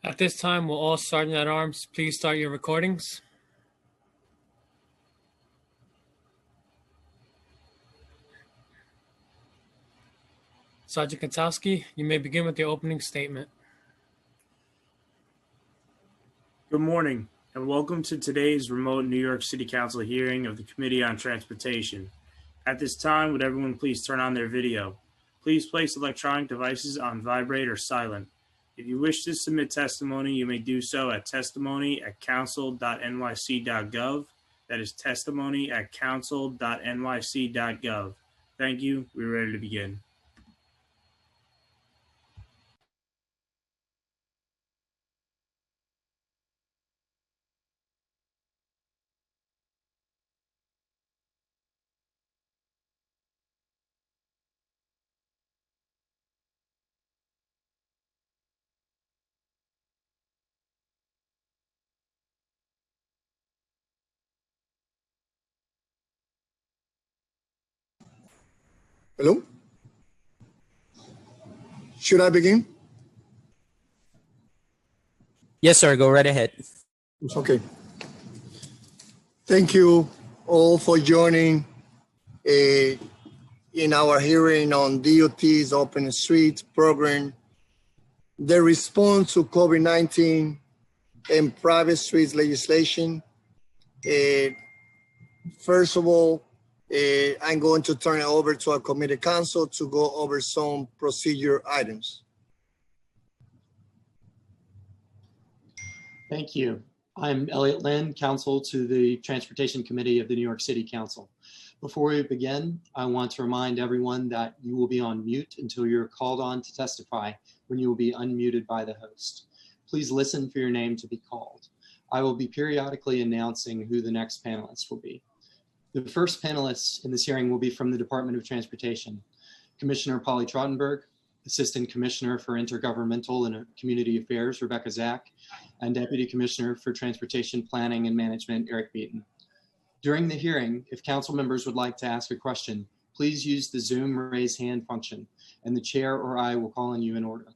At this time, will all Sergeant at Arms please start your recordings? Sergeant Kotowski, you may begin with your opening statement. Good morning, and welcome to today's remote New York City Council hearing of the Committee on Transportation. At this time, would everyone please turn on their video? Please place electronic devices on vibrate or silent. If you wish to submit testimony, you may do so at testimony@council.nyc.gov. That is testimony@council.nyc.gov. Thank you. We're ready to begin. Hello? Should I begin? Yes, sir. Go right ahead. Okay. Thank you all for joining in our hearing on DOT's Open Streets program, the response to COVID-19 and private streets legislation. First of all, I'm going to turn it over to our committee counsel to go over some procedure items. Thank you. I'm Elliot Lynn, counsel to the Transportation Committee of the New York City Council. Before we begin, I want to remind everyone that you will be on mute until you're called on to testify, when you will be unmuted by the host. Please listen for your name to be called. I will be periodically announcing who the next panelists will be. The first panelist in this hearing will be from the Department of Transportation, Commissioner Polly Trottenberg, Assistant Commissioner for Intergovernmental and Community Affairs, Rebecca Zach, and Deputy Commissioner for Transportation Planning and Management, Eric Beaton. During the hearing, if council members would like to ask a question, please use the Zoom raise hand function, and the chair or I will call on you in order.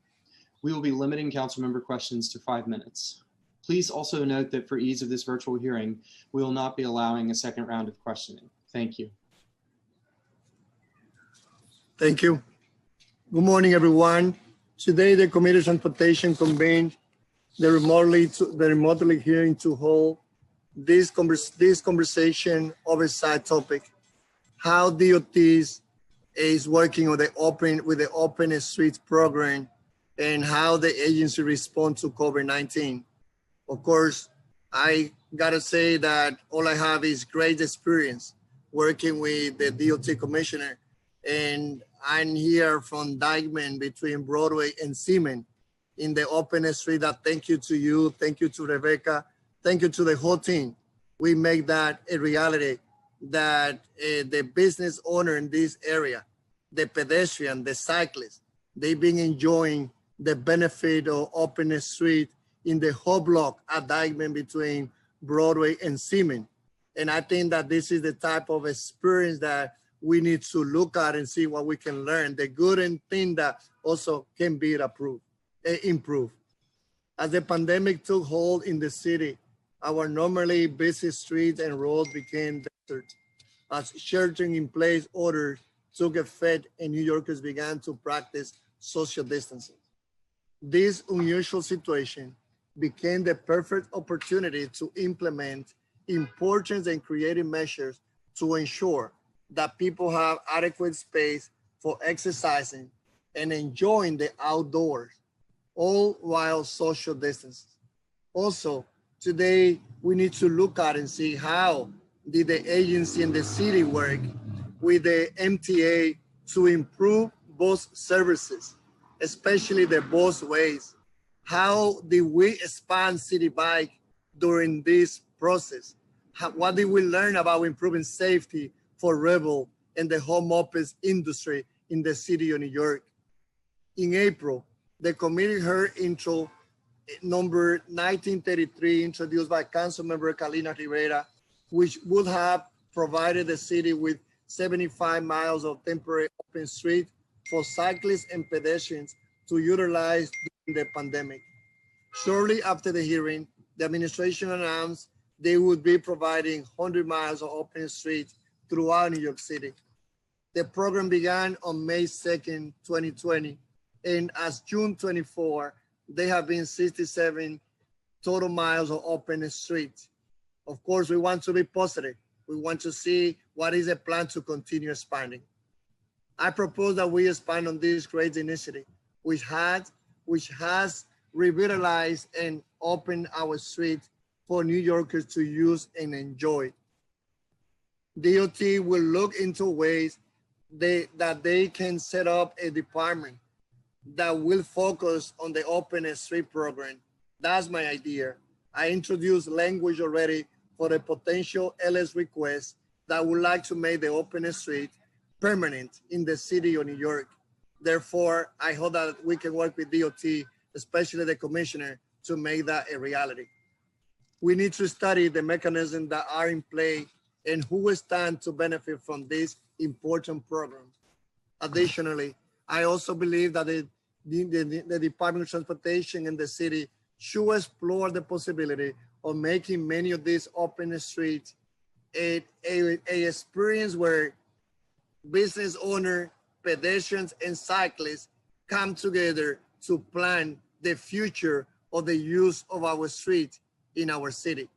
We will be limiting council member questions to 5 minutes. Please also note that for ease of this virtual hearing, we will not be allowing a second round of questioning. Thank you. Thank you. Good morning, everyone. Today, the Committee on Transportation convened the remotely hearing to hold this conversation oversight topic: how DOT is working with the Open Streets program and how the agency responds to COVID-19. Of course, I gotta say that all I have is great experience working with the DOT commissioner, and I'm here from Dyckman between Broadway and Seaman in the Open Street. Thank you to you, thank you to Rebecca, thank you to the whole team. We make that a reality, that the business owner in this area, the pedestrian, the cyclist, they've been enjoying the benefit of Open Street in the whole block at Dyckman between Broadway and Seaman. And I think that this is the type of experience that we need to look at and see what we can learn, the good and thing that also can be improved. As the pandemic took hold in the city, our normally busy streets and roads became desert as sheltering in place orders took effect and New Yorkers began to practice social distancing. This unusual situation became the perfect opportunity to implement important and creative measures to ensure that people have adequate space for exercising and enjoying the outdoors, all while social distancing. Also, today we need to look at and see how did the agency and the city work with the MTA to improve bus services, especially the busways. How did we expand City Bike during this process? What did we learn about improving safety for Rebel and the home office industry in the city of New York? In April, the committee heard intro number 1933 introduced by Councilmember Carlina Rivera, which would have provided the city with 75 miles of temporary open street for cyclists and pedestrians to utilize during the pandemic. Shortly after the hearing, the administration announced they would be providing 100 miles of open streets throughout New York City. The program began on May 2nd, 2020, and as June 24, there have been 67 total miles of open streets. Of course, we want to be positive. We want to see what is the plan to continue expanding. I propose that we expand on this great initiative, which has revitalized and opened our streets for New Yorkers to use and enjoy. DOT will look into ways that they can set up a department that will focus on the open street program. That's my idea. I introduced language already for a potential LS request that would like to make the open street permanent in the city of New York. Therefore, I hope that we can work with DOT, especially the commissioner, to make that a reality. We need to study the mechanisms that are in play and who will stand to benefit from this important program. Additionally, I also believe that the Department of Transportation and the city should explore the possibility of making many of these open streets a experience where business owners, pedestrians, and cyclists come together to plan the future of the use of our streets in our city.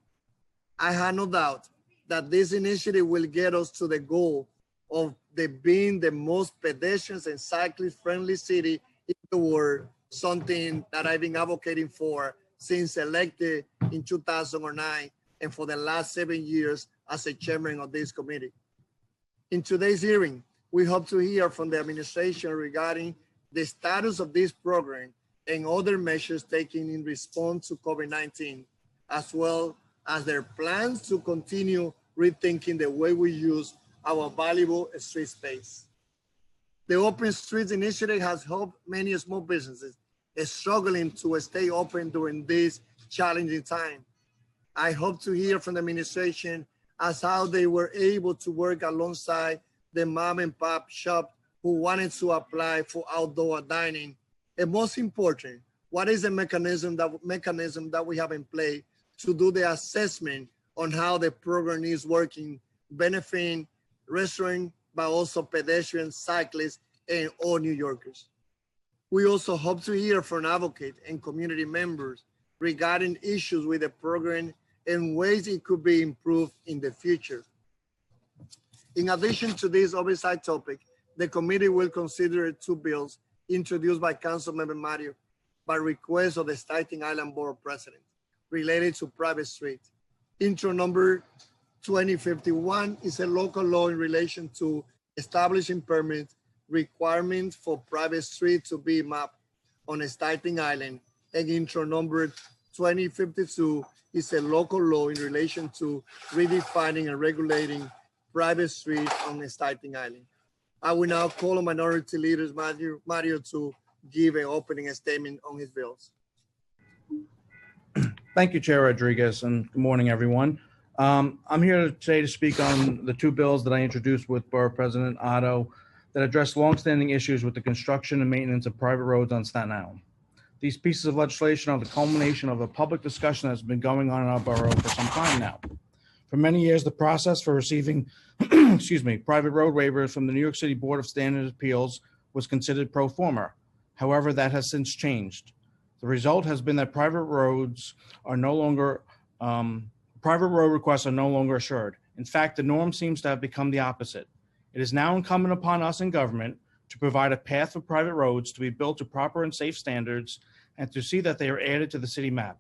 I have no doubt that this initiative will get us to the goal of being the most pedestrians and cyclist friendly city in the world, something that I've been advocating for since elected in 2009 and for the last 7 years as a chairman of this committee. In today's hearing, we hope to hear from the administration regarding the status of this program and other measures taken in response to COVID-19, as well as their plans to continue rethinking the way we use our valuable street space. The Open Streets Initiative has helped many small businesses struggling to stay open during this challenging time. I hope to hear from the administration as how they were able to work alongside the mom and pop shop who wanted to apply for outdoor dining. And most important, what is the mechanism that we have in play to do the assessment on how the program is working, benefiting restaurants, but also pedestrians, cyclists, and all New Yorkers. We also hope to hear from advocates and community members regarding issues with the program and ways it could be improved in the future. In addition to this oversight topic, the committee will consider 2 bills introduced by Councilmember Mario by request of the Staten Island Borough President related to private streets. Intro number 2051 is a local law in relation to establishing permit requirements for private streets to be mapped on a Staten Island. And intro number 2052 is a local law in relation to redefining and regulating private streets on the Staten Island. I will now call on Minority Leaders Mario to give an opening statement on his bills. Thank you, Chair Rodriguez, and good morning, everyone. I'm here today to speak on the 2 bills that I introduced with Borough President Otto that address longstanding issues with the construction and maintenance of private roads on Staten Island. These pieces of legislation are the culmination of a public discussion that's been going on in our borough for some time now. For many years, the process for receiving private road waivers from the New York City Board of Standard Appeals was considered pro forma. However, that has since changed. The result has been that private road requests are no longer assured. In fact, the norm seems to have become the opposite. It is now incumbent upon us in government to provide a path for private roads to be built to proper and safe standards and to see that they are added to the city map.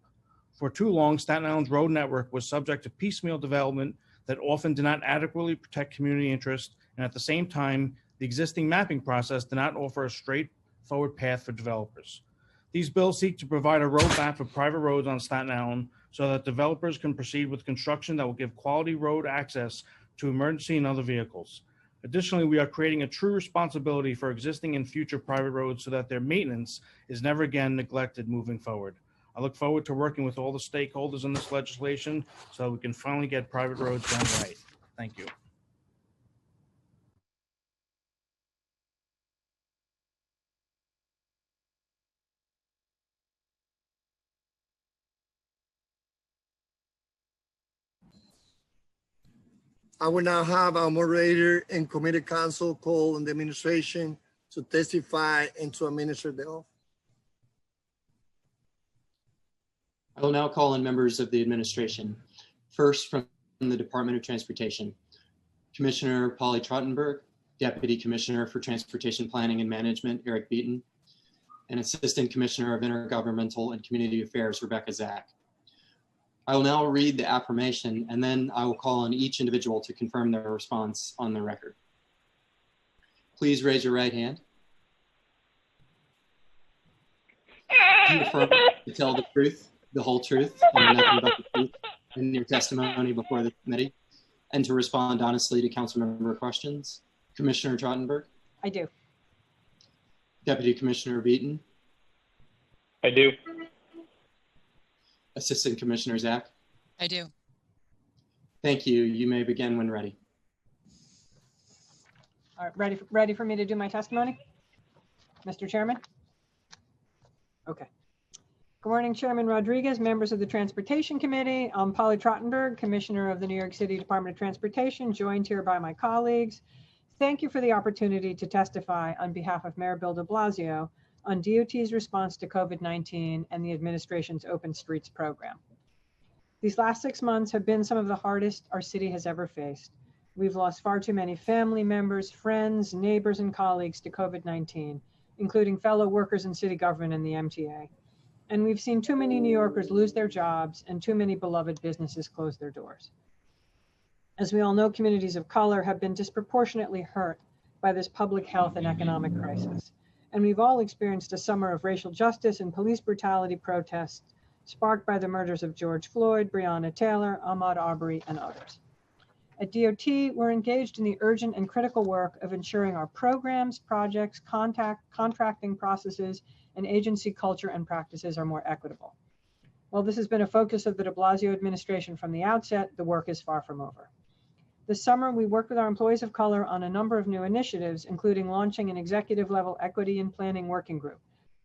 For too long, Staten Island's road network was subject to piecemeal development that often did not adequately protect community interest, and at the same time, the existing mapping process did not offer a straightforward path for developers. These bills seek to provide a roadmap for private roads on Staten Island so that developers can proceed with construction that will give quality road access to emergency and other vehicles. Additionally, we are creating a true responsibility for existing and future private roads so that their maintenance is never again neglected moving forward. I look forward to working with all the stakeholders in this legislation so that we can finally get private roads done right. Thank you. I will now have our moderator and committee counsel call on the administration to testify and to administer the oath. I will now call on members of the administration. First, from the Department of Transportation, Commissioner Polly Trottenberg, Deputy Commissioner for Transportation Planning and Management, Eric Beaton, and Assistant Commissioner of Intergovernmental and Community Affairs, Rebecca Zack. I will now read the affirmation, and then I will call on each individual to confirm their response on the record. Please raise your right hand. Do you affirm to tell the truth, the whole truth, and nothing but the truth in your testimony before the committee, and to respond honestly to council member questions? Commissioner Trottenberg? I do. Deputy Commissioner Beaton? I do. Assistant Commissioner Zack? I do. Thank you. You may begin when ready. All right, ready for me to do my testimony? Mr. Chairman? Okay. Good morning, Chairman Rodriguez, members of the Transportation Committee. I'm Polly Trottenberg, Commissioner of the New York City Department of Transportation, joined here by my colleagues. Thank you for the opportunity to testify on behalf of Mayor Bill de Blasio on DOT's response to COVID-19 and the administration's Open Streets program. These last 6 months have been some of the hardest our city has ever faced. We've lost far too many family members, friends, neighbors, and colleagues to COVID-19, including fellow workers in city government and the MTA. And we've seen too many New Yorkers lose their jobs and too many beloved businesses close their doors. As we all know, communities of color have been disproportionately hurt by this public health and economic crisis. And we've all experienced a summer of racial justice and police brutality protests sparked by the murders of George Floyd, Breonna Taylor, Ahmaud Arbery, and others. At DOT, we're engaged in the urgent and critical work of ensuring our programs, projects, contracting processes, and agency culture and practices are more equitable. While this has been a focus of the de Blasio administration from the outset, the work is far from over. This summer, we worked with our employees of color on a number of new initiatives, including launching an executive-level equity and planning working group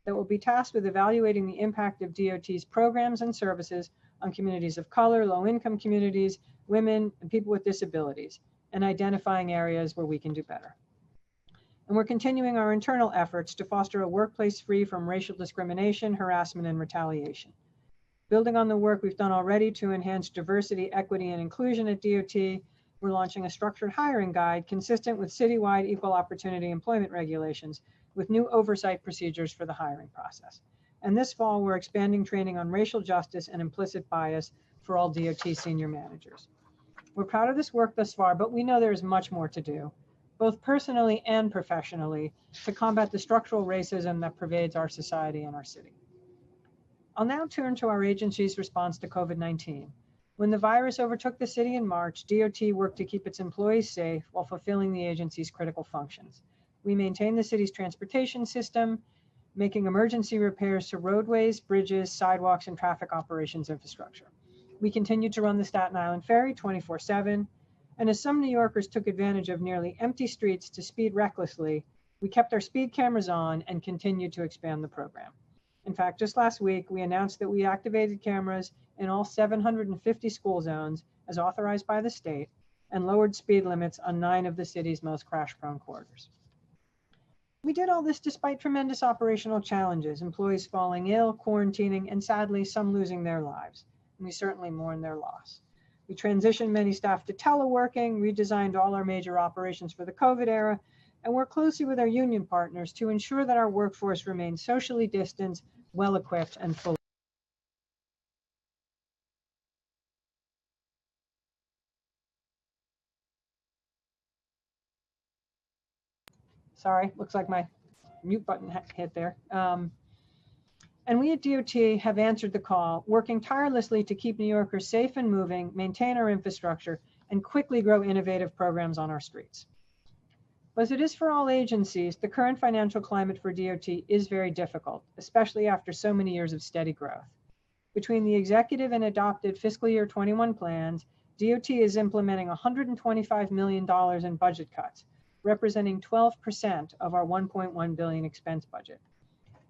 that will be tasked with evaluating the impact of DOT's programs and services on communities of color, low-income communities, women, and people with disabilities, and identifying areas where we can do better. And we're continuing our internal efforts to foster a workplace free from racial discrimination, harassment, and retaliation. Building on the work we've done already to enhance diversity, equity, and inclusion at DOT, we're launching a structured hiring guide consistent with citywide equal opportunity employment regulations with new oversight procedures for the hiring process. And this fall, we're expanding training on racial justice and implicit bias for all DOT senior managers. We're proud of this work thus far, but we know there is much more to do, both personally and professionally, to combat the structural racism that pervades our society and our city. I'll now turn to our agency's response to COVID-19. When the virus overtook the city in March, DOT worked to keep its employees safe while fulfilling the agency's critical functions. We maintained the city's transportation system, making emergency repairs to roadways, bridges, sidewalks, and traffic operations infrastructure. We continued to run the Staten Island Ferry 24/7, and as some New Yorkers took advantage of nearly empty streets to speed recklessly, we kept our speed cameras on and continued to expand the program. In fact, just last week, we announced that we activated cameras in all 750 school zones as authorized by the state and lowered speed limits on 9 of the city's most crash-prone corridors. We did all this despite tremendous operational challenges, employees falling ill, quarantining, and sadly, some losing their lives. And we certainly mourn their loss. We transitioned many staff to teleworking, redesigned all our major operations for the COVID era, and worked closely with our union partners to ensure that our workforce remains socially distanced, well-equipped, and fully. Sorry, looks like my mute button hit there. And we at DOT have answered the call, working tirelessly to keep New Yorkers safe and moving, maintain our infrastructure, and quickly grow innovative programs on our streets. But as it is for all agencies, the current financial climate for DOT is very difficult, especially after so many years of steady growth. Between the executive and adopted fiscal year 21 plans, DOT is implementing $125 million in budget cuts, representing 12% of our $1.1 billion expense budget.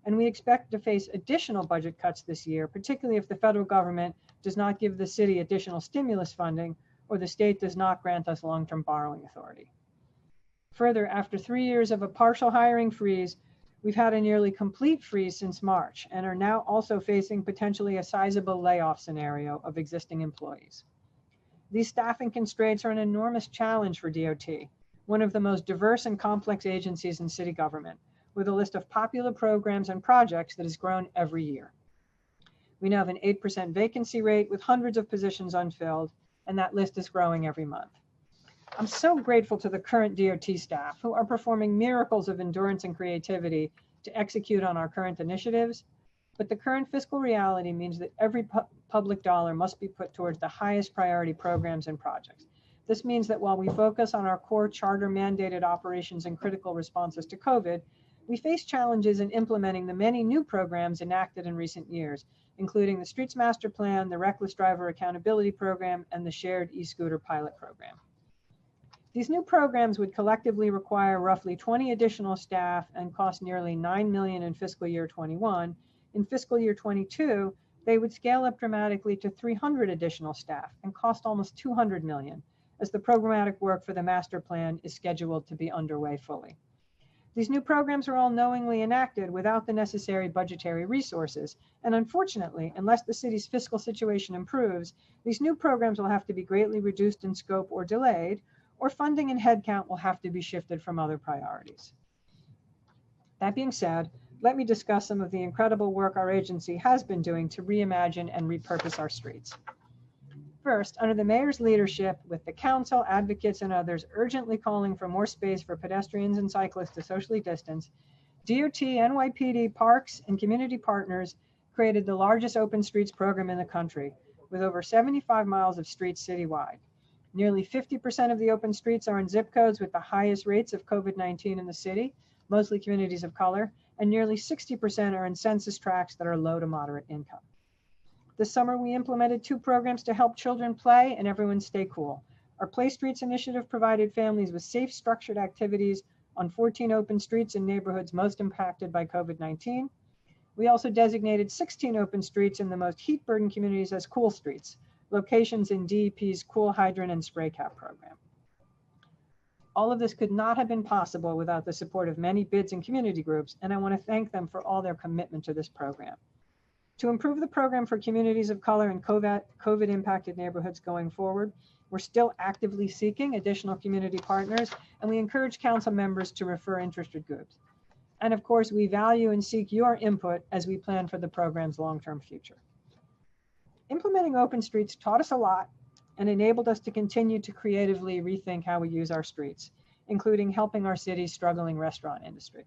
And we expect to face additional budget cuts this year, particularly if the federal government does not give the city additional stimulus funding or the state does not grant us long-term borrowing authority. Further, after 3 years of a partial hiring freeze, we've had a nearly complete freeze since March and are now also facing potentially a sizable layoff scenario of existing employees. These staffing constraints are an enormous challenge for DOT, one of the most diverse and complex agencies in city government, with a list of popular programs and projects that has grown every year. We now have an 8% vacancy rate with hundreds of positions unfilled, and that list is growing every month. I'm so grateful to the current DOT staff who are performing miracles of endurance and creativity to execute on our current initiatives, but the current fiscal reality means that every public dollar must be put towards the highest priority programs and projects. This means that while we focus on our core charter mandated operations and critical responses to COVID, we face challenges in implementing the many new programs enacted in recent years, including the Streets Master Plan, the Reckless Driver Accountability Program, and the Shared E-Scooter Pilot Program. These new programs would collectively require roughly 20 additional staff and cost nearly $9 million in fiscal year 21. In fiscal year 22, they would scale up dramatically to 300 additional staff and cost almost $200 million, as the programmatic work for the master plan is scheduled to be underway fully. These new programs are all knowingly enacted without the necessary budgetary resources, and unfortunately, unless the city's fiscal situation improves, these new programs will have to be greatly reduced in scope or delayed, or funding and headcount will have to be shifted from other priorities. That being said, let me discuss some of the incredible work our agency has been doing to reimagine and repurpose our streets. First, under the mayor's leadership, with the council, advocates, and others urgently calling for more space for pedestrians and cyclists to socially distance, DOT, NYPD, parks, and community partners created the largest open streets program in the country, with over 75 miles of streets citywide. Nearly 50% of the open streets are in zip codes with the highest rates of COVID-19 in the city, mostly communities of color, and nearly 60% are in census tracts that are low to moderate income. This summer, we implemented 2 programs to help children play and everyone stay cool. Our Play Streets initiative provided families with safe, structured activities on 14 open streets in neighborhoods most impacted by COVID-19. We also designated 16 open streets in the most heat-burdened communities as cool streets, locations in DEP's Cool Hydrant and Spray Cap program. All of this could not have been possible without the support of many bids and community groups, and I want to thank them for all their commitment to this program. To improve the program for communities of color and COVID-impacted neighborhoods going forward, we're still actively seeking additional community partners, and we encourage council members to refer interested groups. And of course, we value and seek your input as we plan for the program's long-term future. Implementing open streets taught us a lot and enabled us to continue to creatively rethink how we use our streets, including helping our city's struggling restaurant industry.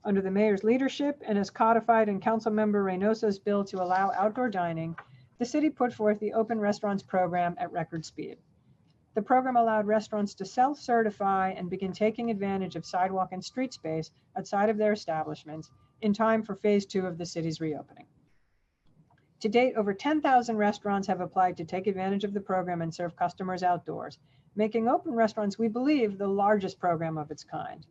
Under the mayor's leadership and as codified in Councilmember Reynoso's bill to allow outdoor dining, the city put forth the Open Restaurants program at record speed. The program allowed restaurants to self-certify and begin taking advantage of sidewalk and street space outside of their establishments in time for phase 2 of the city's reopening. To date, over 10,000 restaurants have applied to take advantage of the program and serve customers outdoors, making Open Restaurants, we believe, the largest program of its kind.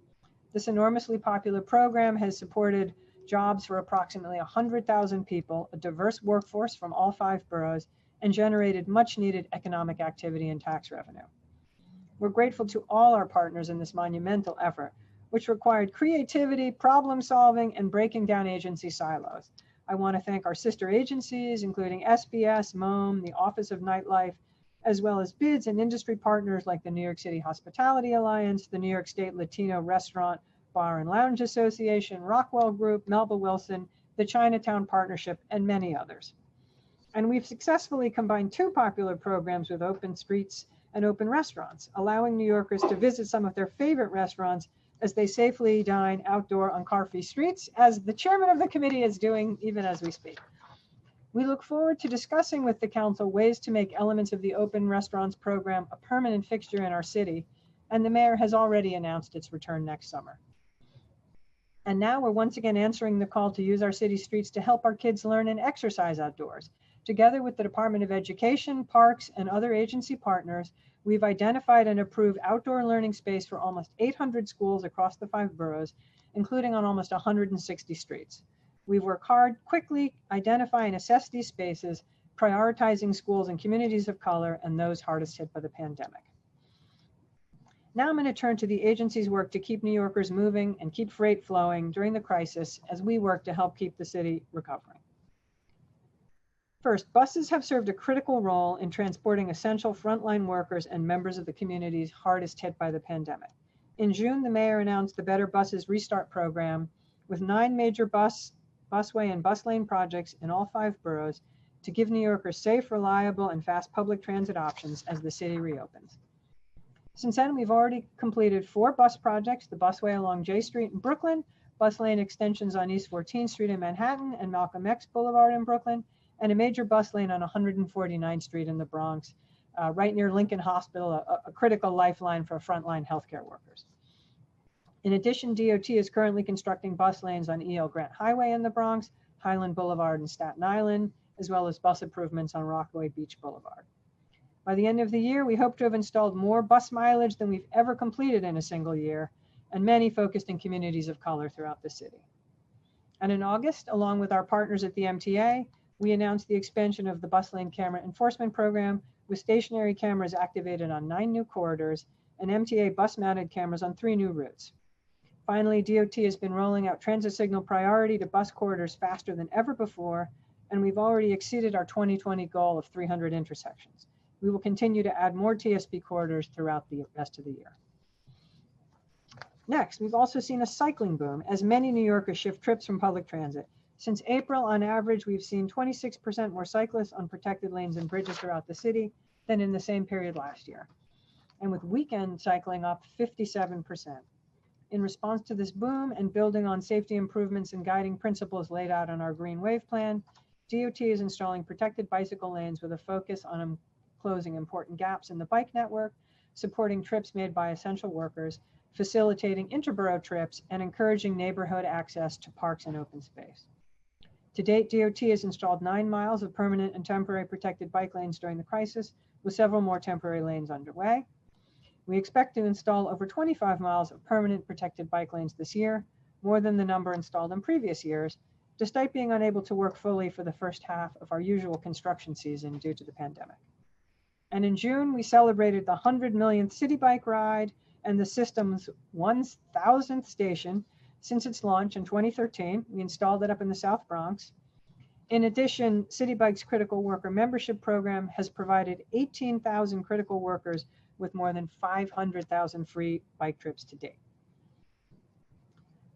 This enormously popular program has supported jobs for approximately 100,000 people, a diverse workforce from all 5 boroughs, and generated much needed economic activity and tax revenue. We're grateful to all our partners in this monumental effort, which required creativity, problem solving, and breaking down agency silos. I want to thank our sister agencies, including SBS, MOM, the Office of Nightlife, as well as bids and industry partners like the New York City Hospitality Alliance, the New York State Latino Restaurant, Bar and Lounge Association, Rockwell Group, Melba Wilson, the Chinatown Partnership, and many others. And we've successfully combined 2 popular programs with Open Streets and Open Restaurants, allowing New Yorkers to visit some of their favorite restaurants as they safely dine outdoor on car-free streets, as the chairman of the committee is doing even as we speak. We look forward to discussing with the council ways to make elements of the Open Restaurants program a permanent fixture in our city, and the mayor has already announced its return next summer. And now we're once again answering the call to use our city streets to help our kids learn and exercise outdoors. Together with the Department of Education, Parks, and other agency partners, we've identified and approved outdoor learning space for almost 800 schools across the 5 boroughs, including on almost 160 streets. We've worked hard, quickly identify and assess these spaces, prioritizing schools and communities of color and those hardest hit by the pandemic. Now I'm going to turn to the agency's work to keep New Yorkers moving and keep freight flowing during the crisis as we work to help keep the city recovering. First, buses have served a critical role in transporting essential frontline workers and members of the communities hardest hit by the pandemic. In June, the mayor announced the Better Buses Restart program with 9 major busway and bus lane projects in all 5 boroughs to give New Yorkers safe, reliable, and fast public transit options as the city reopens. Since then, we've already completed 4 bus projects, the busway along J Street in Brooklyn, bus lane extensions on East 14th Street in Manhattan and Malcolm X Boulevard in Brooklyn, and a major bus lane on 149th Street in the Bronx, right near Lincoln Hospital, a critical lifeline for frontline healthcare workers. In addition, DOT is currently constructing bus lanes on E.L. Grant Highway in the Bronx, Highland Boulevard in Staten Island, as well as bus improvements on Rockaway Beach Boulevard. By the end of the year, we hope to have installed more bus mileage than we've ever completed in a single year, and many focused in communities of color throughout the city. And in August, along with our partners at the MTA, we announced the expansion of the bus lane camera enforcement program with stationary cameras activated on 9 new corridors and MTA bus-mounted cameras on 3 new routes. Finally, DOT has been rolling out transit signal priority to bus corridors faster than ever before, and we've already exceeded our 2020 goal of 300 intersections. We will continue to add more TSB corridors throughout the rest of the year. Next, we've also seen a cycling boom as many New Yorkers shift trips from public transit. Since April, on average, we've seen 26% more cyclists on protected lanes and bridges throughout the city than in the same period last year. And with weekend cycling up 57%. In response to this boom and building on safety improvements and guiding principles laid out on our Green Wave Plan, DOT is installing protected bicycle lanes with a focus on closing important gaps in the bike network, supporting trips made by essential workers, facilitating interborough trips, and encouraging neighborhood access to parks and open space. To date, DOT has installed 9 miles of permanent and temporary protected bike lanes during the crisis, with several more temporary lanes underway. We expect to install over 25 miles of permanent protected bike lanes this year, more than the number installed in previous years, despite being unable to work fully for the first half of our usual construction season due to the pandemic. And in June, we celebrated the 100 millionth City Bike ride and the system's 1,000th station since its launch in 2013. We installed it up in the South Bronx. In addition, City Bike's Critical Worker Membership Program has provided 18,000 critical workers with more than 500,000 free bike trips to date.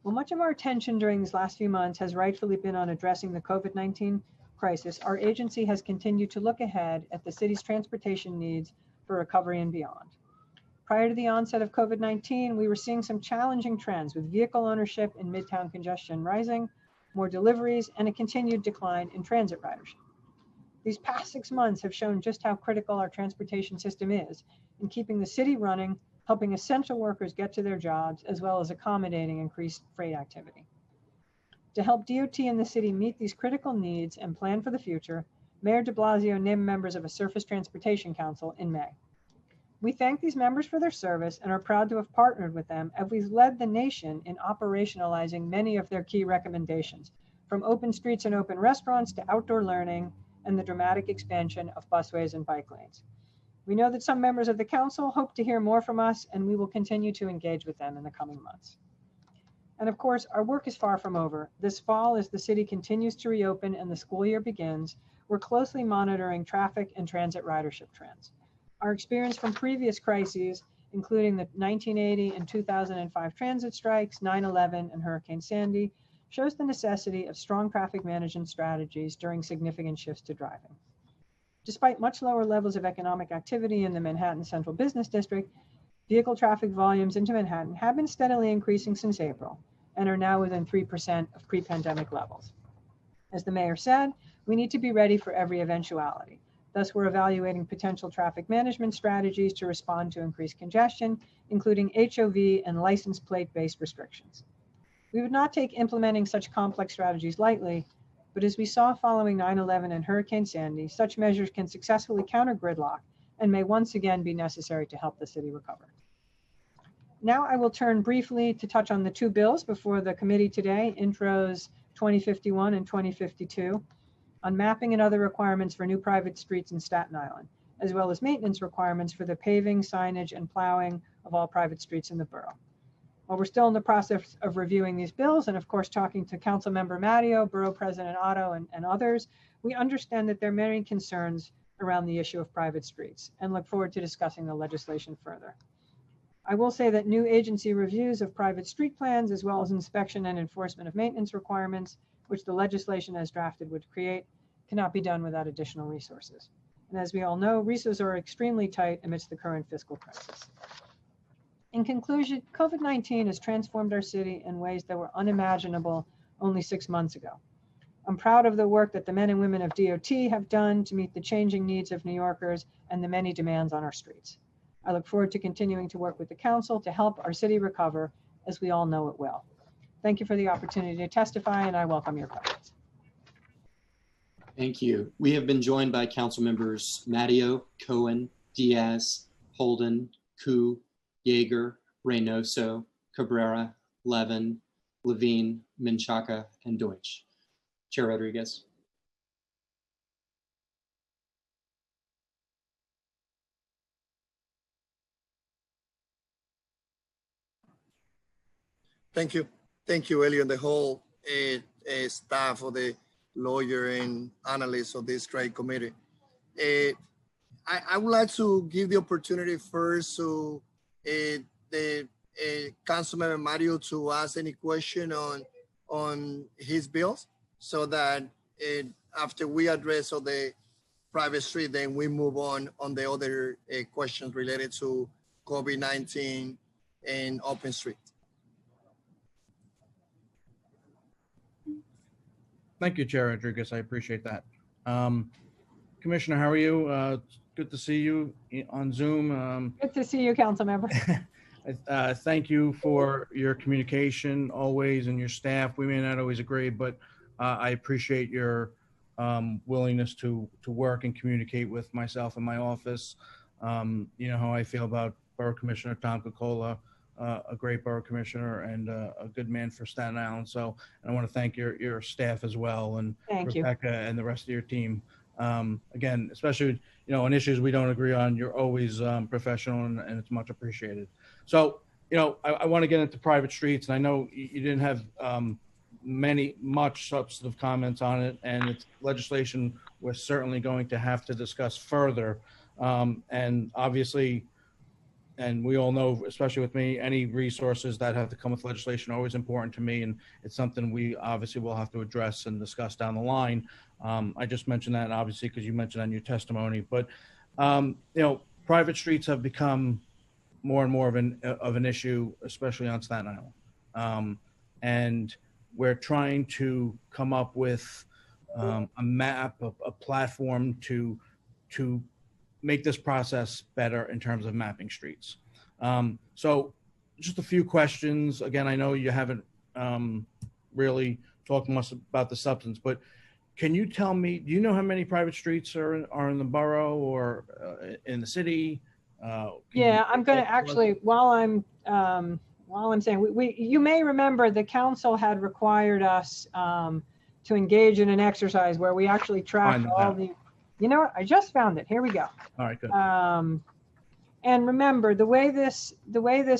While much of our attention during these last few months has rightfully been on addressing the COVID-19 crisis, our agency has continued to look ahead at the city's transportation needs for recovery and beyond. Prior to the onset of COVID-19, we were seeing some challenging trends with vehicle ownership and Midtown congestion rising, more deliveries, and a continued decline in transit ridership. These past 6 months have shown just how critical our transportation system is in keeping the city running, helping essential workers get to their jobs, as well as accommodating increased freight activity. To help DOT and the city meet these critical needs and plan for the future, Mayor de Blasio named members of a Surface Transportation Council in May. We thank these members for their service and are proud to have partnered with them as we've led the nation in operationalizing many of their key recommendations, from open streets and open restaurants to outdoor learning and the dramatic expansion of busways and bike lanes. We know that some members of the council hope to hear more from us, and we will continue to engage with them in the coming months. And of course, our work is far from over. This fall, as the city continues to reopen and the school year begins, we're closely monitoring traffic and transit ridership trends. Our experience from previous crises, including the 1980 and 2005 transit strikes, 9/11, and Hurricane Sandy, shows the necessity of strong traffic management strategies during significant shifts to driving. Despite much lower levels of economic activity in the Manhattan Central Business District, vehicle traffic volumes into Manhattan have been steadily increasing since April and are now within 3% of pre-pandemic levels. As the mayor said, we need to be ready for every eventuality. Thus, we're evaluating potential traffic management strategies to respond to increased congestion, including HOV and license plate-based restrictions. We would not take implementing such complex strategies lightly, but as we saw following 9/11 and Hurricane Sandy, such measures can successfully counter gridlock and may once again be necessary to help the city recover. Now I will turn briefly to touch on the 2 bills before the committee today, Intros 2051 and 2052. on mapping and other requirements for new private streets in Staten Island, as well as maintenance requirements for the paving, signage, and plowing of all private streets in the borough. While we're still in the process of reviewing these bills and of course talking to Councilmember Matteo, Borough President Otto, and others, we understand that there are many concerns around the issue of private streets and look forward to discussing the legislation further. I will say that new agency reviews of private street plans, as well as inspection and enforcement of maintenance requirements, which the legislation as drafted would create, cannot be done without additional resources. And as we all know, resources are extremely tight amidst the current fiscal crisis. In conclusion, COVID-19 has transformed our city in ways that were unimaginable only 6 months ago. I'm proud of the work that the men and women of DOT have done to meet the changing needs of New Yorkers and the many demands on our streets. I look forward to continuing to work with the council to help our city recover, as we all know it will. Thank you for the opportunity to testify, and I welcome your questions. Thank you. We have been joined by council members Matteo, Cohen, Diaz, Holden, Koo, Yeager, Reynoso, Cabrera, Levin, Levine, Menchaca, and Deutsch. Chair Rodriguez. Thank you. Thank you, Elio, and the whole staff of the lawyer and analysts of this great committee. I would like to give the opportunity first to the Councilmember Mario to ask any question on his bills, so that after we address all the private street, then we move on the other questions related to COVID-19 and open street. Thank you, Chair Rodriguez. I appreciate that. Commissioner, how are you? It's good to see you on Zoom. Good to see you, council member. Thank you for your communication always, and your staff. We may not always agree, but I appreciate your willingness to work and communicate with myself and my office. You know how I feel about Borough Commissioner Tom Cocola, a great borough commissioner and a good man for Staten Island. So I want to thank your staff as well, and Thank you. Rebecca and the rest of your team. Again, especially, on issues we don't agree on, you're always professional, and it's much appreciated. So, I want to get into private streets, and I know you didn't have much substantive comments on it, and it's legislation we're certainly going to have to discuss further. And obviously, and we all know, especially with me, any resources that have to come with legislation are always important to me, and it's something we obviously will have to address and discuss down the line. I just mentioned that obviously because you mentioned that in your testimony, but private streets have become more and more of an issue, especially on Staten Island, and we're trying to come up with a map, a platform to make this process better in terms of mapping streets. So just a few questions. Again, I know you haven't really talked much about the substance, but can you tell me, do you know how many private streets are in the borough or in the city? Yeah, I'm going to actually, while I'm saying, you may remember the council had required us to engage in an exercise where we actually tracked all the, you know what, I just found it. Here we go. All right, good. And remember, the way this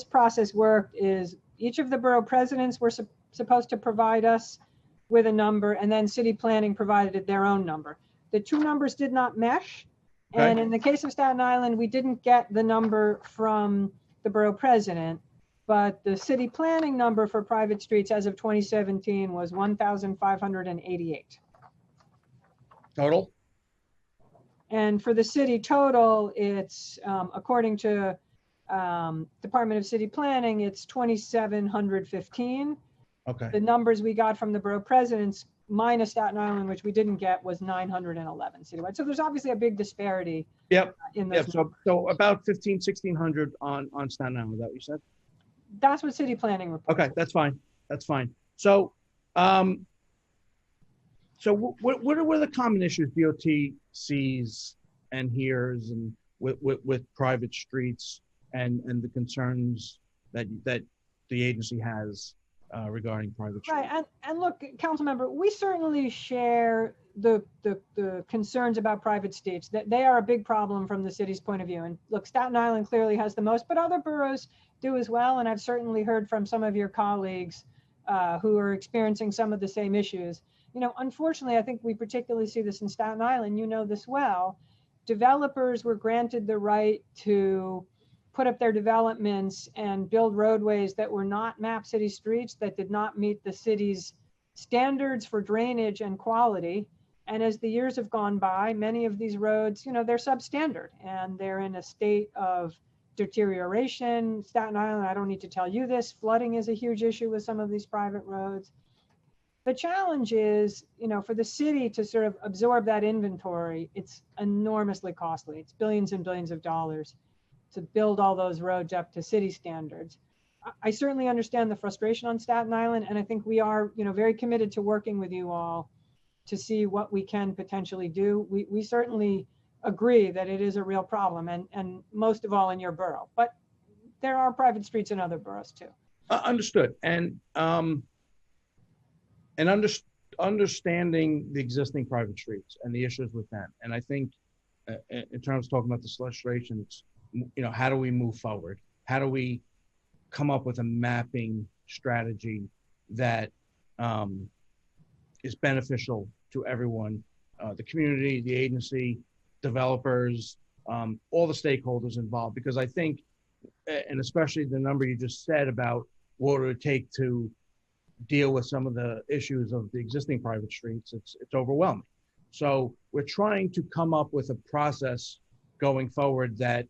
process worked is each of the borough presidents were supposed to provide us with a number, and then city planning provided their own number. The two numbers did not mesh. Okay. And in the case of Staten Island, we didn't get the number from the borough president, but the city planning number for private streets as of 2017 was 1,588. Total? And for the city total, it's, according to Department of City Planning, it's 2,715. Okay. The numbers we got from the borough presidents minus Staten Island, which we didn't get, was 911 citywide. So there's obviously a big disparity. Yep. In those Yep. So about 1,600 on Staten Island, is that what you said? That's what city planning reported. Okay, that's fine. That's fine. So, what are the common issues DOT sees and hears, and with private streets and the concerns that the agency has regarding private streets. Right, and look, council member, we certainly share the concerns about private streets, that they are a big problem from the city's point of view. And look, Staten Island clearly has the most, but other boroughs do as well. And I've certainly heard from some of your colleagues who are experiencing some of the same issues. You know, unfortunately, I think we particularly see this in Staten Island, you know this well. Developers were granted the right to put up their developments and build roadways that were not map city streets, that did not meet the city's standards for drainage and quality. And as the years have gone by, many of these roads, you know, they're substandard and they're in a state of deterioration. Staten Island, I don't need to tell you this, flooding is a huge issue with some of these private roads. The challenge is, you know, for the city to sort of absorb that inventory, it's enormously costly. It's billions and billions of dollars to build all those roads up to city standards. I certainly understand the frustration on Staten Island, and I think we are, you know, very committed to working with you all to see what we can potentially do. We certainly agree that it is a real problem, and most of all in your borough, but there are private streets in other boroughs too. Understood. And understanding the existing private streets and the issues with them. And I think in terms of talking about this illustration, it's, you know, how do we move forward? How do we come up with a mapping strategy that is beneficial to everyone, the community, the agency, developers, all the stakeholders involved? Because I think, and especially the number you just said about what it would take to deal with some of the issues of the existing private streets, it's overwhelming. So we're trying to come up with a process going forward that,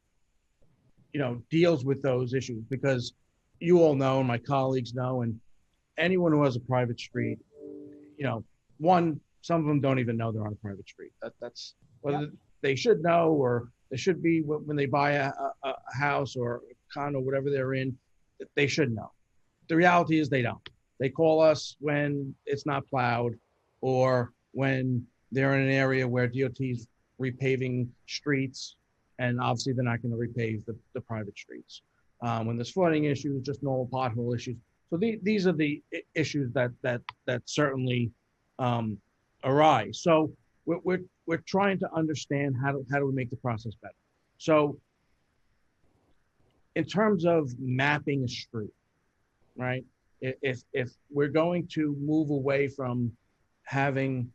you know, deals with those issues, because you all know, and my colleagues know, and anyone who has a private street, you know, some of them don't even know they're on a private street. That's whether they should know, or they should be when they buy a house or a condo, whatever they're in, they should know. The reality is they don't. They call us when it's not plowed, or when they're in an area where DOT's repaving streets, and obviously they're not going to repave the private streets. When there's flooding issues, just normal pothole issues. So these are the issues that certainly arise. So we're trying to understand how do we make the process better. So in terms of mapping a street, right? If we're going to move away from having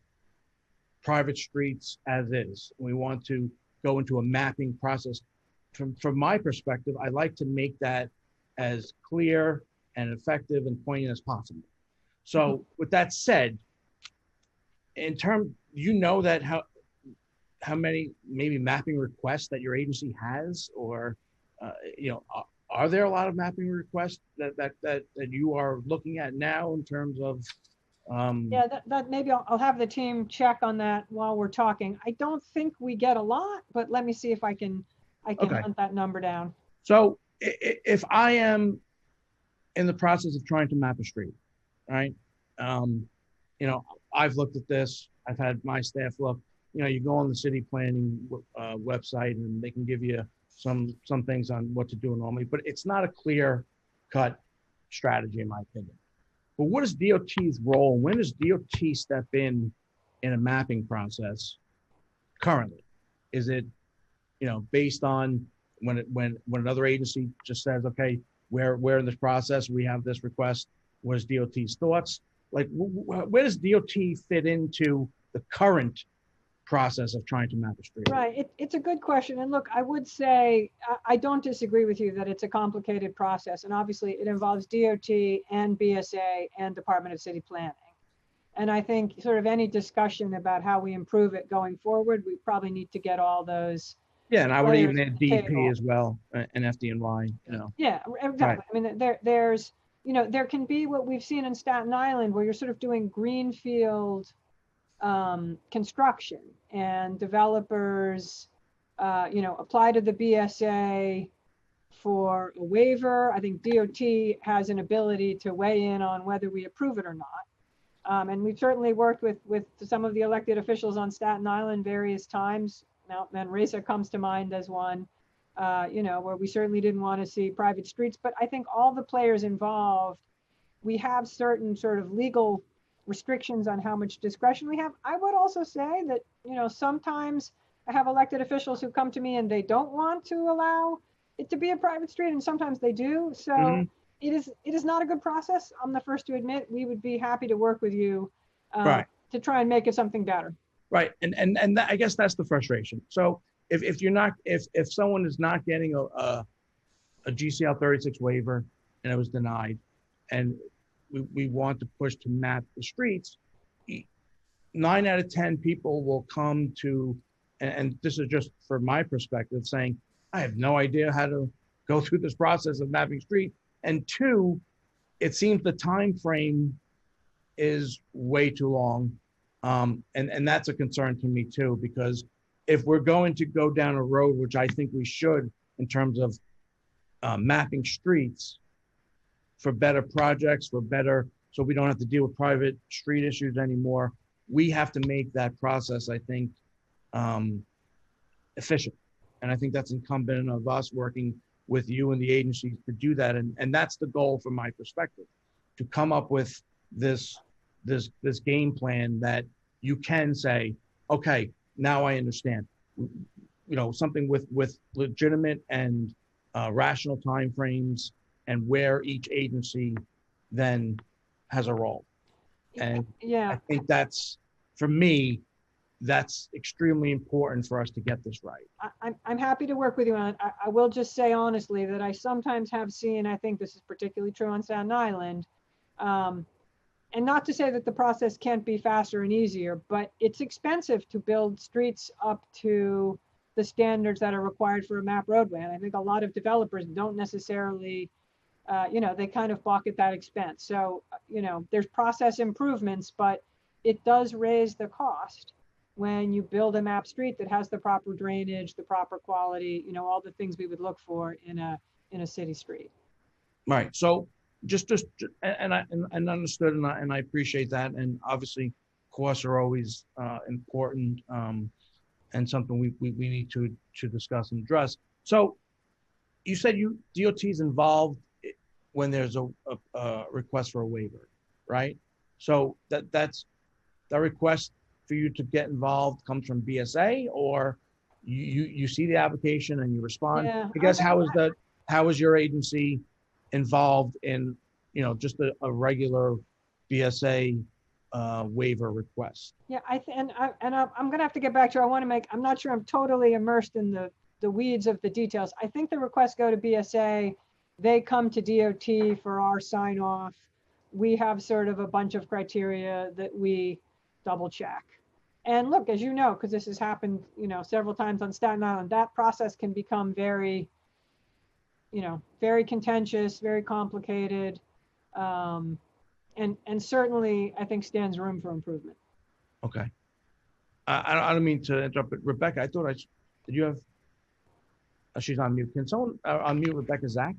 private streets as is, we want to go into a mapping process. From my perspective, I like to make that as clear and effective and poignant as possible. So with that said, in terms, you know that how many maybe mapping requests that your agency has, or you know, are there a lot of mapping requests that you are looking at now in terms of? Yeah, that maybe I'll have the team check on that while we're talking. I don't think we get a lot, but let me see if I can Okay. hunt that number down. So if I am in the process of trying to map a street, right? You know, I've looked at this. I've had my staff look. You know, you go on the city planning website, and they can give you some things on what to do normally, but it's not a clear-cut strategy, in my opinion. But what is DOT's role? When does DOT step in a mapping process currently? Is it, you know, based on when another agency just says, okay, we're in this process, we have this request, what is DOT's thoughts? Like, where does DOT fit into the current process of trying to map a street? Right, it's a good question. And look, I would say, I don't disagree with you that it's a complicated process. And obviously it involves DOT and BSA and Department of City Planning. And I think sort of any discussion about how we improve it going forward, we probably need to get all those. Yeah, and I would even add players at the DEP table. as well, and FDNY, you know. Yeah, exactly. I mean, there's, you know, there can be what we've seen in Staten Island, where you're sort of doing greenfield construction, and developers, you know, apply to the BSA for a waiver. I think DOT has an ability to weigh in on whether we approve it or not. And we've certainly worked with some of the elected officials on Staten Island various times. Now, Manresa comes to mind as one, you know, where we certainly didn't want to see private streets, but I think all the players involved we have certain sort of legal restrictions on how much discretion we have. I would also say that, you know, sometimes I have elected officials who come to me and they don't want to allow it to be a private street, and sometimes they do. So Mhm. it is not a good process. I'm the first to admit. We would be happy to work with you Right. to try and make it something better. Right. And I guess that's the frustration. So if you're not, if someone is not getting a GCL 36 waiver and it was denied, and we want to push to map the streets, 9 out of 10 people will come to, and this is just from my perspective, saying, I have no idea how to go through this process of mapping street. And two, it seems the time frame is way too long. And that's a concern to me too, because if we're going to go down a road, which I think we should in terms of mapping streets for better projects, for better, so we don't have to deal with private street issues anymore, we have to make that process, I think, efficient. And I think that's incumbent of us working with you and the agencies to do that. And that's the goal from my perspective, to come up with this game plan that you can say, okay, now I understand, you know, something with legitimate and rational timeframes, and where each agency then has a role. And Yeah. I think that's, for me, that's extremely important for us to get this right. I'm happy to work with you on it. I will just say honestly that I sometimes have seen, I think this is particularly true on Staten Island, and not to say that the process can't be faster and easier, but it's expensive to build streets up to the standards that are required for a map roadway. And I think a lot of developers don't necessarily, you know, they kind of balk at that expense. So, you know, there's process improvements, but it does raise the cost when you build a map street that has the proper drainage, the proper quality, you know, all the things we would look for in a city street. Right. So just and I understood, and I appreciate that. And obviously, costs are always important, and something we need to discuss and address. So you said DOT is involved when there's a request for a waiver, right? So that's the request for you to get involved comes from BSA, or you see the application and you respond. Yeah, I guess how is your agency involved in, you know, just a regular BSA waiver request? Yeah, I'm going to have to get back to you. I'm not sure I'm totally immersed in the weeds of the details. I think the requests go to BSA. They come to DOT for our sign off. We have sort of a bunch of criteria that we double check. And look, as you know, because this has happened, you know, several times on Staten Island, that process can become very, you know, very contentious, very complicated. And certainly I think stands room for improvement. Okay. I don't mean to interrupt, but Rebecca, I thought did you have, she's on mute. Can someone unmute Rebecca Zach?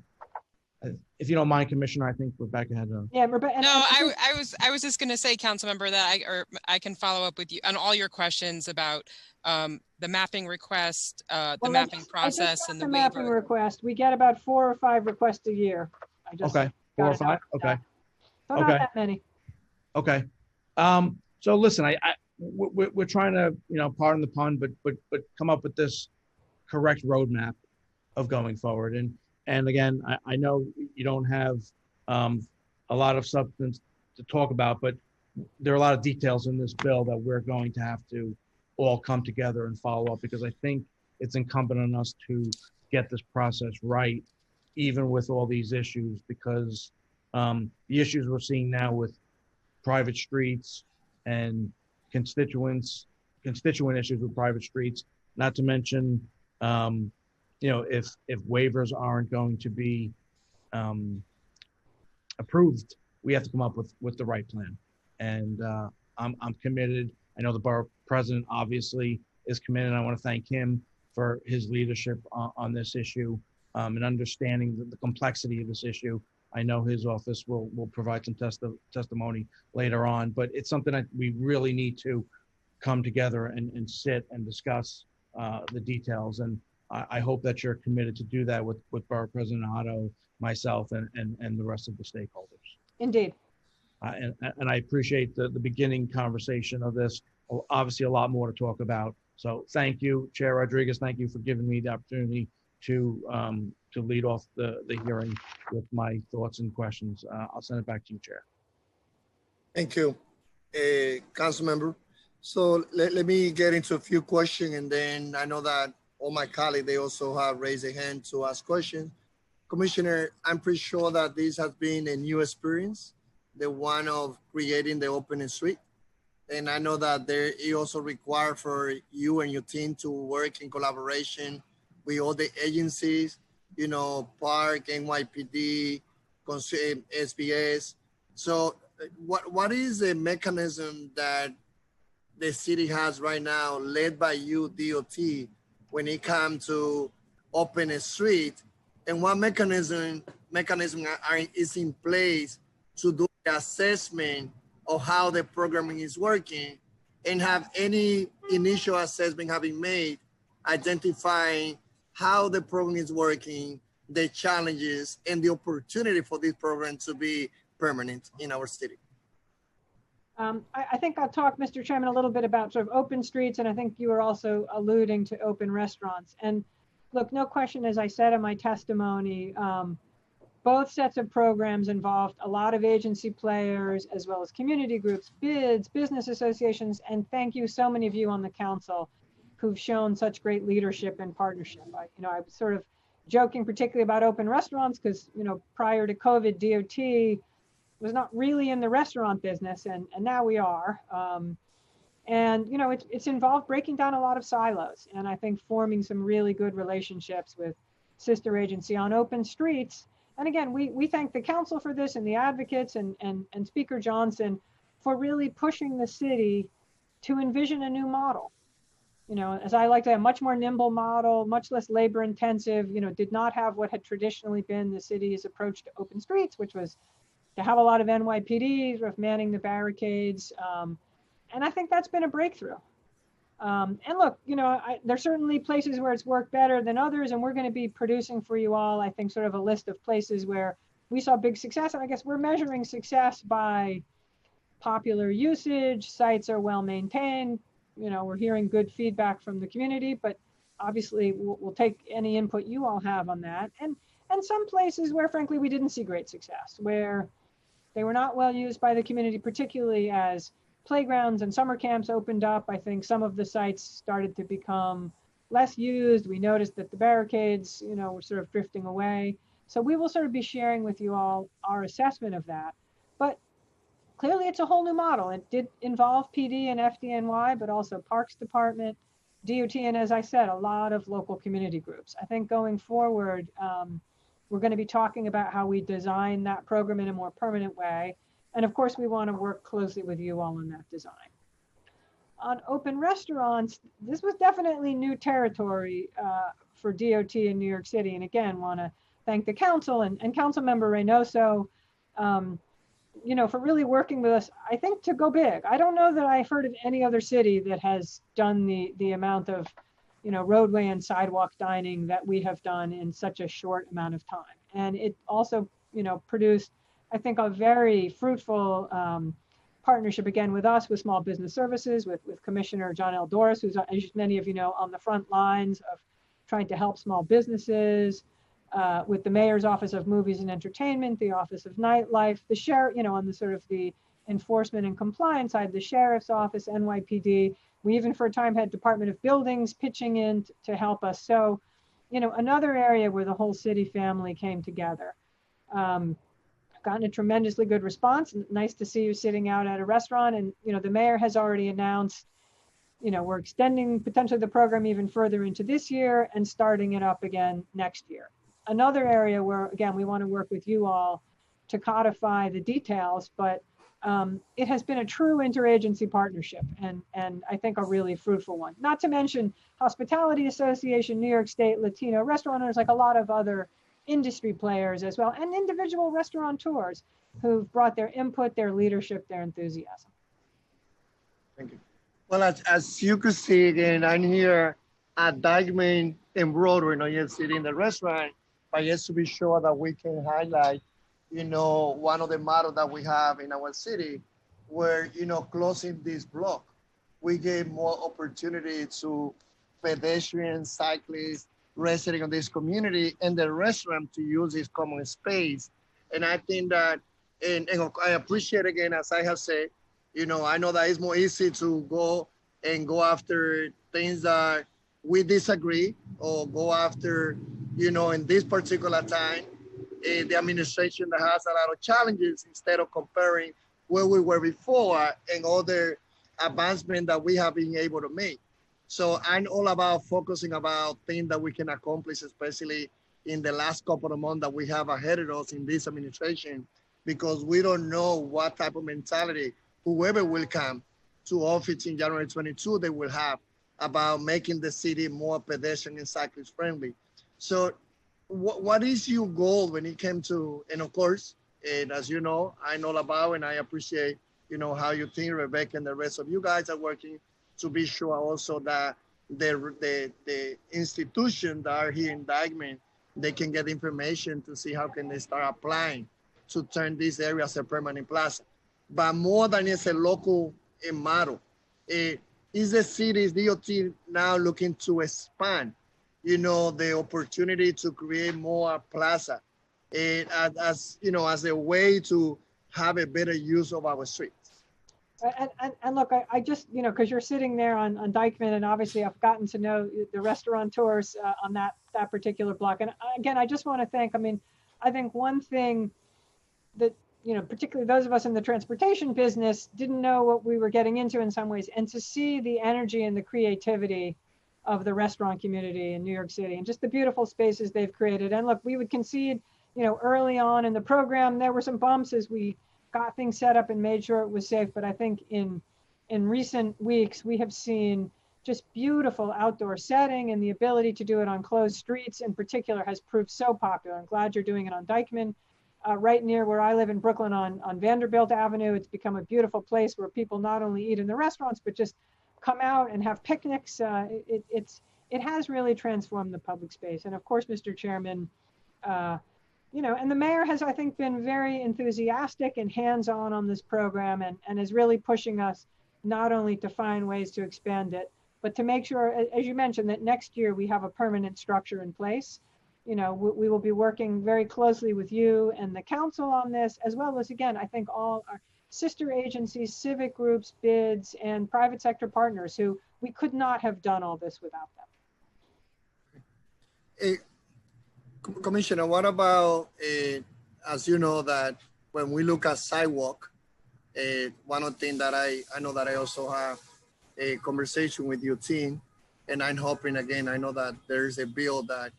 If you don't mind, Commissioner, I think Rebecca had a. Yeah, Rebecca. No, I was just going to say, Councilmember, that I can follow up with you on all your questions about the mapping request, the mapping process, and the mapping waiver. request. We get about 4 or 5 requests a year. Okay, 4 or 5. Okay. So not that many. Okay. So listen, we're trying to, you know, pardon the pun, but come up with this correct roadmap of going forward. And again, I know you don't have a lot of substance to talk about, but there are a lot of details in this bill that we're going to have to all come together and follow up, because I think it's incumbent on us to get this process right, even with all these issues, because the issues we're seeing now with private streets and constituent issues with private streets, not to mention, you know, if waivers aren't going to be approved, we have to come up with the right plan. And I'm committed. I know the borough president obviously is committed. I want to thank him for his leadership on this issue and understanding the complexity of this issue. I know his office will provide some testimony later on, but it's something that we really need to come together and sit and discuss the details. And I hope that you're committed to do that with Borough President Otto, myself, and the rest of the stakeholders. Indeed. And I appreciate the beginning conversation of this. Obviously, a lot more to talk about. So thank you, Chair Rodriguez. Thank you for giving me the opportunity to lead off the hearing with my thoughts and questions. I'll send it back to you, Chair. Thank you, Council Member. So let me get into a few questions, and then I know that all my colleagues, they also have raised a hand to ask questions. Commissioner, I'm pretty sure that this has been a new experience, the one of creating the open street. And I know that it also requires for you and your team to work in collaboration with all the agencies, you know, Park, NYPD, SBS. So what is the mechanism that the city has right now, led by you, DOT, when it comes to open a street? And what mechanism is in place to do the assessment of how the programming is working, and have any initial assessment having made, identifying how the program is working, the challenges, and the opportunity for this program to be permanent in our city? I think I'll talk, Mr. Chairman, a little bit about sort of open streets, and I think you were also alluding to open restaurants. And look, no question, as I said in my testimony, both sets of programs involved a lot of agency players, as well as community groups, BIDs, business associations, and thank you, so many of you on the council who've shown such great leadership and partnership. I was sort of joking particularly about open restaurants because, prior to COVID, DOT was not really in the restaurant business, and now we are. And it's involved breaking down a lot of silos, and I think forming some really good relationships with sister agency on open streets. And again, we thank the council for this, and the advocates, and Speaker Johnson for really pushing the city to envision a new model. As I like to have, a much more nimble model, much less labor intensive, did not have what had traditionally been the city's approach to open streets, which was to have a lot of NYPD sort of manning the barricades. And I think that's been a breakthrough. And look, there's certainly places where it's worked better than others, and we're going to be producing for you all, I think, sort of a list of places where we saw big success. And I guess we're measuring success by popular usage, sites are well maintained. We're hearing good feedback from the community, but obviously we'll take any input you all have on that. And some places where, frankly, we didn't see great success, where they were not well used by the community, particularly as playgrounds and summer camps opened up. I think some of the sites started to become less used. We noticed that the barricades, were sort of drifting away. So we will sort of be sharing with you all our assessment of that. But clearly it's a whole new model. It did involve PD and FDNY, but also Parks Department, DOT, and as I said, a lot of local community groups. I think going forward, we're going to be talking about how we design that program in a more permanent way. And of course, we want to work closely with you all on that design. On open restaurants, this was definitely new territory for DOT in New York City. And again, want to thank the council and Councilmember Reynoso, for really working with us, I think, to go big. I don't know that I've heard of any other city that has done the amount of, roadway and sidewalk dining that we have done in such a short amount of time. And it also, produced, I think, a very fruitful partnership, again, with us, with Small Business Services, with Commissioner John L. Doris, who's, as many of you know, on the front lines of trying to help small businesses, with the Mayor's Office of Movies and Entertainment, the Office of Nightlife, the sheriff, on the sort of the enforcement and compliance side, the Sheriff's Office, NYPD. We even for a time had Department of Buildings pitching in to help us. So, another area where the whole city family came together. Gotten a tremendously good response. Nice to see you sitting out at a restaurant. And, the mayor has already announced, we're extending potentially the program even further into this year and starting it up again next year. Another area where, again, we want to work with you all to codify the details, but it has been a true interagency partnership and I think a really fruitful one. Not to mention Hospitality Association, New York State, Latino restaurateurs, like a lot of other industry players as well, and individual restaurateurs who've brought their input, their leadership, their enthusiasm. Thank you. Well, as you could see, again, I'm here at Dyckman and Broadway, not yet sitting in the restaurant, but just to be sure that we can highlight, one of the models that we have in our city, where, closing this block, we gave more opportunity to pedestrians, cyclists, residents of this community, and the restaurant to use this common space. And I think that, and I appreciate again, as I have said, I know that it's more easy to go after things that we disagree, or go after, in this particular time, the administration that has a lot of challenges, instead of comparing where we were before and other advancement that we have been able to make. So I'm all about focusing about things that we can accomplish, especially in the last couple of months that we have ahead of us in this administration, because we don't know what type of mentality whoever will come to office in January 22, they will have about making the city more pedestrian and cyclist friendly. So what is your goal when it came to, and of course, and as you know, I know about, and I appreciate, how you think, Rebecca, and the rest of you guys are working to be sure also that the institutions that are here in Dyckman, they can get information to see how can they start applying to turn this area as a permanent plaza. But more than it's a local model, is the city's DOT now looking to expand, the opportunity to create more plaza, as a way to have a better use of our streets. And look, I just, because you're sitting there on Dyckman, and obviously I've gotten to know the restaurateurs on that particular block. And again, I just want to thank, I think one thing that, particularly those of us in the transportation business didn't know what we were getting into in some ways, and to see the energy and the creativity of the restaurant community in New York City and just the beautiful spaces they've created. And look, we would concede, early on in the program, there were some bumps as we got things set up and made sure it was safe. But I think in recent weeks, we have seen just beautiful outdoor setting, and the ability to do it on closed streets in particular has proved so popular. I'm glad you're doing it on Dyckman. Right near where I live in Brooklyn on Vanderbilt Avenue, it's become a beautiful place where people not only eat in the restaurants, but just come out and have picnics. It has really transformed the public space. And of course, Mr. Chairman, and the mayor has, I think, been very enthusiastic and hands-on on this program, and is really pushing us not only to find ways to expand it, but to make sure, as you mentioned, that next year we have a permanent structure in place. We will be working very closely with you and the council on this, as well as, again, I think all our sister agencies, civic groups, bids, and private sector partners who we could not have done all this without them. Commissioner, what about, as you know, that when we look at sidewalk, one of the things that I know that I also have a conversation with your team, and I'm hoping, again, I know that there is a bill that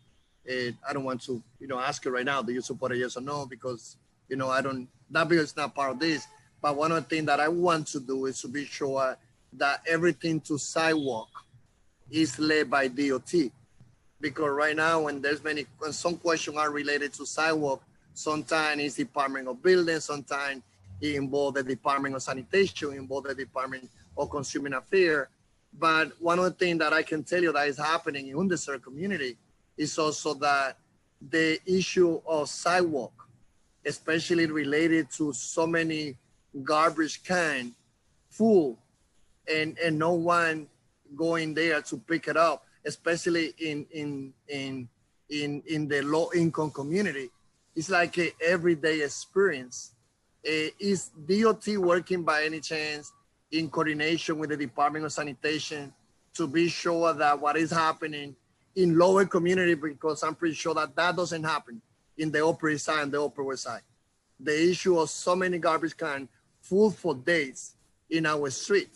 I don't want to, ask you right now, do you support it, yes or no? Because, that bill is not part of this. But one of the things that I want to do is to be sure that everything to sidewalk is led by DOT. Because right now, when some questions are related to sidewalk, sometimes it's Department of Building, sometimes it involves the Department of Sanitation, involves the Department of Consumer Affairs. But one of the things that I can tell you that is happening in underserved community is also that the issue of sidewalk, especially related to so many garbage can full and no one going there to pick it up, especially in the low income community. It's like an everyday experience. Is DOT working by any chance in coordination with the Department of Sanitation to be sure that what is happening in lower community, because I'm pretty sure that doesn't happen in the Upper East Side and the Upper West Side. The issue of so many garbage cans full for days in our street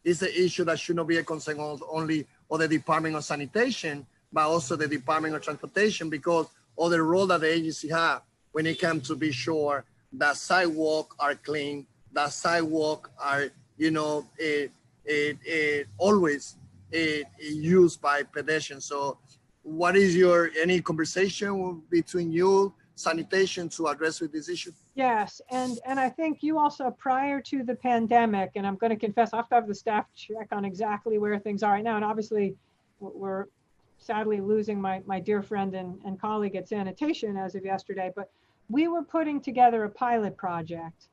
is an issue that should not be a concern only of the Department of Sanitation, but also the Department of Transportation, because of the role that the agency have when it comes to be sure that sidewalks are clean, that sidewalks are, always used by pedestrians. So what is any conversation between you, sanitation, to address with this issue? Yes, and I think you also, prior to the pandemic, and I'm going to confess, I have to have the staff check on exactly where things are right now. And obviously, we're sadly losing my dear friend and colleague at sanitation as of yesterday. But we were putting together a pilot project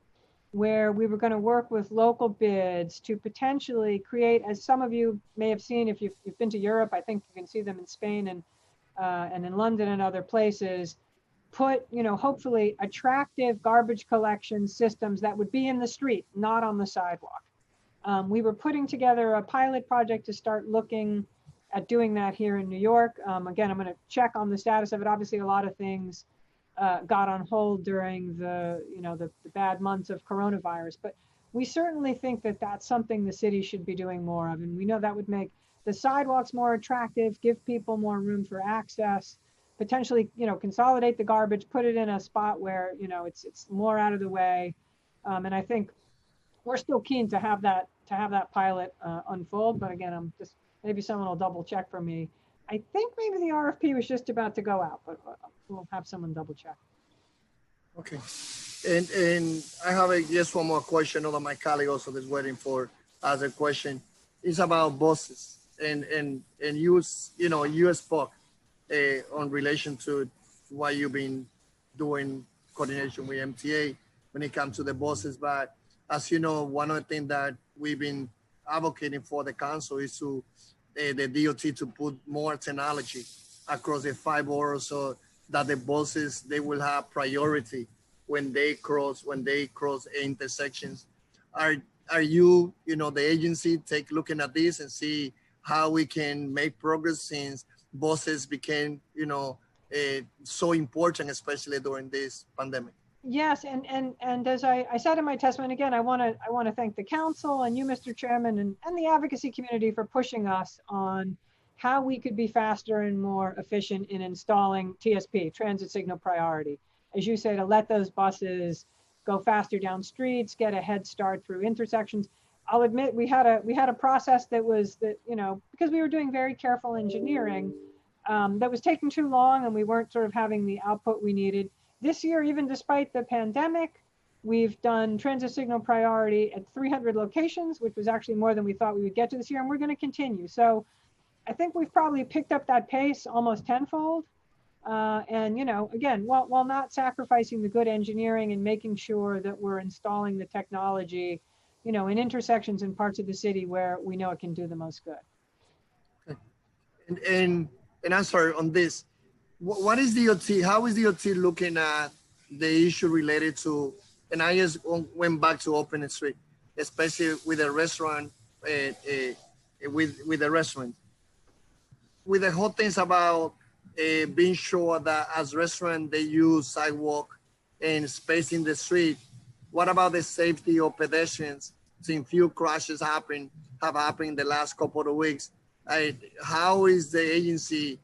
where we were going to work with local bids to potentially create, as some of you may have seen if you've been to Europe, I think you can see them in Spain and in London and other places, put, hopefully attractive garbage collection systems that would be in the street, not on the sidewalk. We were putting together a pilot project to start looking at doing that here in New York. Again, I'm going to check on the status of it. Obviously, a lot of things got on hold during the bad months of coronavirus, but we certainly think that that's something the city should be doing more of. And we know that would make the sidewalks more attractive, give people more room for access, potentially, consolidate the garbage, put it in a spot where, it's more out of the way. And I think we're still keen to have that pilot unfold. But again, maybe someone will double check for me. I think maybe the RFP was just about to go out, but we'll have someone double check. Okay. And I have just one more question. Although my colleague also is waiting for as a question. It's about buses and you spoke on relation to what you've been doing coordination with MTA when it comes to the buses. But as you know, one of the things that we've been advocating for the council is to the DOT to put more technology across the 5 boroughs so that the buses, they will have priority when they cross intersections. Are you, the agency take looking at this and see how we can make progress since buses became, so important, especially during this pandemic? Yes, and as I said in my testimony, again, I want to thank the council and you, Mr. Chairman, and the advocacy community for pushing us on how we could be faster and more efficient in installing TSP, transit signal priority. As you say, to let those buses go faster down streets, get a head start through intersections. I'll admit we had a process because we were doing very careful engineering that was taking too long and we weren't sort of having the output we needed. This year, even despite the pandemic, we've done transit signal priority at 300 locations, which was actually more than we thought we would get to this year, and we're going to continue. So I think we've probably picked up that pace almost tenfold. And, again, while not sacrificing the good engineering and making sure that we're installing the technology, in intersections in parts of the city where we know it can do the most good. And I'm sorry on this. What is DOT? How is DOT looking at the issue related to? And I just went back to open street, especially with a restaurant, with the restaurant, with the whole things about being sure that as restaurant they use sidewalk and space in the street. What about the safety of pedestrians? Since few crashes have happened in the last couple of weeks. How is the agency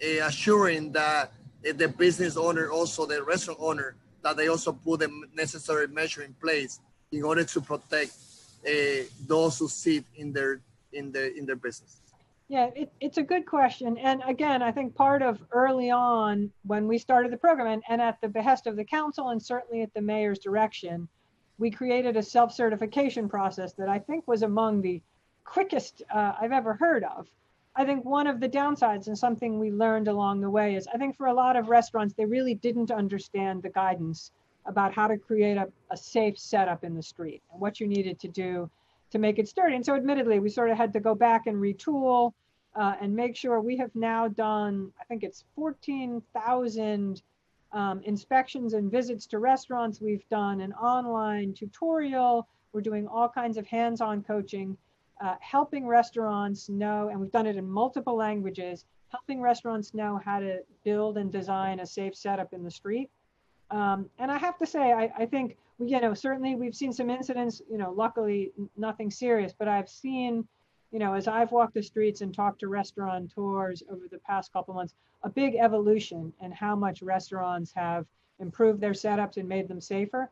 assuring that the business owner, also the restaurant owner, that they also put the necessary measure in place in order to protect those who sit in their business? Yeah, it's a good question. And again, I think part of early on when we started the program and at the behest of the council and certainly at the mayor's direction, we created a self-certification process that I think was among the quickest I've ever heard of. I think one of the downsides and something we learned along the way is I think for a lot of restaurants, they really didn't understand the guidance about how to create a safe setup in the street and what you needed to do to make it sturdy. And so admittedly, we sort of had to go back and retool and make sure. We have now done, I think it's 14,000 inspections and visits to restaurants. We've done an online tutorial. We're doing all kinds of hands-on coaching, helping restaurants know, and we've done it in multiple languages, helping restaurants know how to build and design a safe setup in the street. And I have to say, I think, certainly we've seen some incidents, luckily nothing serious, but I've seen, as I've walked the streets and talked to restaurateurs over the past couple months, a big evolution in how much restaurants have improved their setups and made them safer.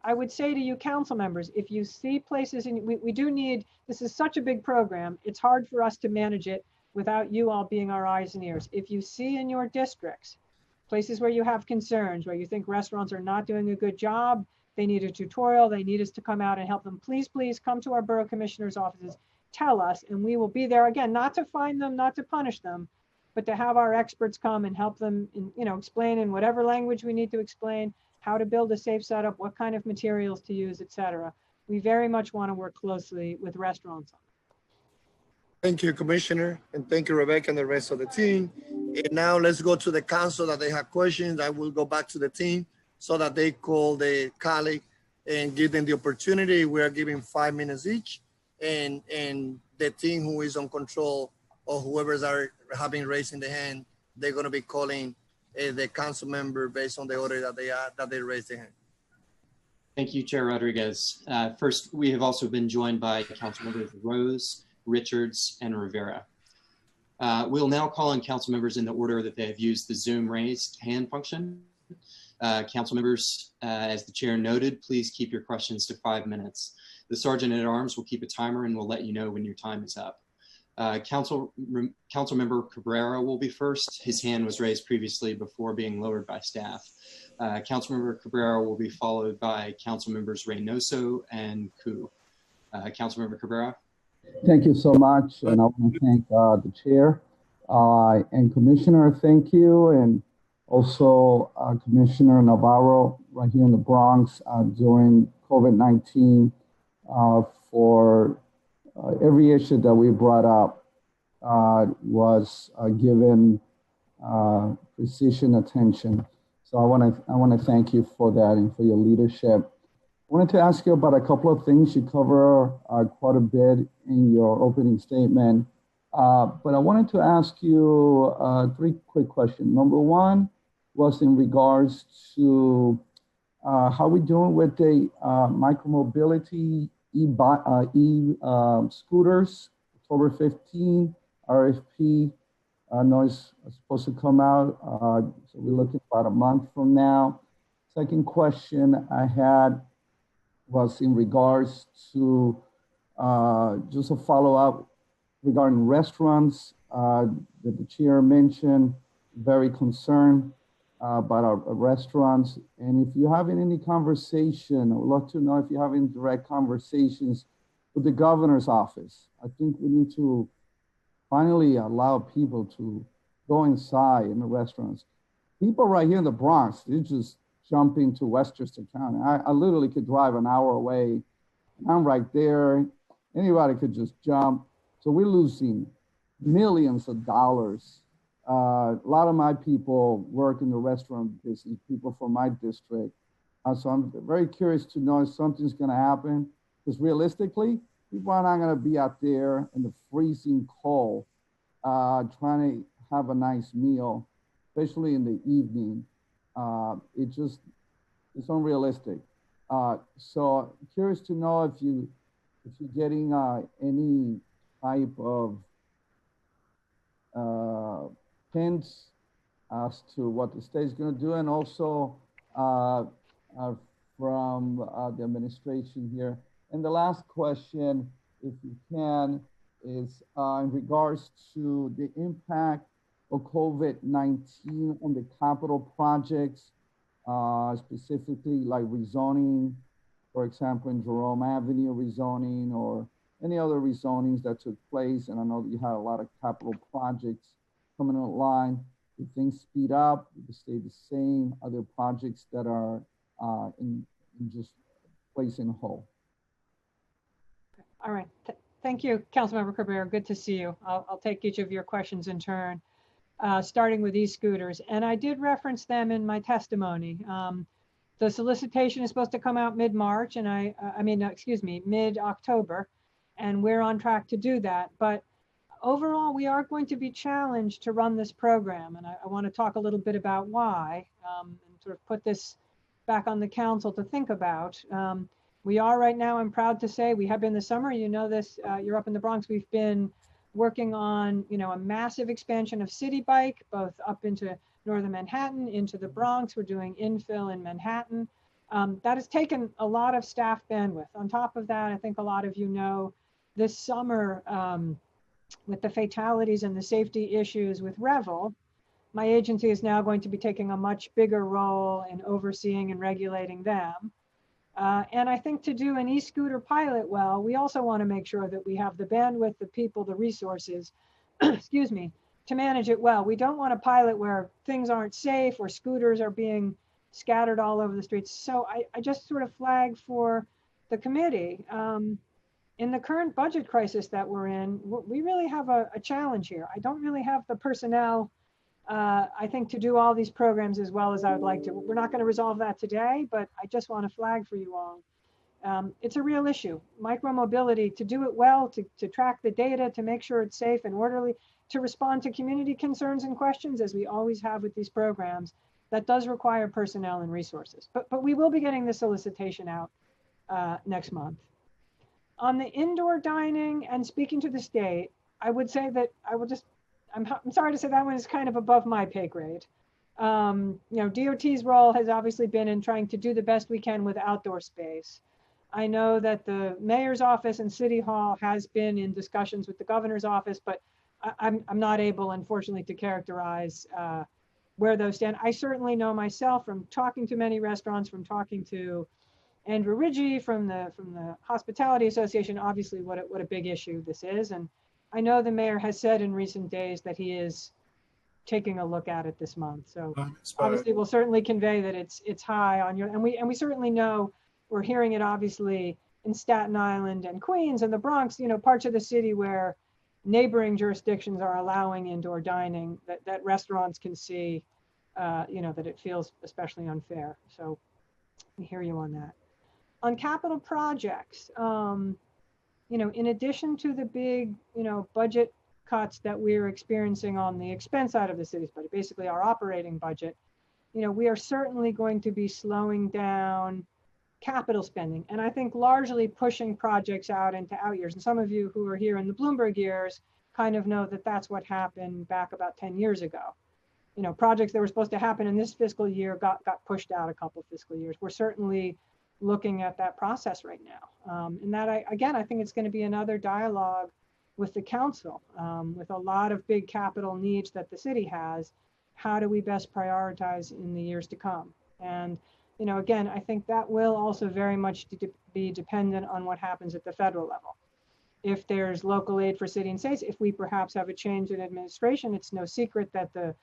I would say to you council members, if you see places, and we do need, this is such a big program, it's hard for us to manage it without you all being our eyes and ears. If you see in your districts, places where you have concerns, where you think restaurants are not doing a good job, they need a tutorial, they need us to come out and help them, please come to our borough commissioner's offices, tell us, and we will be there, again, not to fine them, not to punish them, but to have our experts come and help them, explain in whatever language we need to explain, how to build a safe setup, what kind of materials to use, etc. We very much want to work closely with restaurants. Thank you, Commissioner, and thank you, Rebecca, and the rest of the team. And now let's go to the council that they have questions. I will go back to the team so that they call the colleague and give them the opportunity. We are giving 5 minutes each, and the team who is on control or whoever's are having raising the hand, they're going to be calling the council member based on the order that they raised their hand. Thank you, Chair Rodriguez. First, we have also been joined by Council Members Rose, Richards, and Rivera. We'll now call on council members in the order that they have used the Zoom raised hand function. Council members, as the chair noted, please keep your questions to 5 minutes. The Sergeant at Arms will keep a timer and will let you know when your time is up. Council Member Cabrera will be first. His hand was raised previously before being lowered by staff. Councilmember Cabrera will be followed by Council Members Reynoso and Koo. Councilmember Cabrera. Thank you so much, and I want to thank the chair and Commissioner. Thank you, and also Commissioner Navarro right here in the Bronx during COVID-19 for every issue that we brought up was given precision attention. So I want to thank you for that and for your leadership. I wanted to ask you about a couple of things. You cover quite a bit in your opening statement, but I wanted to ask you 3 quick questions. Number one was in regards to how we're doing with the micromobility scooters. October 15, RFP. I know it's supposed to come out, so we're looking about a month from now. Second question I had was in regards to just a follow-up regarding restaurants that the chair mentioned, very concerned about our restaurants. And if you're having any conversation, I would love to know if you're having direct conversations with the governor's office. I think we need to finally allow people to go inside in the restaurants. People right here in the Bronx, they're just jumping to Westchester County. I literally could drive an hour away, and I'm right there. Anybody could just jump. So we're losing millions of dollars. A lot of my people work in the restaurant business, people from my district. So I'm very curious to know if something's gonna happen, because realistically, people are not gonna be out there in the freezing cold trying to have a nice meal, especially in the evening. It's unrealistic. So curious to know if you're getting any type of hints as to what the state's going to do, and also from the administration here. And the last question, if you can, is in regards to the impact of COVID-19 on the capital projects, specifically like rezoning, for example, in Jerome Avenue rezoning or any other rezonings that took place. And I know that you had a lot of capital projects coming online. Do things speed up? Do they stay the same? Are there projects that are in just placing hold? All right. Thank you, Councilmember Cabrera. Good to see you. I'll take each of your questions in turn, starting with e-scooters. And I did reference them in my testimony. The solicitation is supposed to come out mid-March, and mid-October, and we're on track to do that. But overall, we are going to be challenged to run this program, and I want to talk a little bit about why, and sort of put this back on the council to think about. We are right now, I'm proud to say, we have been this summer, you know this, you're up in the Bronx, we've been working on, a massive expansion of City Bike, both up into Northern Manhattan, into the Bronx. We're doing infill in Manhattan. That has taken a lot of staff bandwidth. On top of that, I think a lot of you know, this summer, with the fatalities and the safety issues with Revel, my agency is now going to be taking a much bigger role in overseeing and regulating them. And I think to do an e-scooter pilot well, we also want to make sure that we have the bandwidth, the people, the resources, excuse me, to manage it well. We don't want a pilot where things aren't safe or scooters are being scattered all over the streets. So I just sort of flag for the committee. In the current budget crisis that we're in, we really have a challenge here. I don't really have the personnel, I think, to do all these programs as well as I would like to. We're not going to resolve that today, but I just want to flag for you all. It's a real issue. Micromobility, to do it well, to track the data, to make sure it's safe and orderly, to respond to community concerns and questions, as we always have with these programs, that does require personnel and resources. But we will be getting the solicitation out next month. On the indoor dining and speaking to the state, I would say that I'm sorry to say that one is kind of above my pay grade. DOT's role has obviously been in trying to do the best we can with outdoor space. I know that the mayor's office and city hall has been in discussions with the governor's office, but I'm not able, unfortunately, to characterize where those stand. I certainly know myself from talking to many restaurants, from talking to Andrew Ridgie from the Hospitality Association, obviously what a big issue this is. And I know the mayor has said in recent days that he is taking a look at it this month. So obviously we'll certainly convey that it's high on your, and we certainly know, we're hearing it obviously in Staten Island and Queens and the Bronx, parts of the city where neighboring jurisdictions are allowing indoor dining, that restaurants can see, that it feels especially unfair. So we hear you on that. On capital projects, in addition to the big, budget cuts that we're experiencing on the expense side of the city's budget, basically our operating budget, we are certainly going to be slowing down capital spending. And I think largely pushing projects out into out years. And some of you who are here in the Bloomberg years kind of know that that's what happened back about 10 years ago. Projects that were supposed to happen in this fiscal year got pushed out a couple fiscal years. We're certainly looking at that process right now. And that, I think it's going to be another dialogue with the council, with a lot of big capital needs that the city has. How do we best prioritize in the years to come? And, again, I think that will also very much be dependent on what happens at the federal level. If there's local aid for city and states, if we perhaps have a change in administration, it's no secret that if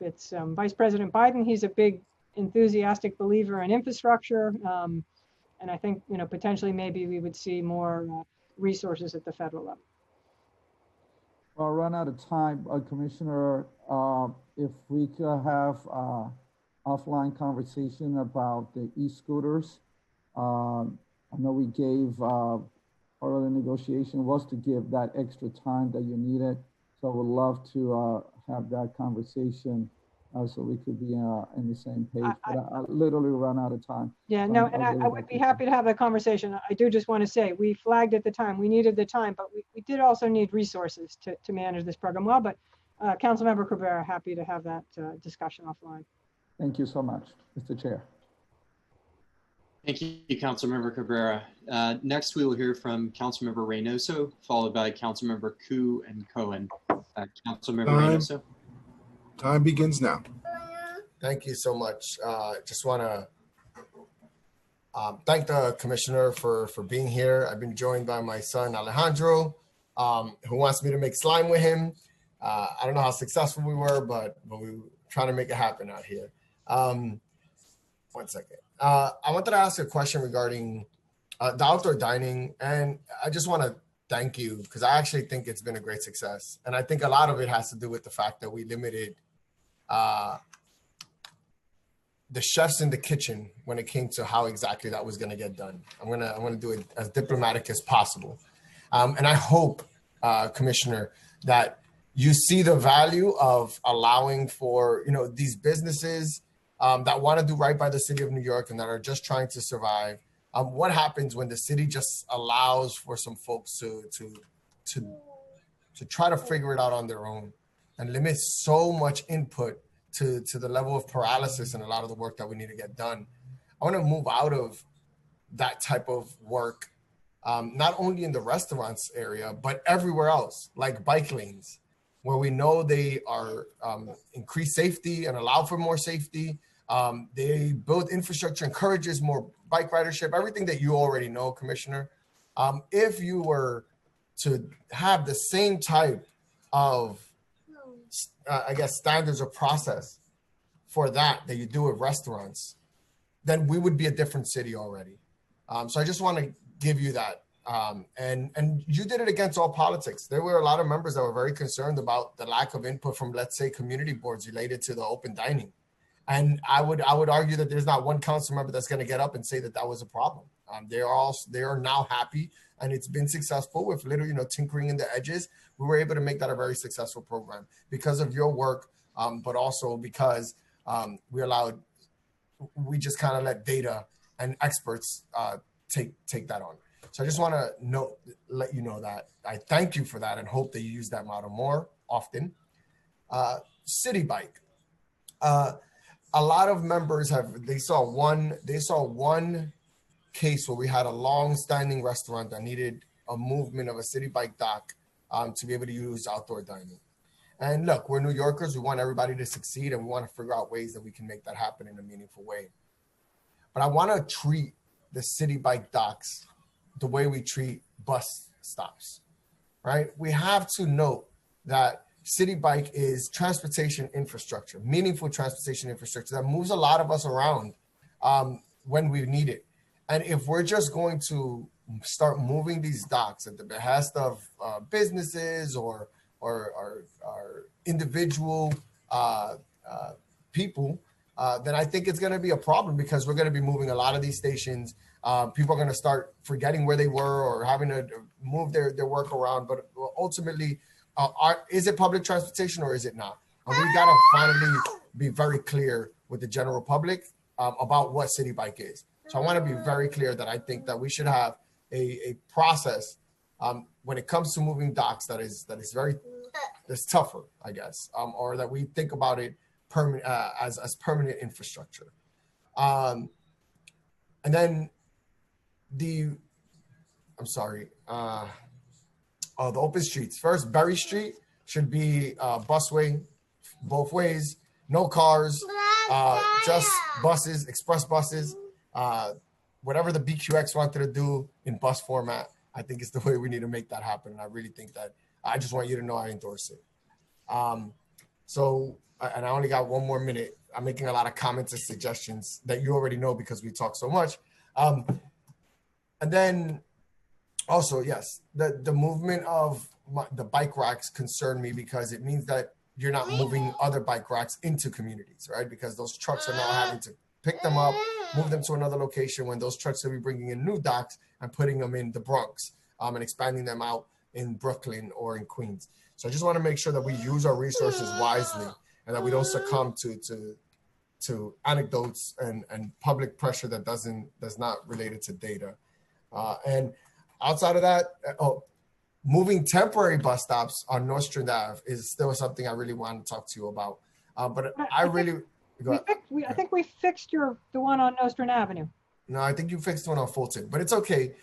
it's Vice President Biden, he's a big enthusiastic believer in infrastructure. And I think, potentially maybe we would see more resources at the federal level. Well, I'll run out of time, Commissioner. If we could have offline conversation about the e-scooters. I know we gave, part of the negotiation was to give that extra time that you needed. So I would love to have that conversation so we could be in the same page. But I literally run out of time. Yeah, no, and I would be happy to have that conversation. I do just want to say, we flagged at the time, we needed the time, but we did also need resources to manage this program well. But Councilmember Cabrera, happy to have that discussion offline. Thank you so much, Mr. Chair. Thank you, Councilmember Cabrera. Next, we will hear from Councilmember Reynoso, followed by Councilmember Koo and Cohen. Councilmember Reynoso. Time begins now. Thank you so much. Just want to thank the commissioner for being here. I've been joined by my son, Alejandro, who wants me to make slime with him. I don't know how successful we were, but we were trying to make it happen out here. 1 second. I wanted to ask a question regarding the outdoor dining, and I just want to thank you because I actually think it's been a great success. And I think a lot of it has to do with the fact that we limited the chefs in the kitchen when it came to how exactly that was going to get done. I'm gonna do it as diplomatic as possible. And I hope, Commissioner, that you see the value of allowing for, these businesses that want to do right by the city of New York and that are just trying to survive. What happens when the city just allows for some folks to try to figure it out on their own and limits so much input to the level of paralysis and a lot of the work that we need to get done? I want to move out of that type of work, not only in the restaurants area, but everywhere else, like bike lanes, where we know they are increase safety and allow for more safety. They build infrastructure, encourages more bike ridership, everything that you already know, Commissioner. If you were to have the same type of, standards or process for that you do with restaurants, then we would be a different city already. So I just want to give you that. And you did it against all politics. There were a lot of members that were very concerned about the lack of input from, let's say, community boards related to the open dining. And I would argue that there's not one council member that's going to get up and say that that was a problem. They are now happy, and it's been successful with little, tinkering in the edges. We were able to make that a very successful program because of your work, but also because we just kind of let data and experts take that on. So I just want to let you know that I thank you for that and hope that you use that model more often. City Bike. A lot of members they saw one case where we had a long-standing restaurant that needed a movement of a City Bike dock to be able to use outdoor dining. And look, we're New Yorkers. We want everybody to succeed, and we want to figure out ways that we can make that happen in a meaningful way. But I want to treat the City Bike docks the way we treat bus stops, right? We have to note that City Bike is transportation infrastructure, meaningful transportation infrastructure that moves a lot of us around when we need it. And if we're just going to start moving these docks at the behest of businesses or individual people, then I think it's going to be a problem because we're going to be moving a lot of these stations. People are going to start forgetting where they were or having to move their work around. But ultimately, is it public transportation or is it not? And we got to finally be very clear with the general public about what City Bike is. So I want to be very clear that I think that we should have a process when it comes to moving docks that's tougher, I guess, or that we think about it as permanent infrastructure. And then the open streets. First, Berry Street should be busway both ways, no cars, just buses, express buses, whatever the BQX wanted to do in bus format. I think it's the way we need to make that happen. And I really think that I just want you to know I endorse it. And I only got 1 more minute. I'm making a lot of comments and suggestions that you already know because we talk so much. And then also, yes, the movement of the bike racks concern me because it means that you're not moving other bike racks into communities, right? Because those trucks are now having to pick them up, move them to another location when those trucks will be bringing in new docks and putting them in the Bronx and expanding them out in Brooklyn or in Queens. So I just want to make sure that we use our resources wisely and that we don't succumb to anecdotes and public pressure that's not related to data. And outside of that, moving temporary bus stops on Nostrand Ave is still something I really want to talk to you about. But I think we fixed the one on Nostrand Avenue. No, I think you fixed the one on Fulton, but it's okay.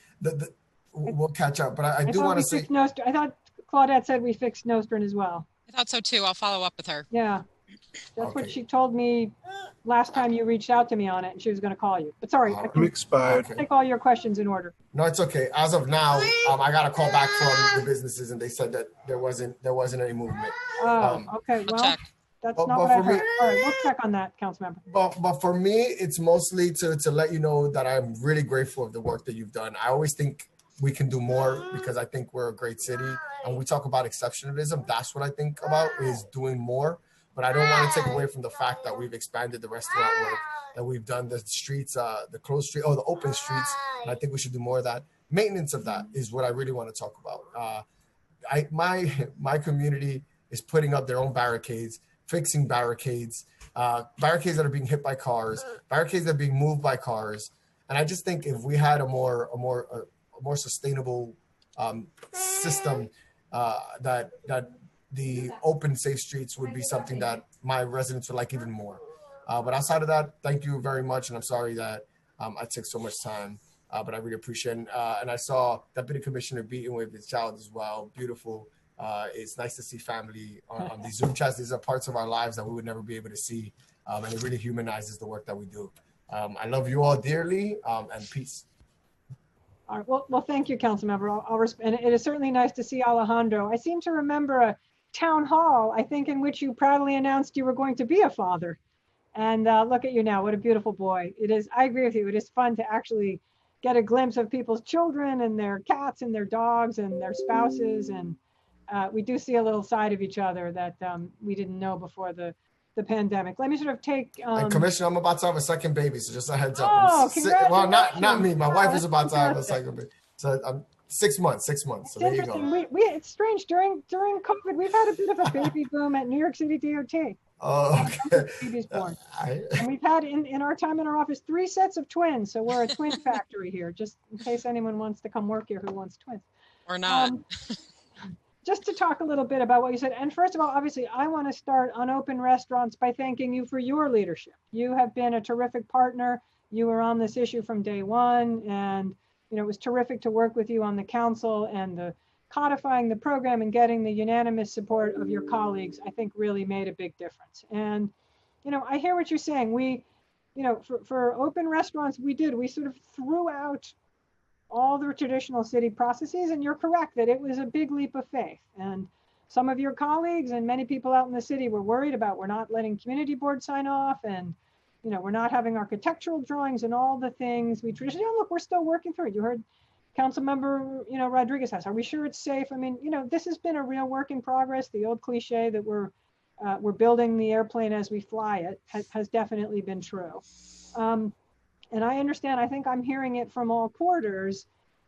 We'll catch up. But I do want to say, I thought Claudette said we fixed Nostrand as well. I thought so too. I'll follow up with her. Yeah, that's what she told me last time you reached out to me on it, and she was going to call you. But sorry, I can expired. take all your questions in order. No, it's okay. As of now, I got a call back from the businesses, and they said that there wasn't any movement. Okay. Well, check. That's not what I heard. All right, we'll check on that, Councilmember. But for me, it's mostly to let you know that I'm really grateful of the work that you've done. I always think we can do more because I think we're a great city. And we talk about exceptionalism. That's what I think about is doing more. But I don't want to take away from the fact that we've expanded the restaurant work, that we've done the streets, the closed street, the open streets. And I think we should do more of that. Maintenance of that is what I really want to talk about. My community is putting up their own barricades, fixing barricades that are being hit by cars, barricades that are being moved by cars. And I just think if we had a more sustainable system, that the open, safe streets would be something that my residents would like even more. But outside of that, thank you very much. And I'm sorry that I took so much time, but I really appreciate it. And I saw Deputy Commissioner Beaton with his child as well. Beautiful. It's nice to see family on these Zoom chats. These are parts of our lives that we would never be able to see. And it really humanizes the work that we do. I love you all dearly, and peace. All right. Well, thank you, Councilmember. And it is certainly nice to see Alejandro. I seem to remember a town hall, I think, in which you proudly announced you were going to be a father. And look at you now, what a beautiful boy. It is, I agree with you, it is fun to actually get a glimpse of people's children and their cats and their dogs and their spouses. And we do see a little side of each other that we didn't know before the pandemic. Let me sort of take. And Commissioner, I'm about to have a second baby, so just a heads up. Oh, Well, not me. My wife is that's about to have a fantastic. second baby. So I'm 6 months. 6 months. So It's there you go. interesting. It's strange during COVID, we've had a bit of a baby boom at New York City DOT. Oh, okay. Babies born. I, And we've had in our time in our office 3 sets of twins. So we're a twin factory here, just in case anyone wants to come work here who wants twins. Or not. Just to talk a little bit about what you said. And first of all, obviously, I want to start on open restaurants by thanking you for your leadership. You have been a terrific partner. You were on this issue from day one. And, you know, it was terrific to work with you on the council, and the codifying the program and getting the unanimous support of your colleagues, I think really made a big difference. And, you know, I hear what you're saying. We, you know, for open restaurants, we sort of threw out all the traditional city processes, and you're correct that it was a big leap of faith. And some of your colleagues and many people out in the city were worried about, we're not letting community board sign off, and, you know, we're not having architectural drawings and all the things we traditionally, look, we're still working through it. You heard Councilmember, you know, Rodriguez asked, are we sure it's safe? I mean, you know, this has been a real work in progress. The old cliche that we're building the airplane as we fly it has definitely been true. And I understand, I think I'm hearing it from all quarters.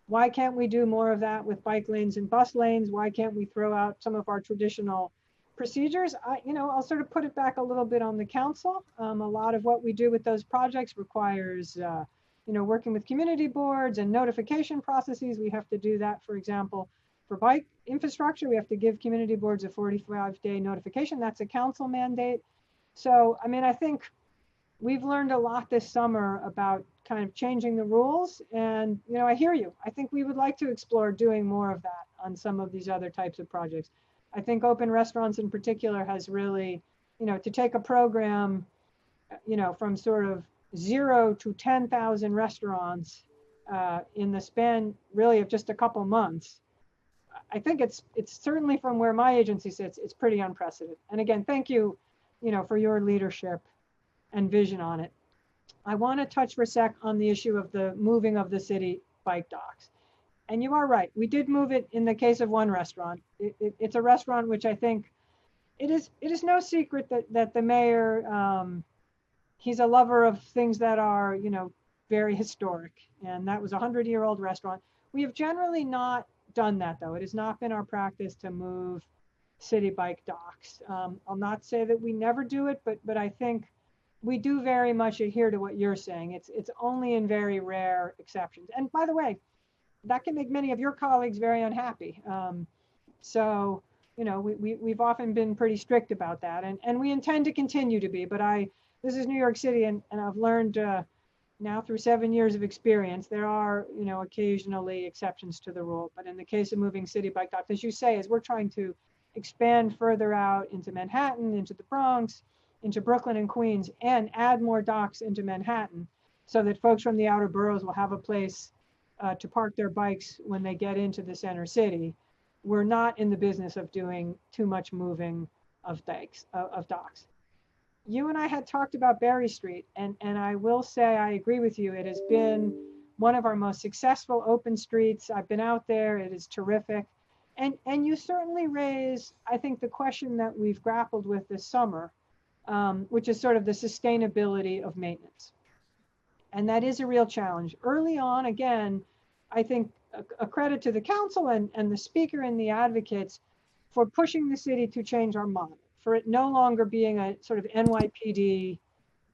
Why can't we do more of that with bike lanes and bus lanes? Why can't we throw out some of our traditional procedures? You know, I'll sort of put it back a little bit on the council. A lot of what we do with those projects requires, you know, working with community boards and notification processes. We have to do that, for example, for bike infrastructure. We have to give community boards a 45-day notification. That's a council mandate. So, I mean, I think we've learned a lot this summer about kind of changing the rules. And, you know, I hear you. I think we would like to explore doing more of that on some of these other types of projects. I think open restaurants in particular has really, you know, to take a program, you know, from sort of 0 to 10,000 restaurants in the span really of just a couple months. I think it's certainly, from where my agency sits, it's pretty unprecedented. And again, thank you, you know, for your leadership and vision on it. I want to touch for a sec on the issue of the moving of the city bike docks. And you are right, we did move it in the case of one restaurant. It's a restaurant which I think it is no secret that the mayor, he's a lover of things that are, you know, very historic. And that was a 100-year-old restaurant. We have generally not done that, though. It has not been our practice to move city bike docks. I'll not say that we never do it, but I think we do very much adhere to what you're saying. It's only in very rare exceptions. And by the way, that can make many of your colleagues very unhappy. So, you know, we've often been pretty strict about that, and we intend to continue to be. But this is New York City, and I've learned now through 7 years of experience, there are, you know, occasionally exceptions to the rule. But in the case of moving city bike docks, as you say, as we're trying to expand further out into Manhattan, into the Bronx, into Brooklyn and Queens, and add more docks into Manhattan, so that folks from the outer boroughs will have a place to park their bikes when they get into the center city. We're not in the business of doing too much moving of docks. You and I had talked about Berry Street, and I will say I agree with you. It has been one of our most successful open streets. I've been out there. It is terrific. And you certainly raise, I think, the question that we've grappled with this summer, which is sort of the sustainability of maintenance. And that is a real challenge. Early on, again, I think a credit to the council and the speaker and the advocates for pushing the city to change our model, for it no longer being a sort of NYPD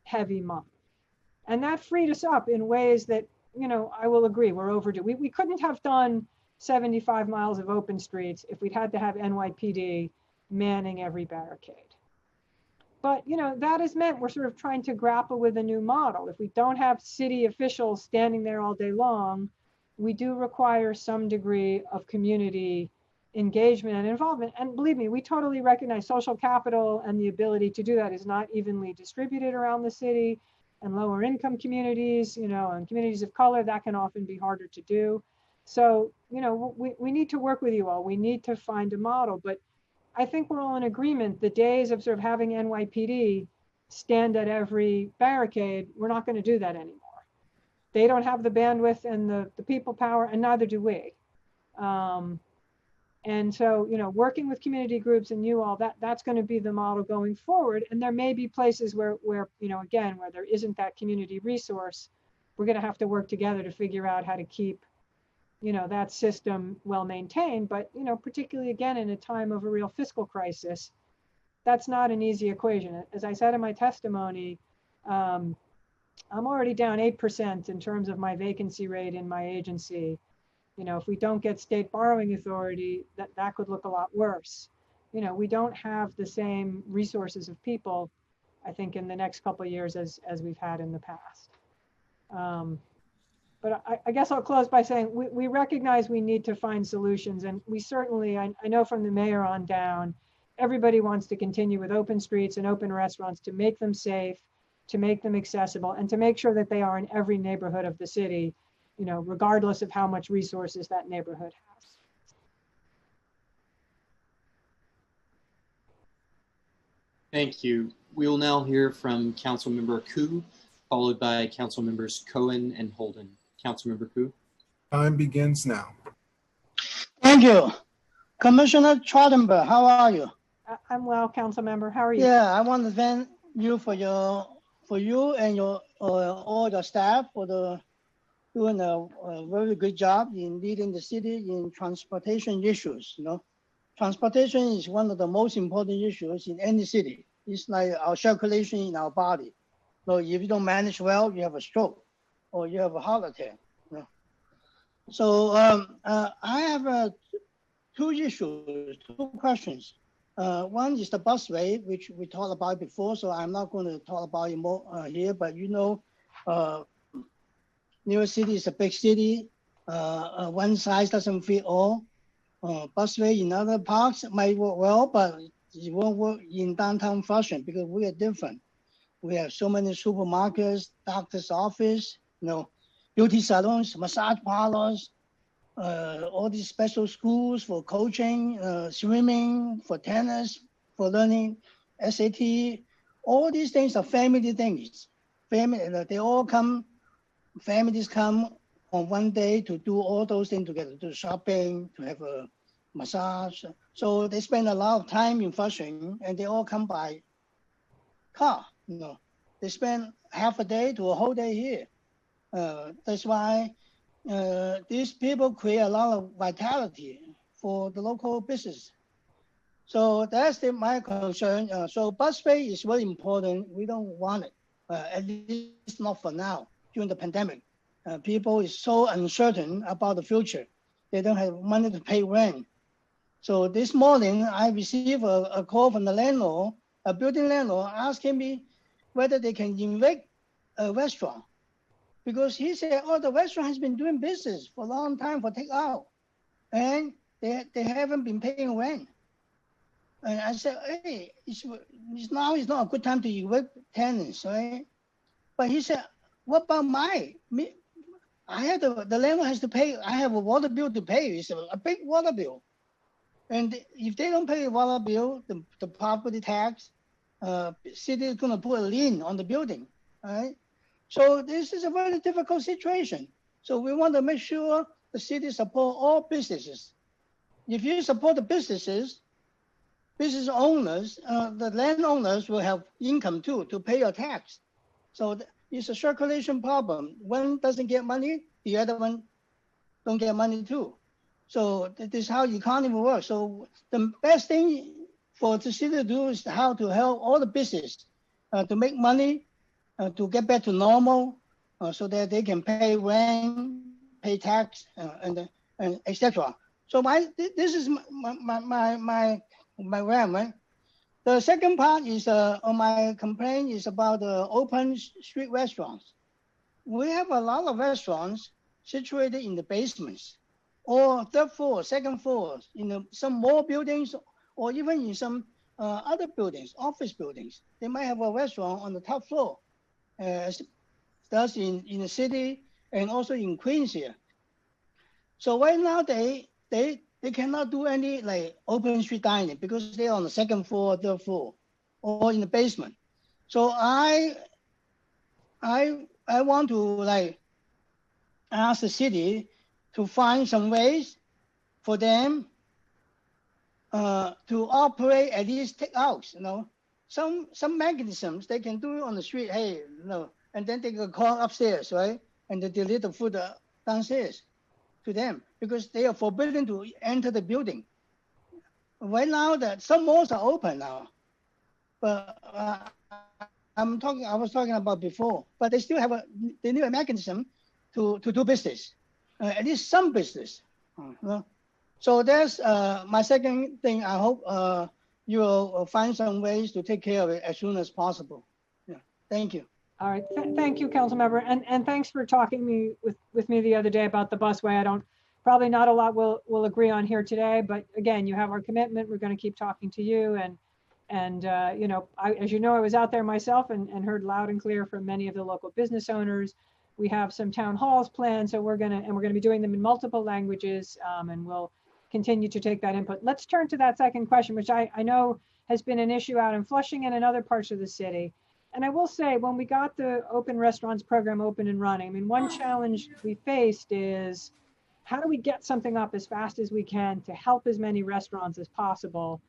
heavy model. And that freed us up in ways that, you know, I will agree, we're overdue. We couldn't have done 75 miles of open streets if we'd had to have NYPD manning every barricade. But, you know, that has meant we're sort of trying to grapple with a new model. If we don't have city officials standing there all day long, we do require some degree of community engagement and involvement. And believe me, we totally recognize social capital and the ability to do that is not evenly distributed around the city, and lower income communities, you know, and communities of color, that can often be harder to do. So, you know, we need to work with you all. We need to find a model, but I think we're all in agreement. The days of sort of having NYPD stand at every barricade. We're not going to do that anymore. They don't have the bandwidth and the people power, and neither do we. And so, you know, working with community groups and you all, that's going to be the model going forward. And there may be places where, you know, again, where there isn't that community resource, we're going to have to work together to figure out how to keep, you know, that system well maintained. But, you know, particularly again, in a time of a real fiscal crisis, that's not an easy equation. As I said in my testimony, I'm already down 8% in terms of my vacancy rate in my agency. You know, if we don't get state borrowing authority, that could look a lot worse. You know, we don't have the same resources of people, I think, in the next couple of years as we've had in the past. But I guess I'll close by saying we recognize we need to find solutions, and we certainly, I know from the mayor on down, everybody wants to continue with open streets and open restaurants to make them safe, to make them accessible, and to make sure that they are in every neighborhood of the city, you know, regardless of how much resources that neighborhood has. Thank you. We will now hear from Councilmember Koo, followed by Councilmembers Cohen and Holden. Councilmember Koo. Time begins now. Thank you. Commissioner Trottenberg, how are you? I'm well, council member. How are you? Yeah, I want to thank you for you and your all your staff for doing a very good job in leading the city in transportation issues. You know, transportation is one of the most important issues in any city. It's like our circulation in our body. So if you don't manage well, you have a stroke or you have a heart attack. You know? So I have two issues, two questions. One is the busway, which we talked about before, so I'm not going to talk about it more here, but you know, New York City is a big city. One size doesn't fit all. Busway in other parks might work well, but it won't work in downtown fashion because we are different. We have so many supermarkets, doctor's office, you know, beauty salons, massage parlors, all these special schools for coaching, swimming, for tennis, for learning, SAT. All these things are family things. They all come, families come on one day to do all those things together, to shopping, to have a massage. So they spend a lot of time in Flushing, and they all come by car. You know, they spend half a day to a whole day here. That's why these people create a lot of vitality for the local business. So that's my concern. So busway is very important. We don't want it, at least not for now, during the pandemic. People is so uncertain about the future. They don't have money to pay rent. So this morning, I received a call from the landlord, a building landlord, asking me whether they can evict a restaurant. Because he said, oh, the restaurant has been doing business for a long time for takeout, and they haven't been paying rent. And I said, hey, now is not a good time to evict tenants, right? But he said, what about me? I have the landlord has to pay. I have a water bill to pay. It's a big water bill. And if they don't pay the water bill, the property tax, city is going to put a lien on the building, right? So this is a very difficult situation. So we want to make sure the city support all businesses. If you support the businesses, business owners, the landowners will have income too to pay your tax. So it's a circulation problem. One doesn't get money, the other one don't get money too. So this is how the economy works. So the best thing for the city to do is how to help all the business to make money, to get back to normal, so that they can pay rent, pay tax, and etc. So this is my RAM, right? The second part is on my complaint is about the open street restaurants. We have a lot of restaurants situated in the basements, or third floor, second floor, in some more buildings, or even in some other buildings, office buildings. They might have a restaurant on the top floor. That's in the city and also in Queens here. So right now they cannot do any like open street dining because they're on the second floor, third floor, or in the basement. So I want to like ask the city to find some ways for them to operate at least takeouts, you know, some mechanisms they can do it on the street. Hey, you know, and then they can call upstairs, right? And they deliver the food downstairs to them because they are forbidden to enter the building. Right now, that some malls are open now, but I was talking about before, but they still have they need a mechanism to do business, at least some business. You know? So that's my second thing. I hope you will find some ways to take care of it as soon as possible. Yeah, thank you. All right, thank you, Councilmember, and thanks for talking with me the other day about the busway. Probably not a lot we'll agree on here today, but again, you have our commitment. We're going to keep talking to you, and you know, as you know, I was out there myself and heard loud and clear from many of the local business owners. We have some town halls planned, so we're gonna be doing them in multiple languages, and we'll continue to take that input. Let's turn to that second question, which I know has been an issue out in Flushing and in other parts of the city. And I will say, when we got the open restaurants program open and running, I mean, one challenge we faced is how do we get something up as fast as we can to help as many restaurants as possible?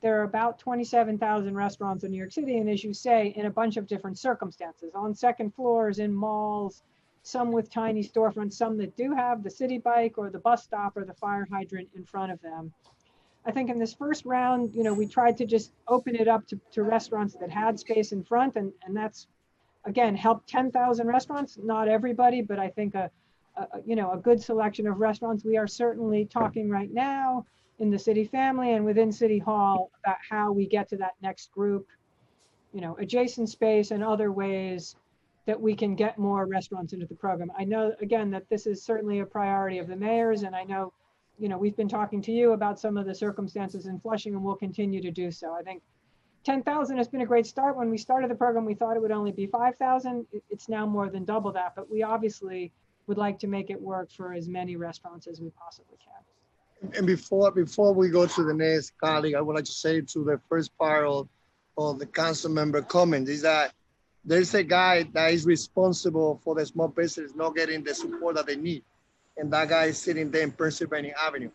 There are about 27,000 restaurants in New York City, and as you say, in a bunch of different circumstances, on second floors, in malls, some with tiny storefronts, some that do have the city bike or the bus stop or the fire hydrant in front of them. I think in this first round, you know, we tried to just open it up to restaurants that had space in front, and that's, again, helped 10,000 restaurants, not everybody, but I think a good selection of restaurants. We are certainly talking right now in the city family and within City Hall about how we get to that next group, you know, adjacent space and other ways that we can get more restaurants into the program. I know, again, that this is certainly a priority of the mayor's, and I know, you know, we've been talking to you about some of the circumstances in Flushing, and we'll continue to do so. I think 10,000 has been a great start. When we started the program, we thought it would only be 5,000. It's now more than double that, but we obviously would like to make it work for as many restaurants as we possibly can. And before we go to the next colleague, I would like to say to the first part of the council member comment is that there's a guy that is responsible for the small business not getting the support that they need. And that guy is sitting there in Pennsylvania Avenue.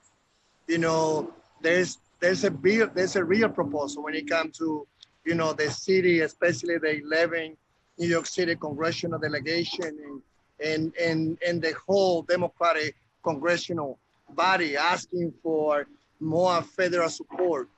You know, there's a real proposal when it comes to, you know, the city, especially the 11 New York City congressional delegation and the whole Democratic congressional body asking for more federal support.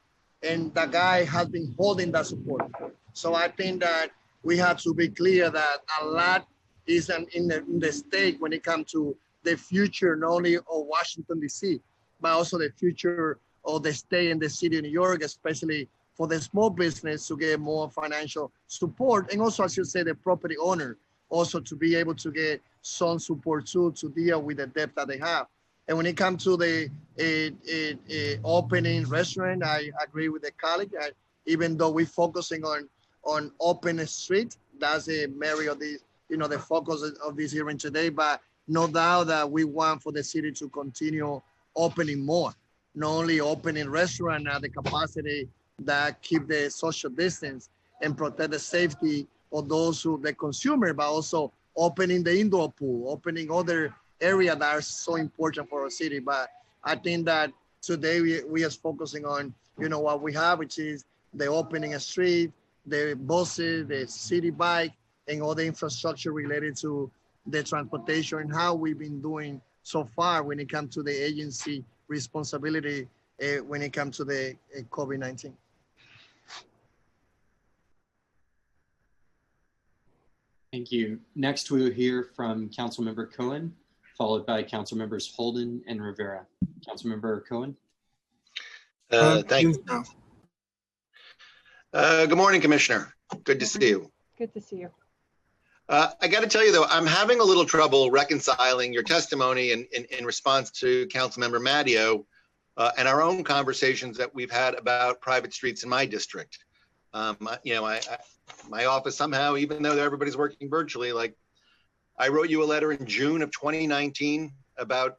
And the guy has been holding that support. So I think that we have to be clear that a lot is in the state when it comes to the future, not only of Washington, D.C., but also the future of the state and the city of New York, especially for the small business to get more financial support. And also, as you say, the property owner also to be able to get some support too, to deal with the debt that they have. And when it comes to the opening restaurant, I agree with the colleague. Even though we're focusing on open street, that's a merit of the, you know, the focus of this hearing today. But no doubt that we want for the city to continue opening more, not only opening restaurant at the capacity that keep the social distance and protect the safety of those who the consumer, but also opening the indoor pool, opening other areas that are so important for our city. But I think that today we are focusing on, you know, what we have, which is the opening a street, the buses, the city bike, and all the infrastructure related to the transportation and how we've been doing so far when it comes to the agency responsibility when it comes to the COVID-19. Thank you. Next, we will hear from Councilmember Cohen, followed by Councilmembers Holden and Rivera. Councilmember Cohen. Thank you. Good morning, Commissioner. Good to see you. Good to see you. I got to tell you, though, I'm having a little trouble reconciling your testimony in response to Councilmember Matteo and our own conversations that we've had about private streets in my district. You know, my office somehow, even though everybody's working virtually, like I wrote you a letter in June of 2019 about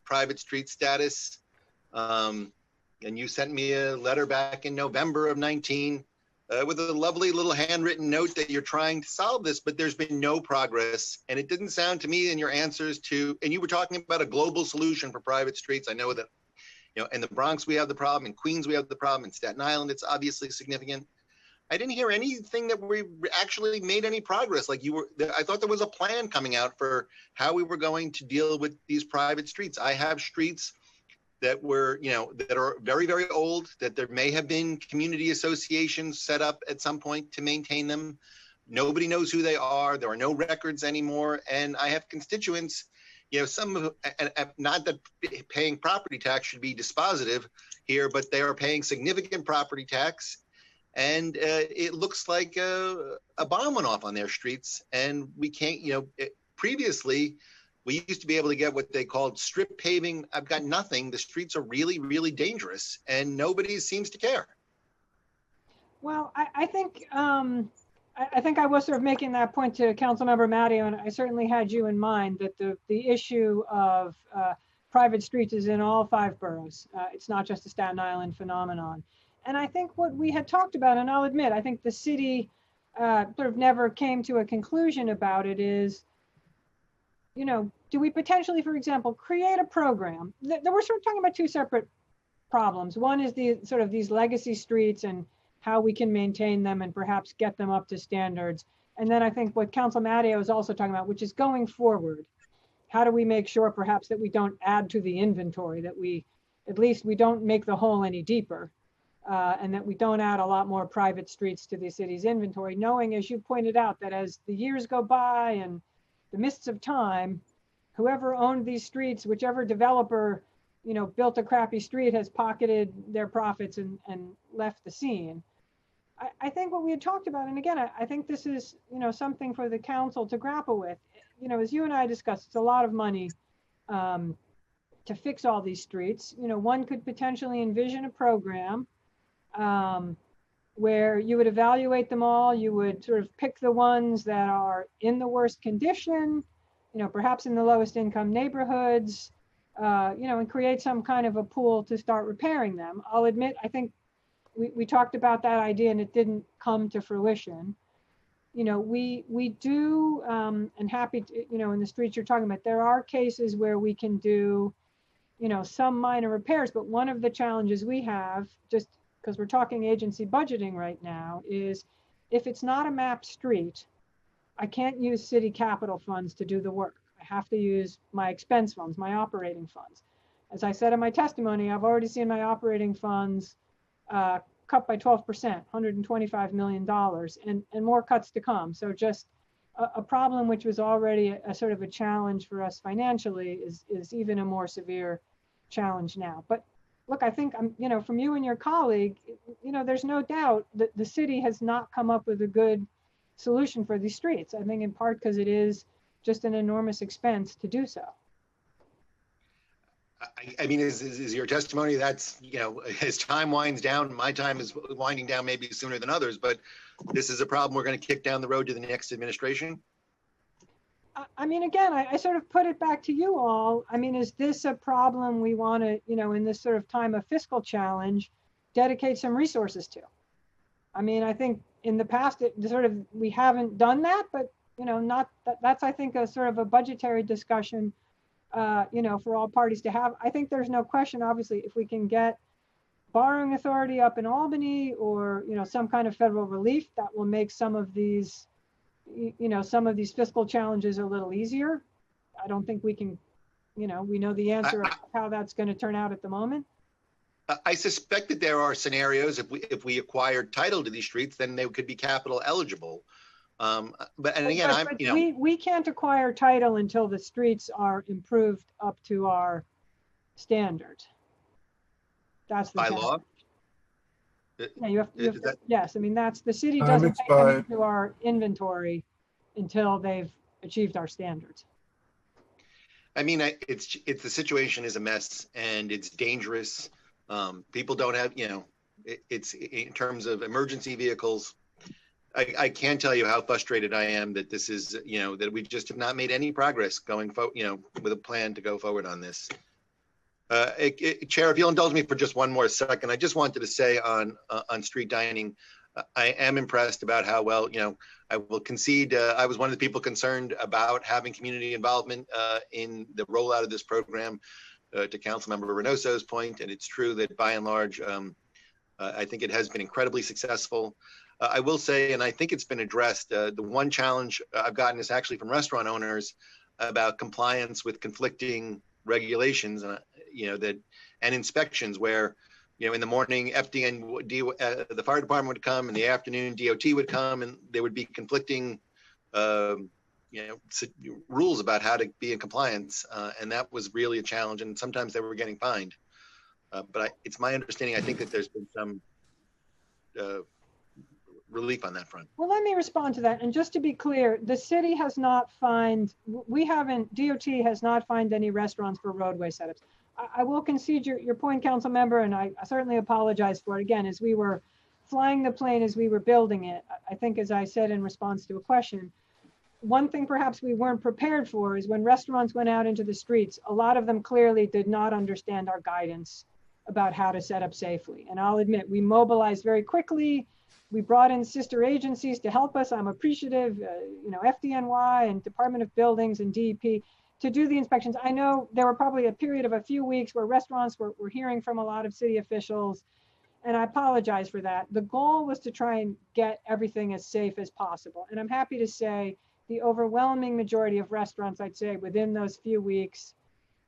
private street status. And you sent me a letter back in November of 19 with a lovely little handwritten note that you're trying to solve this, but there's been no progress. And it didn't sound to me in your answers to, and you were talking about a global solution for private streets. I know that, in the Bronx, we have the problem, in Queens, we have the problem, in Staten Island, it's obviously significant. I didn't hear anything that we actually made any progress. Like I thought there was a plan coming out for how we were going to deal with these private streets. I have streets that were, that are very, very old, that there may have been community associations set up at some point to maintain them. Nobody knows who they are. There are no records anymore. And I have constituents, some, not that paying property tax should be dispositive here, but they are paying significant property tax. And it looks like a bomb went off on their streets. And we can't, previously, we used to be able to get what they called strip paving. I've got nothing. The streets are really, really dangerous, and nobody seems to care. Well, I think I was sort of making that point to Councilmember Matteo, and I certainly had you in mind that the issue of private streets is in all 5 boroughs. It's not just a Staten Island phenomenon. And I think what we had talked about, and I'll admit, I think the city sort of never came to a conclusion about it, is, do we potentially, for example, create a program that we're sort of talking about 2 separate problems. One is the sort of these legacy streets and how we can maintain them and perhaps get them up to standards. And then I think what Council Matteo is also talking about, which is going forward, how do we make sure perhaps that we don't add to the inventory, that at least we don't make the hole any deeper, and that we don't add a lot more private streets to the city's inventory, knowing, as you pointed out, that as the years go by and the mists of time, whoever owned these streets, whichever developer, built a crappy street, has pocketed their profits and left the scene. I think what we had talked about, and again, I think this is, something for the council to grapple with. As you and I discussed, it's a lot of money to fix all these streets. One could potentially envision a program where you would evaluate them all. You would sort of pick the ones that are in the worst condition, perhaps in the lowest income neighborhoods, and create some kind of a pool to start repairing them. I'll admit, I think we talked about that idea and it didn't come to fruition. We do, and happy to, in the streets you're talking about, there are cases where we can do, some minor repairs, but one of the challenges we have, just because we're talking agency budgeting right now, is if it's not a mapped street, I can't use city capital funds to do the work. I have to use my expense funds, my operating funds. As I said in my testimony, I've already seen my operating funds cut by 12%, $125 million, and more cuts to come. So just a problem which was already a sort of a challenge for us financially is even a more severe challenge now. But look, I think, from you and your colleague, there's no doubt that the city has not come up with a good solution for these streets. I think in part because it is just an enormous expense to do so. I mean, is your testimony that's, as time winds down, my time is winding down maybe sooner than others, but this is a problem we're going to kick down the road to the next administration? I mean, again, I sort of put it back to you all. I mean, is this a problem we want to, in this sort of time of fiscal challenge, dedicate some resources to? I mean, I think in the past, we haven't done that, but, that's, I think, a sort of a budgetary discussion, for all parties to have. I think there's no question, obviously, if we can get borrowing authority up in Albany or, some kind of federal relief that will make some of these, some of these fiscal challenges a little easier. I don't think we can, we know the answer of how that's going to turn out at the moment. I suspect that there are scenarios if we acquired title to these streets, then they could be capital eligible. We can't acquire title until the streets are improved up to our standard. That's the by law. Yeah, you have to, yes, I mean, that's, the city doesn't take them into our inventory until they've achieved our standards. I mean, it's the situation is a mess and it's dangerous. People don't have, it's in terms of emergency vehicles. I can't tell you how frustrated I am that this is, that we just have not made any progress going forward, with a plan to go forward on this. Chair, if you'll indulge me for just one more second, I just wanted to say on street dining, I am impressed about how well, I will concede, I was one of the people concerned about having community involvement in the rollout of this program, to Councilmember Reynoso's point. And it's true that by and large, I think it has been incredibly successful. I will say, and I think it's been addressed, the one challenge I've gotten is actually from restaurant owners about compliance with conflicting regulations, and inspections where, in the morning, FDN, the fire department would come, in the afternoon, DOT would come, and there would be conflicting, rules about how to be in compliance. And that was really a challenge. And sometimes they were getting fined. But it's my understanding, I think that there's been some relief on that front. Well, let me respond to that. And just to be clear, the city has not fined, DOT has not fined any restaurants for roadway setups. I will concede your point, council member, and I certainly apologize for it. Again, as we were flying the plane, as we were building it, I think, as I said in response to a question, one thing perhaps we weren't prepared for is when restaurants went out into the streets, a lot of them clearly did not understand our guidance about how to set up safely. And I'll admit, we mobilized very quickly. We brought in sister agencies to help us. I'm appreciative, FDNY and Department of Buildings and DEP to do the inspections. I know there were probably a period of a few weeks where restaurants were hearing from a lot of city officials, and I apologize for that. The goal was to try and get everything as safe as possible. And I'm happy to say the overwhelming majority of restaurants, I'd say within those few weeks,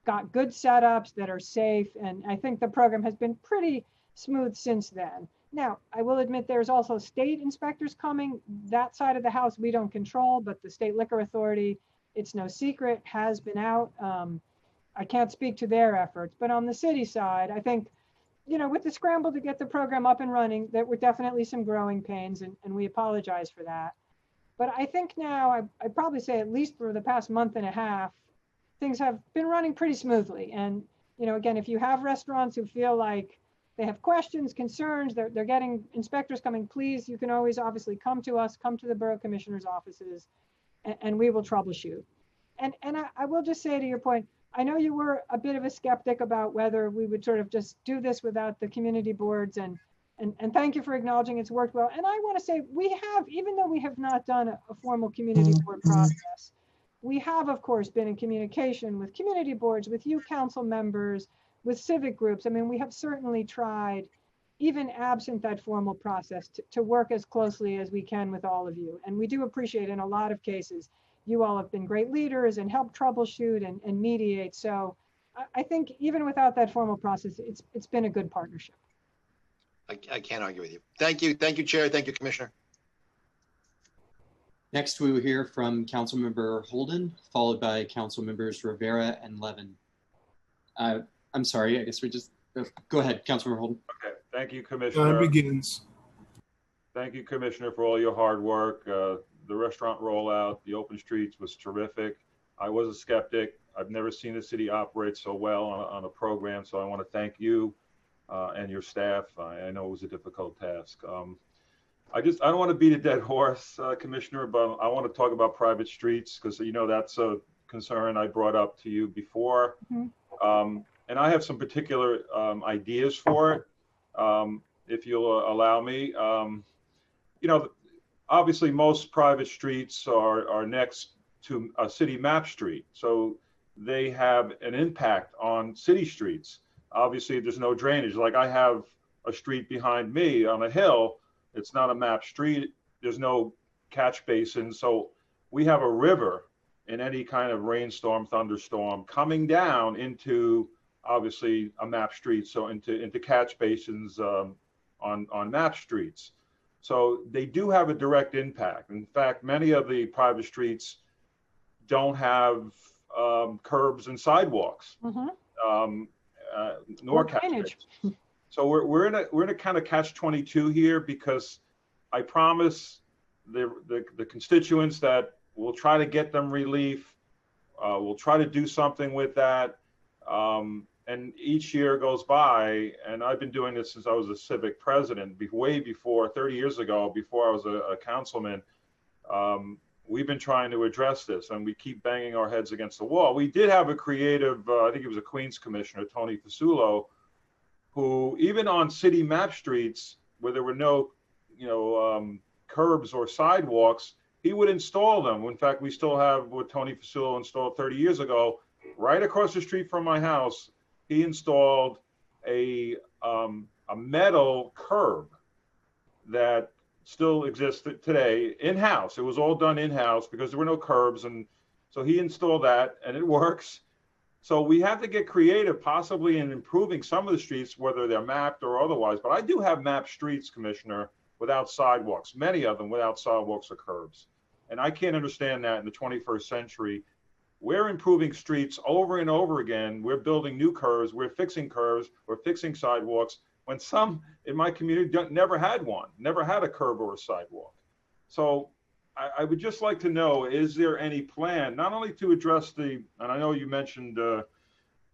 got good setups that are safe. And I think the program has been pretty smooth since then. Now, I will admit there's also state inspectors coming. That side of the house we don't control, but the State Liquor Authority, it's no secret, has been out. I can't speak to their efforts, but on the city side, I think, with the scramble to get the program up and running, there were definitely some growing pains, and we apologize for that. But I think now, I'd probably say at least for the past month and a half, things have been running pretty smoothly. And, again, if you have restaurants who feel like they have questions, concerns, they're getting inspectors coming, please, you can always obviously come to us, come to the Borough Commissioner's offices, and we will troubleshoot. And I will just say to your point, I know you were a bit of a skeptic about whether we would sort of just do this without the community boards, and thank you for acknowledging it's worked well. And I want to say we have, even though we have not done a formal community board process, we have, of course, been in communication with community boards, with you council members, with civic groups. I mean, we have certainly tried, even absent that formal process, to work as closely as we can with all of you. And we do appreciate, in a lot of cases, you all have been great leaders and helped troubleshoot and mediate. So I think even without that formal process, it's been a good partnership. I can't argue with you. Thank you. Thank you, Chair. Thank you, Commissioner. Next, we will hear from Councilmember Holden, followed by Council Members Rivera and Levin. I'm sorry, I guess we just, go ahead, Councilmember Holden. Okay, thank you, Commissioner. Time begins. Thank you, Commissioner, for all your hard work. The restaurant rollout, the open streets was terrific. I was a skeptic. I've never seen the city operate so well on a program, so I want to thank you and your staff. I know it was a difficult task. I don't want to beat a dead horse, Commissioner, but I want to talk about private streets because, that's a concern I brought up to you before. Mm-hmm. And I have some particular ideas for it, if you'll allow me. Obviously, most private streets are next to a city map street, so they have an impact on city streets. Obviously, there's no drainage. Like I have a street behind me on a hill. It's not a map street. There's no catch basin. So we have a river in any kind of rainstorm, thunderstorm coming down into obviously a map street. So into catch basins on map streets. So they do have a direct impact. In fact, many of the private streets don't have curbs and sidewalks, nor catch basins. So we're in a kind of catch-22 here because I promise the constituents that we'll try to get them relief. We'll try to do something with that. And each year goes by, and I've been doing this since I was a civic president, way before, 30 years ago, before I was a councilman. We've been trying to address this, and we keep banging our heads against the wall. We did have a creative, I think it was a Queens commissioner, Tony Fasulo, who even on city map streets where there were no curbs or sidewalks, he would install them. In fact, we still have what Tony Fasullo installed 30 years ago, right across the street from my house. He installed a metal curb that still exists today in-house. It was all done in-house because there were no curbs, and so he installed that, and it works. So we have to get creative, possibly in improving some of the streets, whether they're mapped or otherwise. But I do have mapped streets, Commissioner, without sidewalks, many of them without sidewalks or curbs. And I can't understand that in the 21st century. We're improving streets over and over again. We're building new curves, we're fixing sidewalks, when some in my community never had one, never had a curb or a sidewalk. So I would just like to know, is there any plan, not only to address and I know you mentioned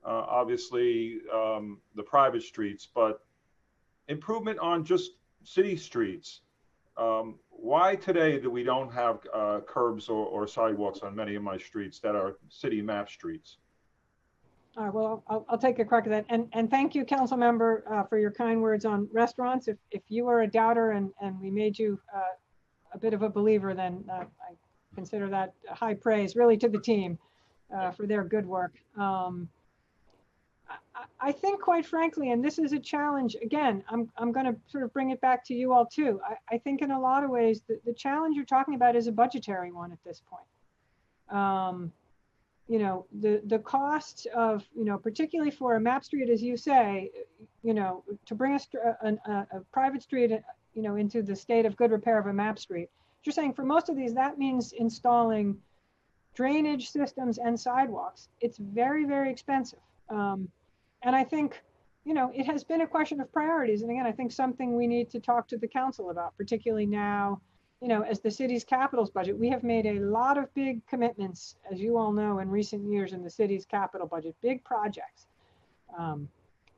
obviously the private streets, but improvement on just city streets. Why today do we don't have curbs or sidewalks on many of my streets that are city map streets? All right, well, I'll take a crack at that. And thank you, council member, for your kind words on restaurants. If you were a doubter and we made you a bit of a believer, then I consider that high praise really to the team for their good work. I think, quite frankly, and this is a challenge, again, I'm going to sort of bring it back to you all too. I think in a lot of ways, the challenge you're talking about is a budgetary one at this point. The cost of, particularly for a map street, as you say, to bring a private street, into the state of good repair of a map street. You're saying for most of these, that means installing drainage systems and sidewalks. It's very, very expensive. And I think, it has been a question of priorities. And again, I think something we need to talk to the council about, particularly now, as the city's capital's budget. We have made a lot of big commitments, as you all know, in recent years in the city's capital budget, big projects.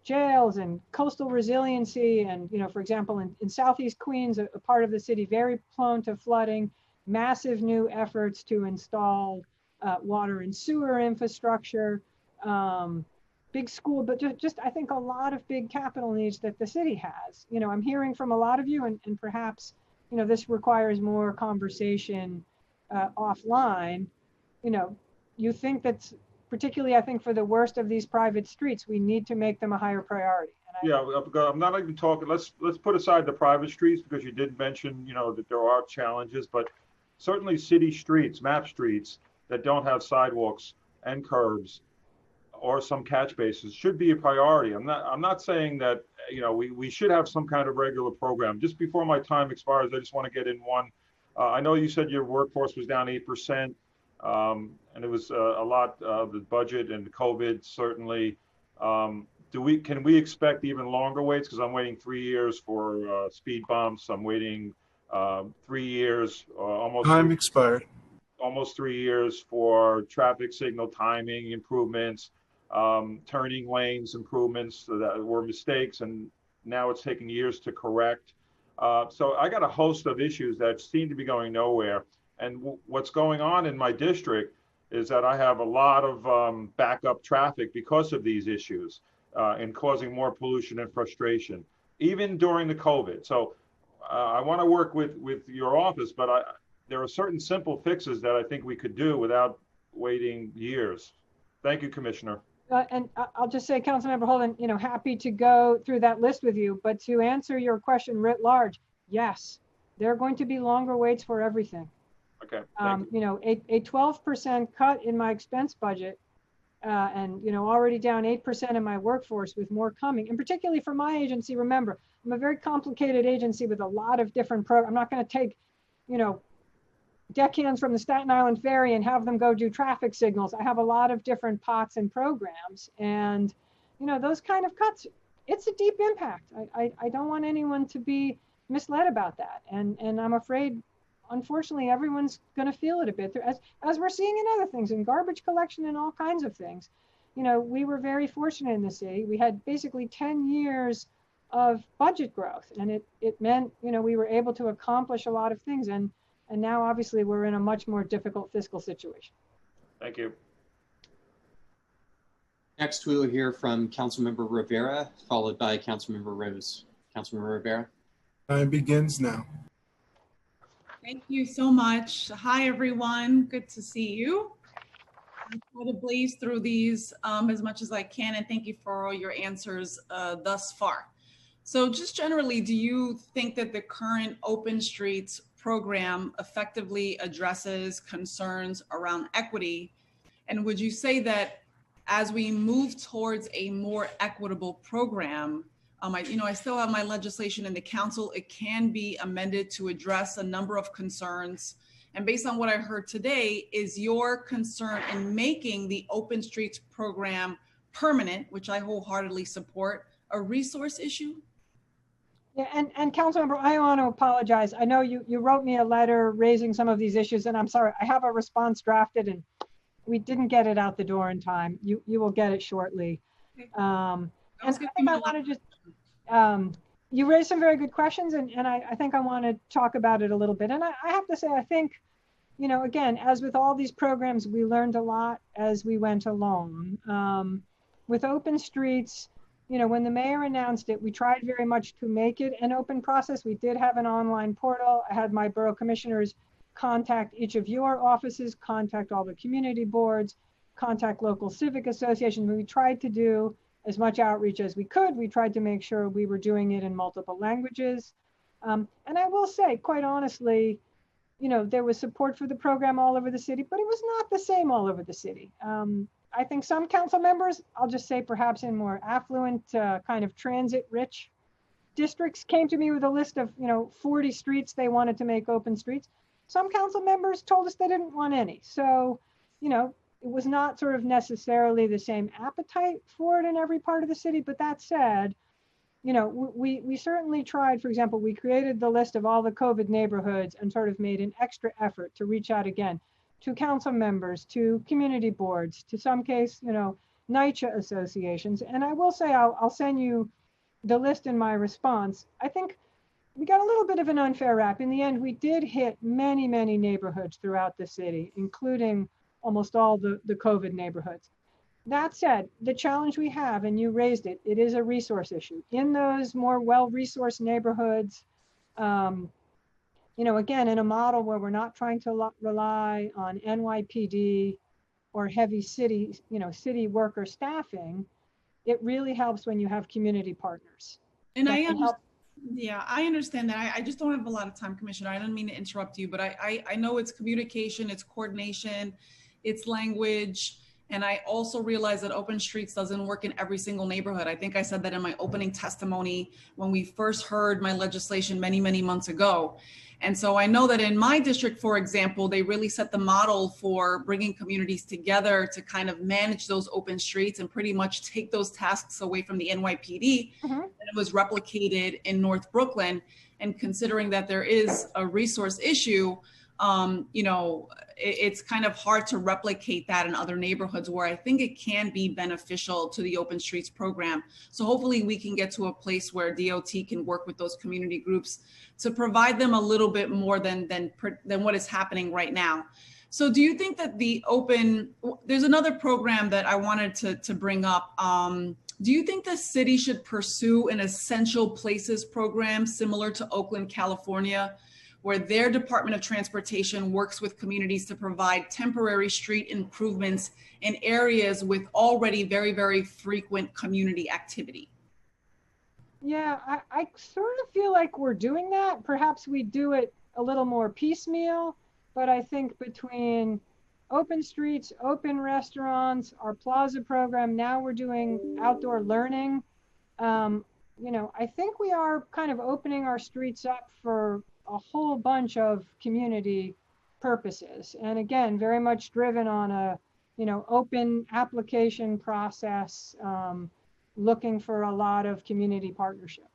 Jails and coastal resiliency, and for example, in Southeast Queens, a part of the city very prone to flooding, massive new efforts to install water and sewer infrastructure, big school, but just I think a lot of big capital needs that the city has. I'm hearing from a lot of you, and perhaps this requires more conversation offline. You think that's, particularly, I think, for the worst of these private streets, we need to make them a higher priority. I'm not even talking, let's put aside the private streets, because you did mention, that there are challenges, but certainly city streets, map streets that don't have sidewalks and curbs or some catch bases should be a priority. I'm not saying that, we should have some kind of regular program. Just before my time expires, I just want to get in one. I know you said your workforce was down 8%. And it was a lot of the budget and COVID, certainly. Can we expect even longer waits? Because I'm waiting 3 years for speed bumps. I'm waiting 3 years, almost. Time expired. Almost 3 years for traffic signal timing improvements, turning lanes improvements that were mistakes, and now it's taking years to correct. So I got a host of issues that seem to be going nowhere. And what's going on in my district is that I have a lot of backup traffic because of these issues and causing more pollution and frustration, even during the COVID. So I want to work with your office, but there are certain simple fixes that I think we could do without waiting years. Thank you, Commissioner. And I'll just say, Councilmember Holden, happy to go through that list with you. But to answer your question writ large, yes, there are going to be longer waits for everything. Okay. A 12% cut in my expense budget, and already down 8% in my workforce, with more coming. And particularly for my agency, remember, I'm a very complicated agency with a lot of different programs. I'm not going to take, deckhands from the Staten Island Ferry and have them go do traffic signals. I have a lot of different pots and programs, and those kind of cuts, it's a deep impact. I don't want anyone to be misled about that, and I'm afraid, unfortunately, everyone's going to feel it a bit, as we're seeing in other things, in garbage collection and all kinds of things. We were very fortunate in the city. We had basically 10 years of budget growth, and it meant, we were able to accomplish a lot of things. And now, obviously, we're in a much more difficult fiscal situation. Thank you. Next, we will hear from Councilmember Rivera, followed by Councilmember Rose. Councilmember Rivera. Time begins now. Thank you so much. Hi, everyone. Good to see you. I'll try to blaze through these as much as I can, and thank you for all your answers thus far. So just generally, do you think that the current Open Streets program effectively addresses concerns around equity? And would you say that as we move towards a more equitable program, I still have my legislation in the council. It can be amended to address a number of concerns. And based on what I heard today, is your concern in making the Open Streets program permanent, which I wholeheartedly support, a resource issue? Yeah, and Councilmember, I want to apologize. I know you wrote me a letter raising some of these issues, and I'm sorry. I have a response drafted, and we didn't get it out the door in time. You will get it shortly. And I think I want to just, you raised some very good questions, and I think I want to talk about it a little bit. And I have to say, I think, again, as with all these programs, we learned a lot as we went along. With Open Streets, when the mayor announced it, we tried very much to make it an open process. We did have an online portal. I had my borough commissioners contact each of your offices, contact all the community boards, contact local civic associations. We tried to do as much outreach as we could. We tried to make sure we were doing it in multiple languages. And I will say, quite honestly, there was support for the program all over the city, but it was not the same all over the city. I think some council members, I'll just say perhaps in more affluent, kind of transit-rich districts, came to me with a list of 40 streets they wanted to make open streets. Some council members told us they didn't want any. So, it was not sort of necessarily the same appetite for it in every part of the city. But that said, we certainly tried. For example, we created the list of all the COVID neighborhoods and sort of made an extra effort to reach out again to council members, to community boards, to some case, NYCHA associations. And I will say, I'll send you the list in my response. I think we got a little bit of an unfair rap. In the end, we did hit many, many neighborhoods throughout the city, including almost all the COVID neighborhoods. That said, the challenge we have, and you raised it, it is a resource issue. In those more well-resourced neighborhoods, again, in a model where we're not trying to rely on NYPD or heavy city worker staffing, it really helps when you have community partners. And I understand that. I just don't have a lot of time, Commissioner. I don't mean to interrupt you, but I know it's communication, it's coordination, it's language. And I also realize that Open Streets doesn't work in every single neighborhood. I think I said that in my opening testimony when we first heard my legislation many, many months ago. And so I know that in my district, for example, they really set the model for bringing communities together to kind of manage those open streets and pretty much take those tasks away from the NYPD. And it was replicated in North Brooklyn. And considering that there is a resource issue, it's kind of hard to replicate that in other neighborhoods where I think it can be beneficial to the Open Streets program. So hopefully we can get to a place where DOT can work with those community groups to provide them a little bit more than what is happening right now. So do you think that there's another program that I wanted to bring up. Do you think the city should pursue an essential places program similar to Oakland, California, where their Department of Transportation works with communities to provide temporary street improvements in areas with already very, very frequent community activity? Yeah, I sort of feel like we're doing that. Perhaps we do it a little more piecemeal, but I think between Open Streets, open restaurants, our Plaza program, now we're doing outdoor learning. I think we are kind of opening our streets up for a whole bunch of community purposes. And again, very much driven on a, open application process, looking for a lot of community partnership.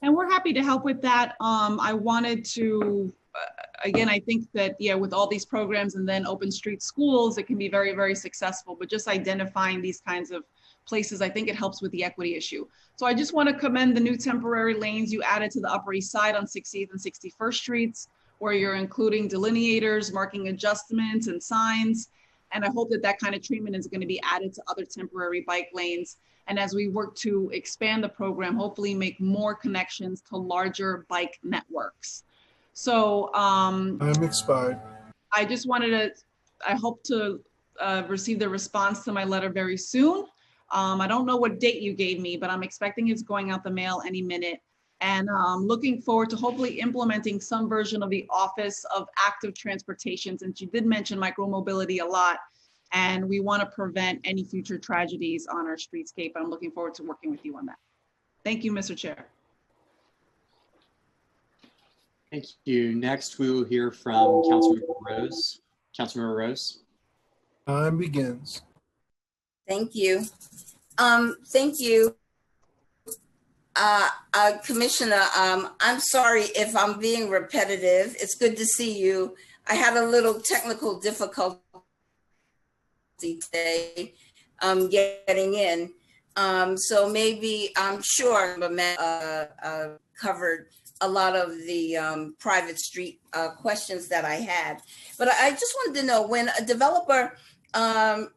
And we're happy to help with that. I wanted to, again, I think that, with all these programs and then Open Street Schools, it can be very, very successful, but just identifying these kinds of places, I think it helps with the equity issue. So I just want to commend the new temporary lanes you added to the Upper East Side on 60th and 61st Streets, where you're including delineators, marking adjustments and signs. And I hope that that kind of treatment is going to be added to other temporary bike lanes. And as we work to expand the program, hopefully make more connections to larger bike networks. So I'm expired. I just wanted to, I hope to receive the response to my letter very soon. I don't know what date you gave me, but I'm expecting it's going out the mail any minute. And looking forward to hopefully implementing some version of the Office of Active Transportation, since you did mention micromobility a lot. And we want to prevent any future tragedies on our streetscape. I'm looking forward to working with you on that. Thank you, Mr. Chair. Thank you. Next, we will hear from Councilmember Rose. Councilmember Rose. Time begins. Thank you. Thank you. Commissioner, I'm sorry if I'm being repetitive. It's good to see you. I had a little technical difficulty today getting in. So maybe I'm sure covered a lot of the private street questions that I had. But I just wanted to know, when a developer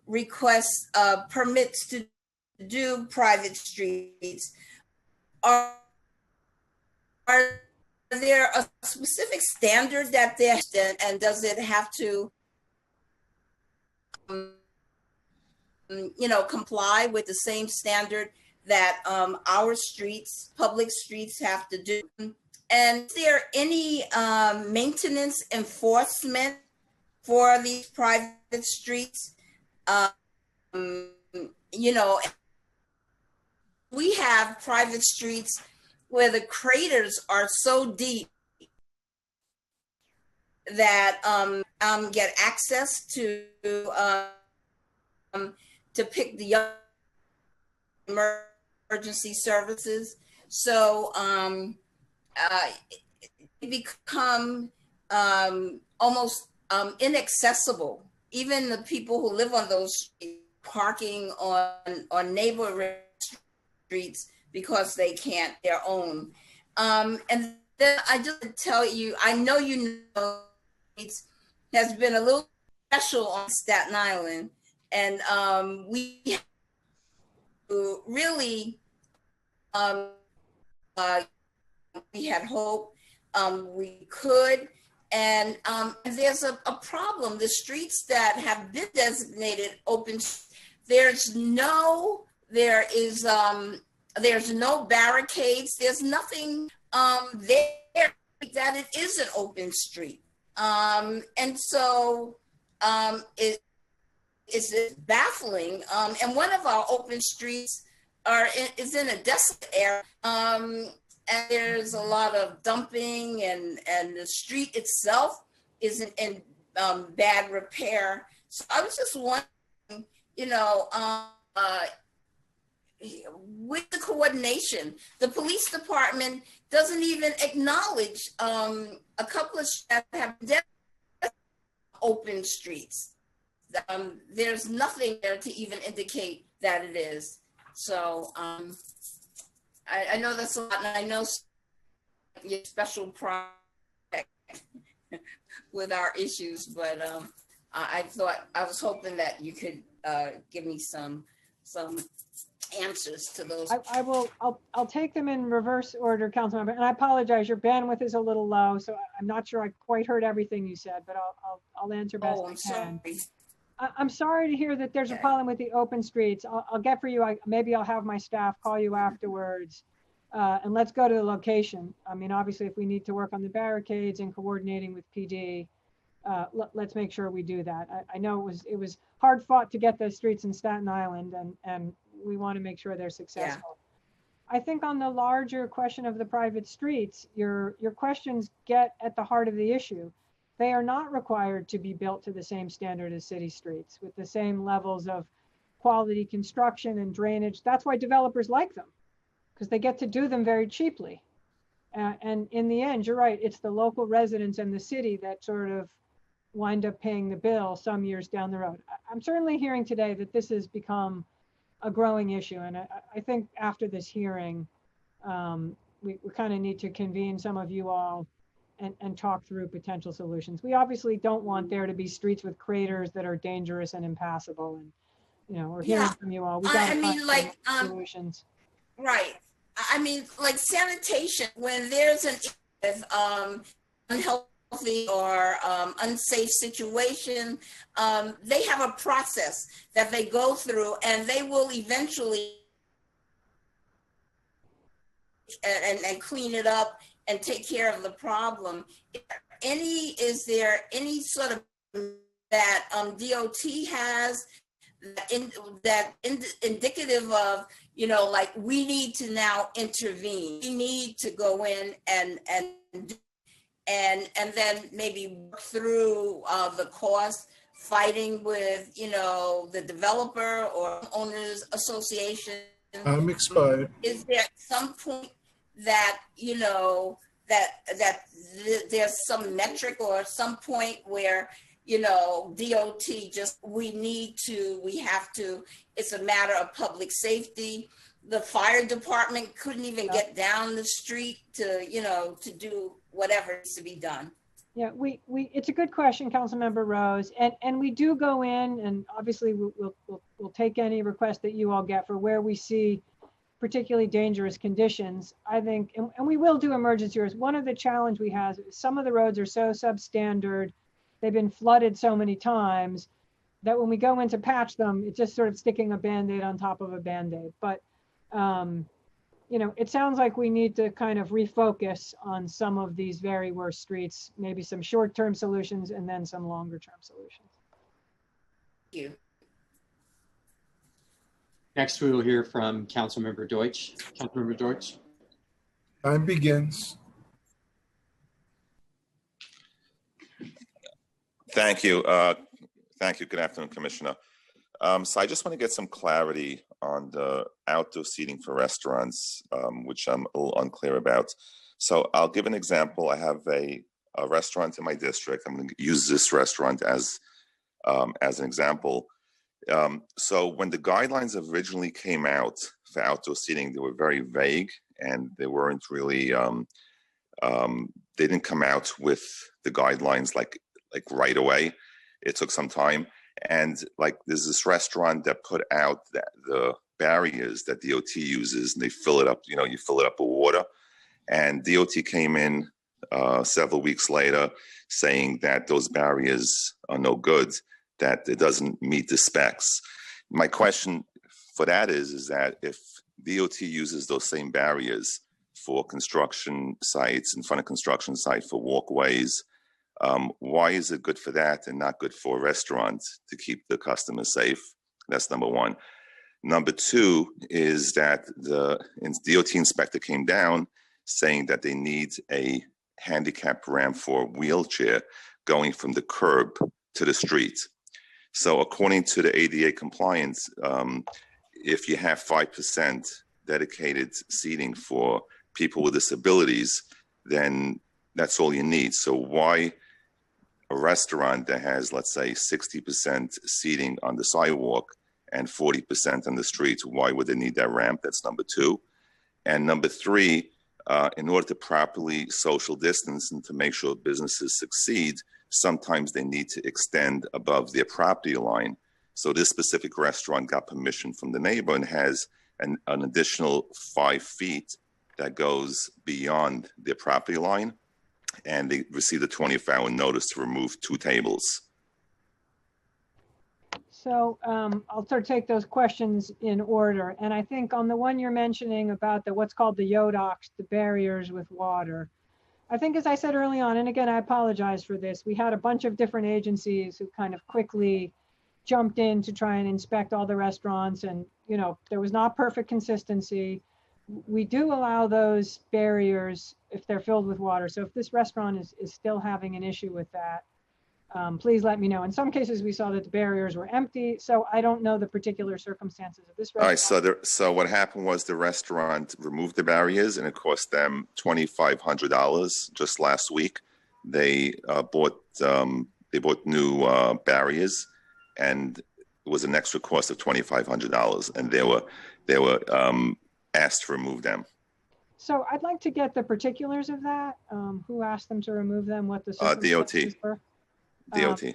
requests permits to do private streets, are there a specific standard that they're, and does it have to comply with the same standard that our streets, public streets, have to do? And is there any maintenance enforcement for these private streets? We have private streets where the craters are so deep that get access to pick the emergency services. So it become almost inaccessible. Even the people who live on those streets, parking on neighborhood streets because they can't their own. And then I just tell you, I know it has been a little special on Staten Island, and we really we had hope we could, and there's a problem. The streets that have been designated open, there's no barricades. There's nothing there that it is an open street. And so it's baffling. And one of our open streets is in a desolate area. And there's a lot of dumping, and the street itself is in bad repair. So I was just wondering, with the coordination, the police department doesn't even acknowledge a couple of that have open streets. There's nothing there to even indicate that it is. So I know that's a lot, and I know your special project with our issues, but I was hoping that you could give me some answers to those. I'll take them in reverse order, Councilmember, and I apologize, your bandwidth is a little low, so I'm not sure I quite heard everything you said, but I'll answer best I can. Sorry. I'm sorry to hear that there's a problem with the open streets. I'll get for you. Maybe I'll have my staff call you afterwards, and let's go to the location. I mean, obviously, if we need to work on the barricades and coordinating with PD, let's make sure we do that. I know it was hard fought to get those streets in Staten Island, and we want to make sure they're successful. Yeah. I think on the larger question of the private streets, your questions get at the heart of the issue. They are not required to be built to the same standard as city streets with the same levels of quality construction and drainage. That's why developers like them, because they get to do them very cheaply. And in the end, you're right, it's the local residents and the city that sort of wind up paying the bill some years down the road. I'm certainly hearing today that this has become a growing issue. And I think after this hearing, we kind of need to convene some of you all and talk through potential solutions. We obviously don't want there to be streets with craters that are dangerous and impassable. And, you know, we're hearing from you all. We got I mean, like, solutions. Right. I mean, like sanitation, when there's an unhealthy or unsafe situation, they have a process that they go through, and they will eventually and clean it up and take care of the problem. Is there any sort of that DOT has indicative of, you know, like, we need to now intervene, we need to go in and then maybe work through the cost, fighting with, you know, the developer or owners association? I'm expired. Is there some point that, you know, that there's some metric or some point where, you know, DOT just, we have to, it's a matter of public safety. The fire department couldn't even get down the street to, you know, to do whatever needs to be done. Yeah, it's a good question, Councilmember Rose, and we do go in, and obviously we'll take any request that you all get for where we see particularly dangerous conditions. I think, and we will do emergency roads. One of the challenge we have is some of the roads are so substandard, they've been flooded so many times that when we go in to patch them, it's just sort of sticking a Band-Aid on top of a Band-Aid. But you know, it sounds like we need to kind of refocus on some of these very worst streets, maybe some short-term solutions and then some longer-term solutions. Thank you. Next, we will hear from Councilmember Deutsch. Councilmember Deutsch. Time begins. Thank you. Thank you. Good afternoon, Commissioner. So I just want to get some clarity on the outdoor seating for restaurants, which I'm a little unclear about. So I'll give an example. I have a restaurant in my district. I'm going to use this restaurant as an example. So when the guidelines originally came out for outdoor seating, they were very vague, and they weren't really, they didn't come out with the guidelines like right away. It took some time. And like, there's this restaurant that put out the barriers that DOT uses, and they fill it up, you know, you fill it up with water. And DOT came in several weeks later saying that those barriers are no good, that it doesn't meet the specs. My question for that is that if DOT uses those same barriers for construction sites, in front of construction sites, for walkways, why is it good for that and not good for restaurants to keep the customers safe? That's number one. Number two is that the DOT inspector came down saying that they need a handicap ramp for wheelchair going from the curb to the street. So according to the ADA compliance, if you have 5% dedicated seating for people with disabilities, then that's all you need. So why a restaurant that has, let's say, 60% seating on the sidewalk and 40% on the street, why would they need that ramp? That's number two. And number three, in order to properly social distance and to make sure businesses succeed, sometimes they need to extend above their property line. So this specific restaurant got permission from the neighbor and has an additional 5 feet that goes beyond their property line. And they received a 24-hour notice to remove 2 tables. So I'll sort of take those questions in order. And I think on the one you're mentioning about what's called the YODOX, the barriers with water, I think, as I said early on, and again, I apologize for this, we had a bunch of different agencies who kind of quickly jumped in to try and inspect all the restaurants. And, you know, there was not perfect consistency. We do allow those barriers if they're filled with water. So if this restaurant is still having an issue with that, please let me know. In some cases, we saw that the barriers were empty. So I don't know the particular circumstances of this restaurant. All right, so what happened was the restaurant removed the barriers, and it cost them $2,500 just last week. They bought new barriers, and it was an extra cost of $2,500, and they were asked to remove them. So I'd like to get the particulars of that. Who asked them to remove them? What the circumstances were? DOT.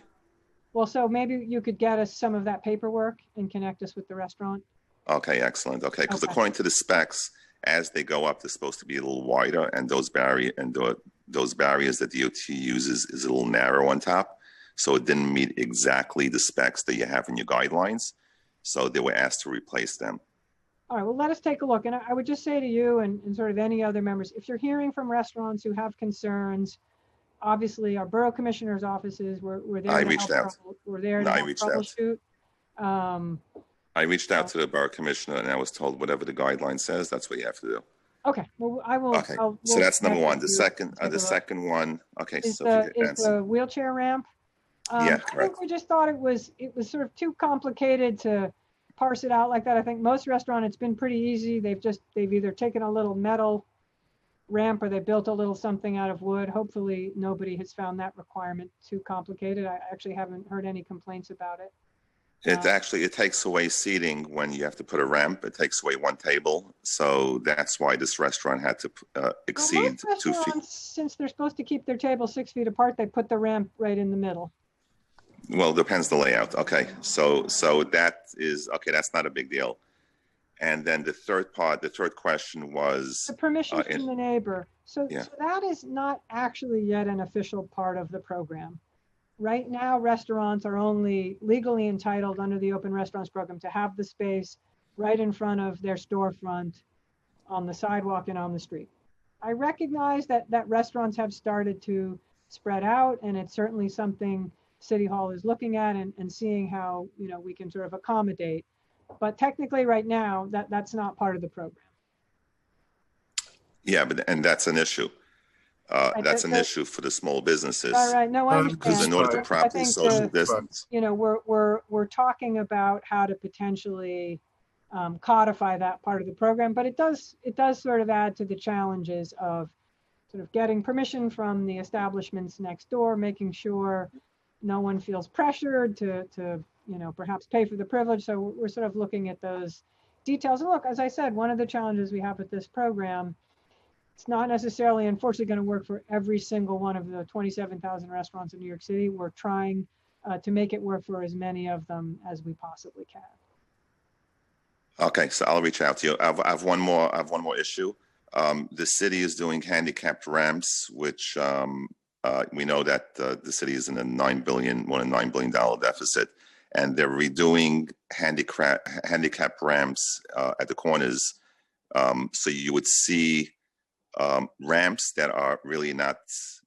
Well, so maybe you could get us some of that paperwork and connect us with the restaurant. Okay, excellent. Okay, because Okay. according to the specs, as they go up, they're supposed to be a little wider, and those barriers that DOT uses is a little narrow on top, so it didn't meet exactly the specs that you have in your guidelines. So they were asked to replace them. All right, well, let us take a look. And I would just say to you and sort of any other members, if you're hearing from restaurants who have concerns, obviously our borough commissioner's offices, we're there I to reached help out. we're there to No, I help reached out. troubleshoot. I reached out to the borough commissioner, and I was told whatever the guideline says, that's what you have to do. Okay, well, I will. Okay, we'll so that's number connect one. with The you. second, Take a the look. second one. Okay, Is so if you could the answer. wheelchair ramp? Yeah, I correct. think we just thought it was sort of too complicated to parse it out like that. I think most restaurant, it's been pretty easy. They've either taken a little metal ramp or they built a little something out of wood. Hopefully nobody has found that requirement too complicated. I actually haven't heard any complaints about it. It takes away seating when you have to put a ramp. It takes away one table, so that's why this restaurant had to exceed Most 2 feet. restaurants, since they're supposed to keep their tables 6 feet apart, they put the ramp right in the middle. Well, depends the layout. Okay, so that is okay. That's not a big deal. And then the third question was The permission from the neighbor. So Yeah. so that is not actually yet an official part of the program. Right now, restaurants are only legally entitled under the Open Restaurants Program to have the space right in front of their storefront on the sidewalk and on the street. I recognize that restaurants have started to spread out, and it's certainly something City Hall is looking at and seeing how, we can sort of accommodate. But technically right now, that's not part of the program. Yeah, and that's an issue. Right, That's an issue for the small businesses. All right, no, I understand. Because in order to I properly think social distance. we're talking about how to potentially codify that part of the program, but it does sort of add to the challenges of sort of getting permission from the establishments next door, making sure no one feels pressured to perhaps pay for the privilege. So we're sort of looking at those details. And look, as I said, one of the challenges we have with this program, it's not necessarily, unfortunately, going to work for every single one of the 27,000 restaurants in New York City. We're trying to make it work for as many of them as we possibly can. Okay, so I'll reach out to you. I have one more issue. The city is doing handicapped ramps, which we know that the city is in a more than $9 billion deficit, and they're redoing handicap ramps at the corners. So you would see ramps that are really not,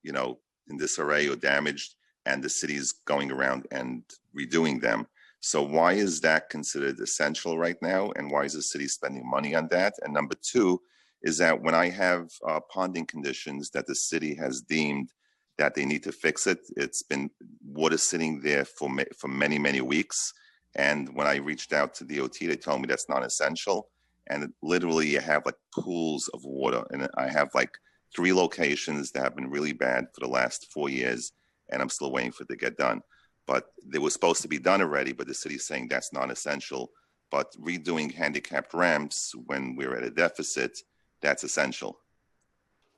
in disarray or damaged, and the city's going around and redoing them. So why is that considered essential right now? And why is the city spending money on that? And number two is that when I have ponding conditions that the city has deemed that they need to fix it, it's been water sitting there for many, many weeks. And when I reached out to DOT, they told me that's not essential. And literally you have like pools of water. And I have like 3 locations that have been really bad for the last 4 years. And I'm still waiting for it to get done. But they were supposed to be done already, but the city's saying that's not essential. But redoing handicapped ramps when we're at a deficit, that's essential.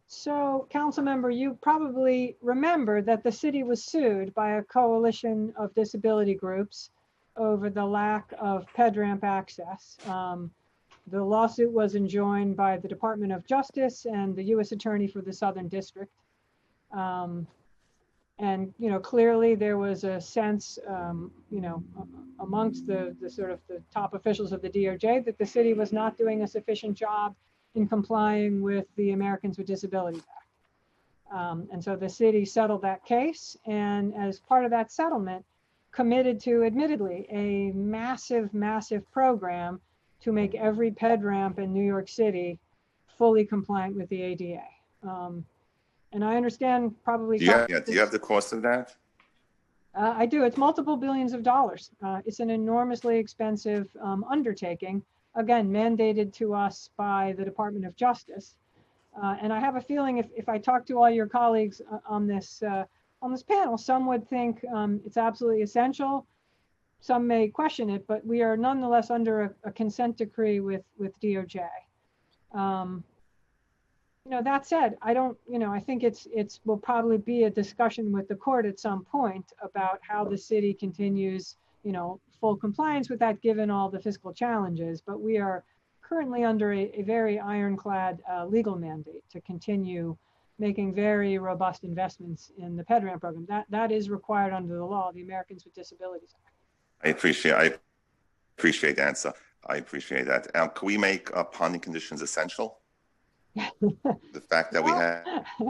So, council member, you probably remember that the city was sued by a coalition of disability groups over the lack of PedRamp access. The lawsuit was enjoined by the Department of Justice and the U.S. Attorney for the Southern District. And, clearly there was a sense, amongst the sort of the top officials of the DOJ that the city was not doing a sufficient job in complying with the Americans with Disabilities Act. And so the city settled that case, and as part of that settlement, committed to, admittedly, a massive, massive program to make every PedRamp in New York City fully compliant with the ADA. And I understand probably— Do you have the cost of that? I do. It's multiple billions of dollars. It's an enormously expensive undertaking, again, mandated to us by the Department of Justice. And I have a feeling if I talk to all your colleagues on this panel, some would think it's absolutely essential. Some may question it, but we are nonetheless under a consent decree with DOJ. that said, I don't, I think it's will probably be a discussion with the court at some point about how the city continues, full compliance with that, given all the fiscal challenges. But we are currently under a very ironclad legal mandate to continue making very robust investments in the PEDRAM program. That is required under the law, the Americans with Disabilities Act. I appreciate the answer. I appreciate that. Can we make ponding conditions essential? The fact that we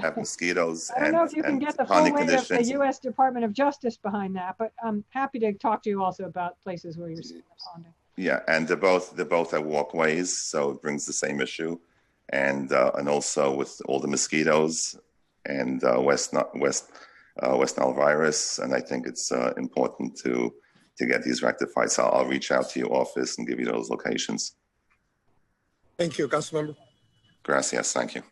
have mosquitoes I don't know if you can get the full weight of the U.S. Department of Justice behind that, but I'm happy to talk to you also about places where you're seeing ponding. Yeah, and they're both at walkways, so it brings the same issue, and also with all the mosquitoes and West Nile virus, and I think it's important to get these rectified. So I'll reach out to your office and give you those locations. Thank you, Councilmember. Gracias. Thank you.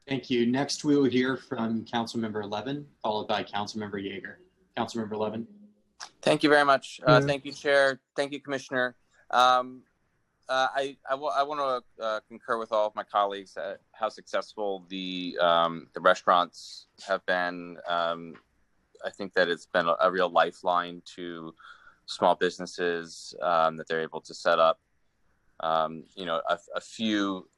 Thank you. Next, we will hear from Councilmember Levin, followed by Councilmember Yeager. Councilmember Levin. Thank you very much. Thank you, Chair. Thank you, Commissioner. I want to concur with all of my colleagues at how successful the restaurants have been. I think that it's been a real lifeline to small businesses that they're able to set up. A few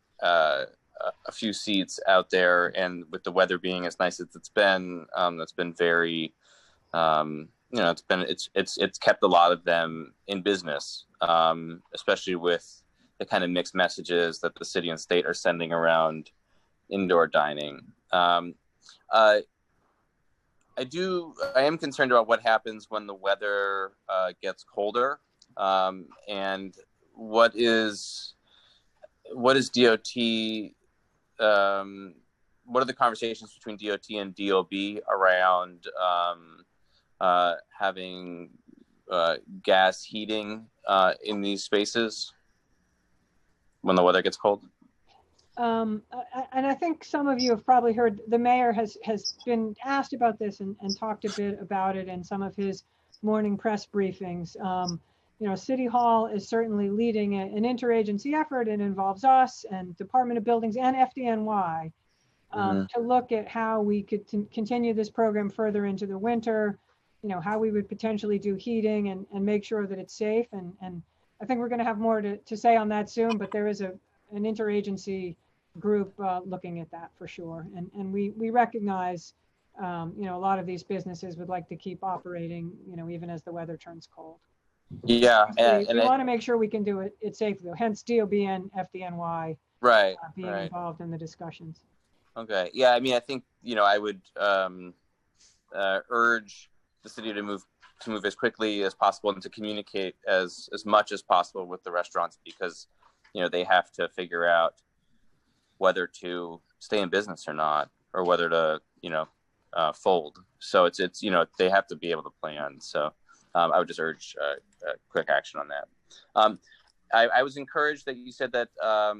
seats out there, and with the weather being as nice as it's been, that's been very, it's kept a lot of them in business, especially with the kind of mixed messages that the city and state are sending around indoor dining. I am concerned about what happens when the weather gets colder, and what is DOT, what are the conversations between DOT and DOB around having gas heating in these spaces when the weather gets cold? And I think some of you have probably heard the mayor has been asked about this and talked a bit about it in some of his morning press briefings. City Hall is certainly leading an interagency effort. It involves us and Department of Buildings and FDNY to look at how we could continue this program further into the winter, how we would potentially do heating and make sure that it's safe. And I think we're going to have more to say on that soon, but there is an interagency group looking at that for sure. And we recognize, a lot of these businesses would like to keep operating, even as the weather turns cold. Yeah, we want to make sure we can do it safely. Hence, DOB and FDNY being involved in the discussions. Okay. Yeah. I mean, I think I would urge the city to move as quickly as possible and to communicate as much as possible with the restaurants, because they have to figure out whether to stay in business or not, or whether to fold. So it's they have to be able to plan. So. I would just urge quick action on that. I was encouraged that you said that I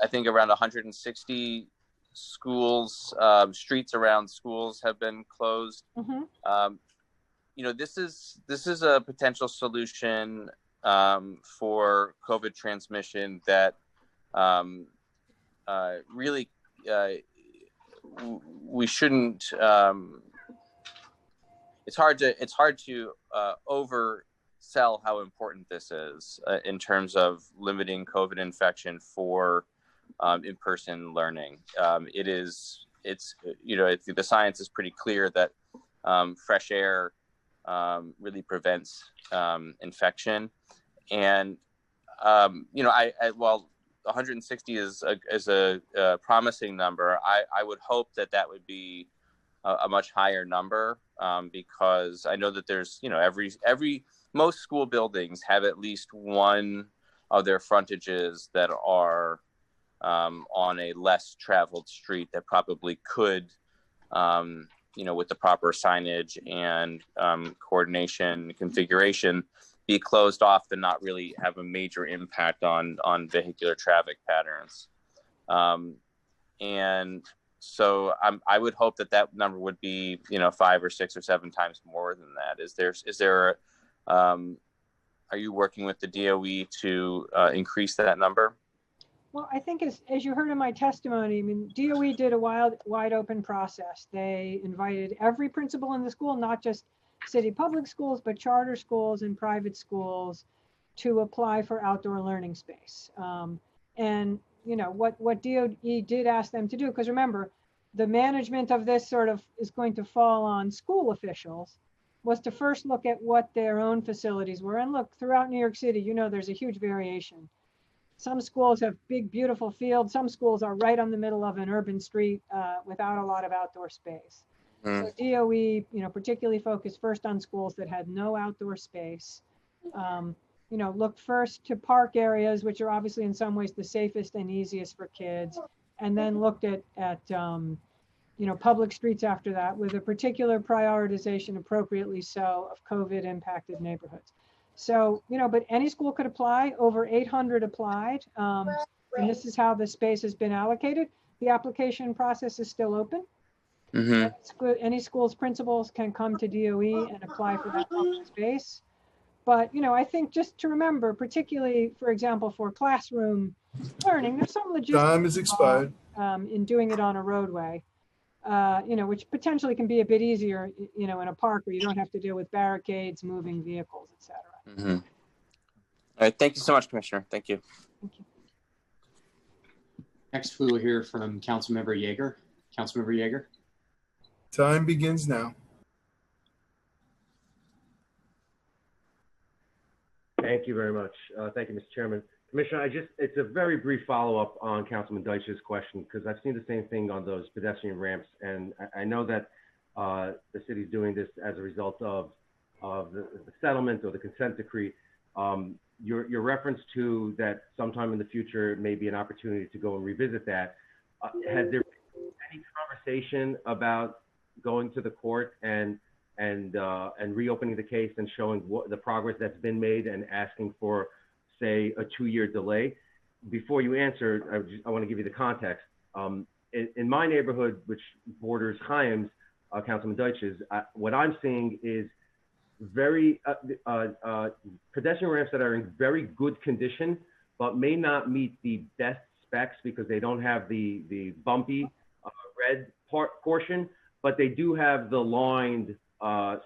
think around 160 schools, streets around schools have been closed. Mm-hmm. This is a potential solution for COVID transmission that really we shouldn't. It's hard to oversell how important this is in terms of limiting COVID infection for in-person learning. The science is pretty clear that fresh air really prevents infection, and while 160 is a promising number, I would hope that would be a much higher number, because I know that there's, most school buildings have at least one of their frontages that are on a less traveled street that probably could, with the proper signage and coordination configuration, be closed off and not really have a major impact on vehicular traffic patterns. And so I would hope that number would be, 5 or 6 or 7 times more than that. Are you working with the DOE to increase that number? Well, I think as you heard in my testimony, I mean, DOE did a wide open process. They invited every principal in the school, not just city public schools, but charter schools and private schools to apply for outdoor learning space. And you know, what DOE did ask them to do, because remember, the management of this sort of is going to fall on school officials, was to first look at what their own facilities were. And look, throughout New York City, you know, there's a huge variation. Some schools have big, beautiful fields. Some schools are right on the middle of an urban street without a lot of outdoor space. So DOE, you know, particularly focused first on schools that had no outdoor space. You know, looked first to park areas, which are obviously in some ways the safest and easiest for kids, and then looked at you know, public streets after that, with a particular prioritization, appropriately so, of COVID impacted neighborhoods. So, you know, but any school could apply. Over 800 applied. And this is how the space has been allocated. The application process is still open. Any school's principals can come to DOE and apply for that public space. But, you know, I think just to remember, particularly, for example, for classroom learning, there's some logistics Time is expired. in doing it on a roadway. You know, which potentially can be a bit easier, you know, in a park where you don't have to deal with barricades, moving vehicles, et cetera. All right. Thank you so much, Commissioner. Thank you. Thank you. Next, we will hear from Councilmember Yeager. Councilmember Yeager. Time begins now. Thank you very much. Thank you, Mr. Chairman. Commissioner, it's a very brief follow-up on Councilman Deitch's question, because I've seen the same thing on those pedestrian ramps. And I know that the city's doing this as a result of the settlement or the consent decree. Your reference to that sometime in the future may be an opportunity to go and revisit that. Has there been any conversation about going to the court and reopening the case and showing what the progress that's been made and asking for, say, a 2-year delay? Before you answer, I want to give you the context. In my neighborhood, which borders Chaim's, Councilman Deitch's, what I'm seeing is very pedestrian ramps that are in very good condition, but may not meet the best specs because they don't have the bumpy red portion, but they do have the lined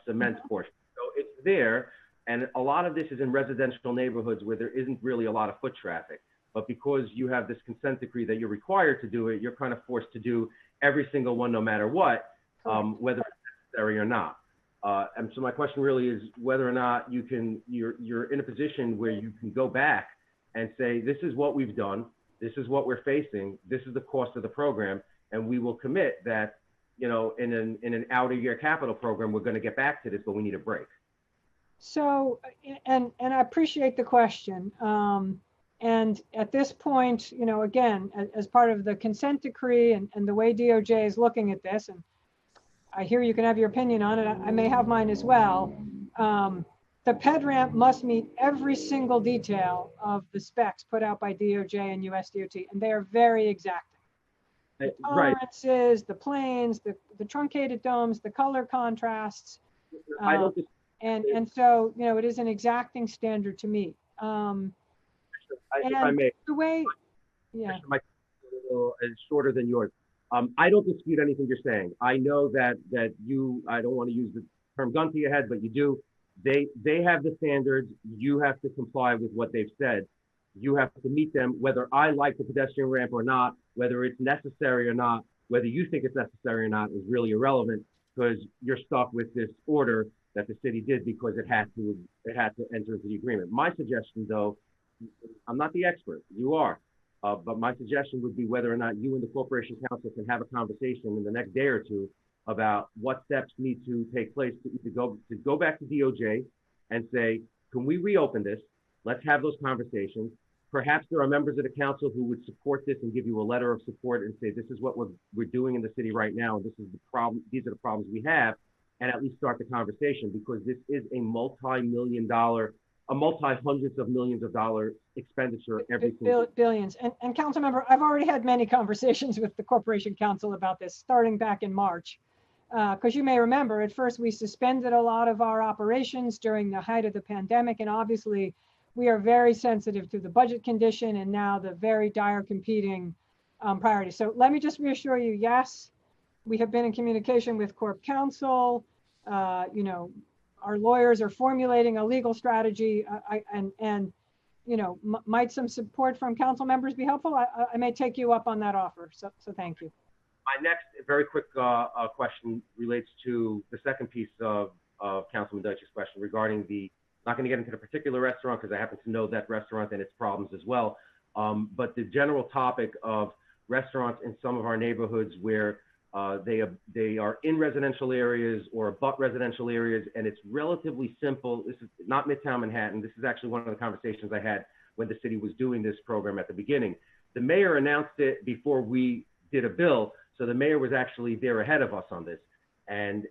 cement portion. So it's there. And a lot of this is in residential neighborhoods where there isn't really a lot of foot traffic. But because you have this consent decree that you're required to do it, you're kind of forced to do every single one, no matter what, whether it's necessary or not. And so my question really is whether or not you're in a position where you can go back and say, this is what we've done, this is what we're facing, this is the cost of the program, and we will commit that, you know, in an out-of-year capital program, we're going to get back to this, but we need a break. So, and I appreciate the question. And at this point, you know, again, as part of the consent decree and the way DOJ is looking at this, and I hear you can have your opinion on it, I may have mine as well. The ped ramp must meet every single detail of the specs put out by DOJ and USDOT, and they are very exacting. The tolerances, the planes, the truncated domes, the color contrasts. And so, you know, it is an exacting standard to meet. If I may, the way, yeah, my is shorter than yours. I don't dispute anything you're saying. I know that you, I don't want to use the term gun to your head, but you do. They have the standards. You have to comply with what they've said. You have to meet them, whether I like the pedestrian ramp or not, whether it's necessary or not, whether you think it's necessary or not is really irrelevant, because you're stuck with this order that the city did because it had to enter into the agreement. My suggestion, though, I'm not the expert, you are, but my suggestion would be whether or not you and the Corporation Council can have a conversation in the next day or two about what steps need to take place to go back to DOJ and say, can we reopen this? Let's have those conversations. Perhaps there are members of the council who would support this and give you a letter of support and say, this is what we're doing in the city right now. And this is the problem. These are the problems we have. And at least start the conversation, because this is a multi-hundreds of millions of dollar expenditure every single billions. And council member, I've already had many conversations with the Corporation Council about this starting back in March. Because you may remember, at first we suspended a lot of our operations during the height of the pandemic, and obviously we are very sensitive to the budget condition and now the very dire competing priorities. So let me just reassure you, yes, we have been in communication with Corp Counsel. You know, our lawyers are formulating a legal strategy, and you know, might some support from council members be helpful? I may take you up on that offer. So thank you. My next very quick question relates to the second piece of Councilman Deutsch's question regarding the, not going to get into the particular restaurant because I happen to know that restaurant and its problems as well, but the general topic of restaurants in some of our neighborhoods where they are in residential areas or abut residential areas, and it's relatively simple. This is not Midtown Manhattan. This is actually one of the conversations I had when the city was doing this program at the beginning. The mayor announced it before we did a bill, so the mayor was actually there ahead of us on this. And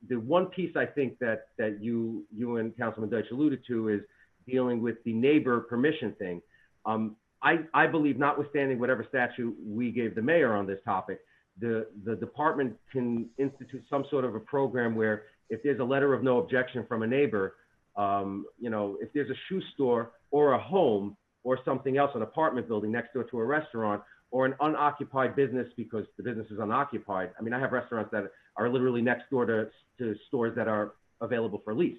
the one piece I think that you and Councilman Deutsch alluded to is dealing with the neighbor permission thing. I believe, notwithstanding whatever statute we gave the mayor on this topic, the department can institute some sort of a program where if there's a letter of no objection from a neighbor, you know, if there's a shoe store or a home or something else, an apartment building next door to a restaurant or an unoccupied business because the business is unoccupied. I mean, I have restaurants that are literally next door to stores that are available for lease.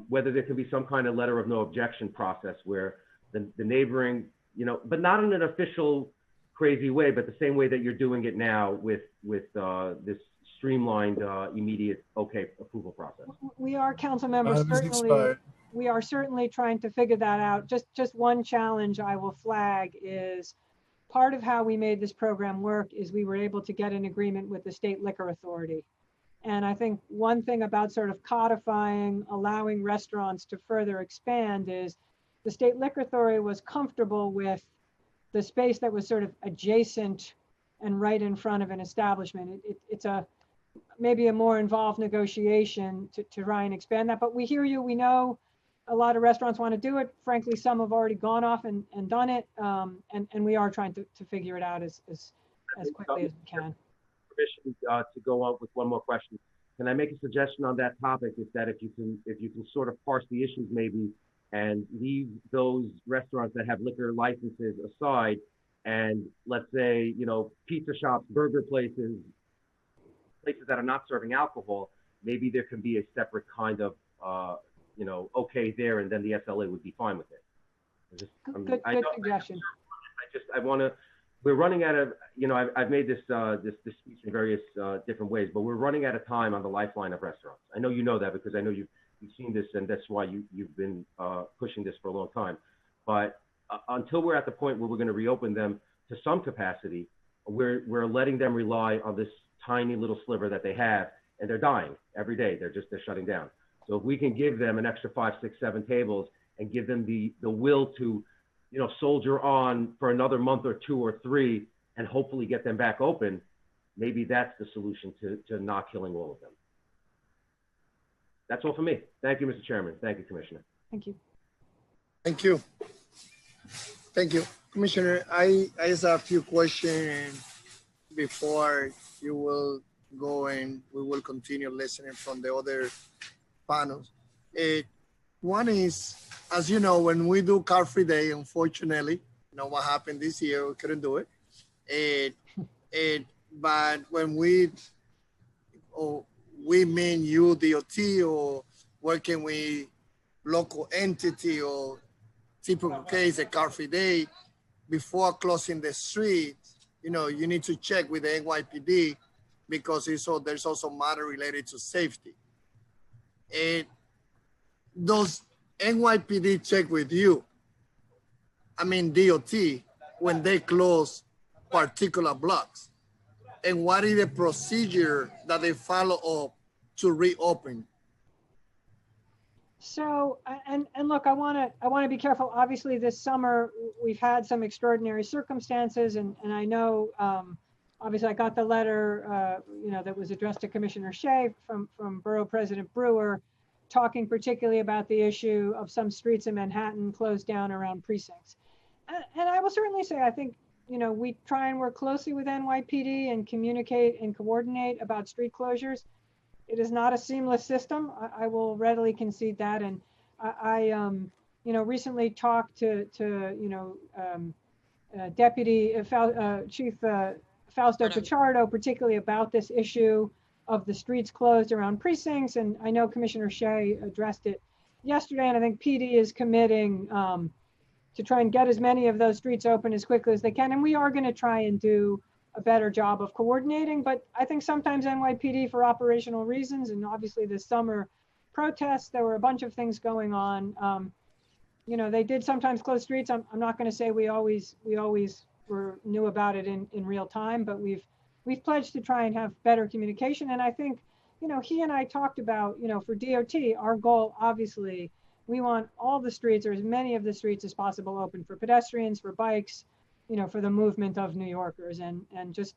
Whether there can be some kind of letter of no objection process where the neighboring, you know, but not in an official crazy way, but the same way that you're doing it now with this streamlined immediate approval process. We are, council members, we are certainly trying to figure that out. Just one challenge I will flag is part of how we made this program work is we were able to get an agreement with the state liquor authority. And I think one thing about sort of codifying, allowing restaurants to further expand is the state liquor authority was comfortable with the space that was sort of adjacent and right in front of an establishment. It's maybe a more involved negotiation to try and expand that, but we hear you. We know a lot of restaurants want to do it. Frankly, some have already gone off and done it, and we are trying to figure it out as quickly as we can. Permission to go on with one more question. Can I make a suggestion on that topic? Is that if you can sort of parse the issues maybe and leave those restaurants that have liquor licenses aside, and let's say, you know, pizza shops, burger places that are not serving alcohol, maybe there can be a separate kind of, you know, okay there, and then the SLA would be fine with it. Good suggestion. I want to, we're running out of, you know, I've made this speech in various different ways, but we're running out of time on the lifeline of restaurants. I know you know that because I know you've seen this, and that's why you've been pushing this for a long time. But until we're at the point where we're going to reopen them to some capacity, we're letting them rely on this tiny little sliver that they have, and they're dying every day. They're shutting down. So if we can give them an extra 5, 6, 7 tables and give them the will to, you know, soldier on for another month or 2 or 3 and hopefully get them back open, maybe that's the solution to not killing all of them. That's all for me. Thank you, Mr. Chairman. Thank you, Commissioner. Thank you. Thank you. Thank you. Commissioner, I just have a few questions before you will go and we will continue listening from the other panels. One is, as you know, when we do Car Free Day, unfortunately, you know what happened this year, we couldn't do it. But when we mean you, DOT, or working with local entity or typical case, a Car Free Day, before closing the street, you know, you need to check with the NYPD because there's also matter related to safety. Does NYPD check with you, I mean DOT, when they close particular blocks? And what is the procedure that they follow up to reopen? So, and look, I want to be careful. Obviously, this summer we've had some extraordinary circumstances, and I know, obviously, I got the letter, you know, that was addressed to Commissioner Shea from Borough President Brewer, talking particularly about the issue of some streets in Manhattan closed down around precincts. And I will certainly say, I think, you know, we try and work closely with NYPD and communicate and coordinate about street closures. It is not a seamless system. I will readily concede that. And you recently talked to Deputy Chief Fausto Pichardo, particularly about this issue of the streets closed around precincts. And I know Commissioner Shea addressed it yesterday, and I think PD is committing to try and get as many of those streets open as quickly as they can. And we are going to try and do a better job of coordinating, but I think sometimes NYPD, for operational reasons, and obviously this summer protests, there were a bunch of things going on. They did sometimes close streets. I'm not going to say we always knew about it in real time, but we've pledged to try and have better communication. And I think, he and I talked about, for DOT, our goal, obviously, we want all the streets, or as many of the streets as possible, open for pedestrians, for bikes, for the movement of New Yorkers. And just,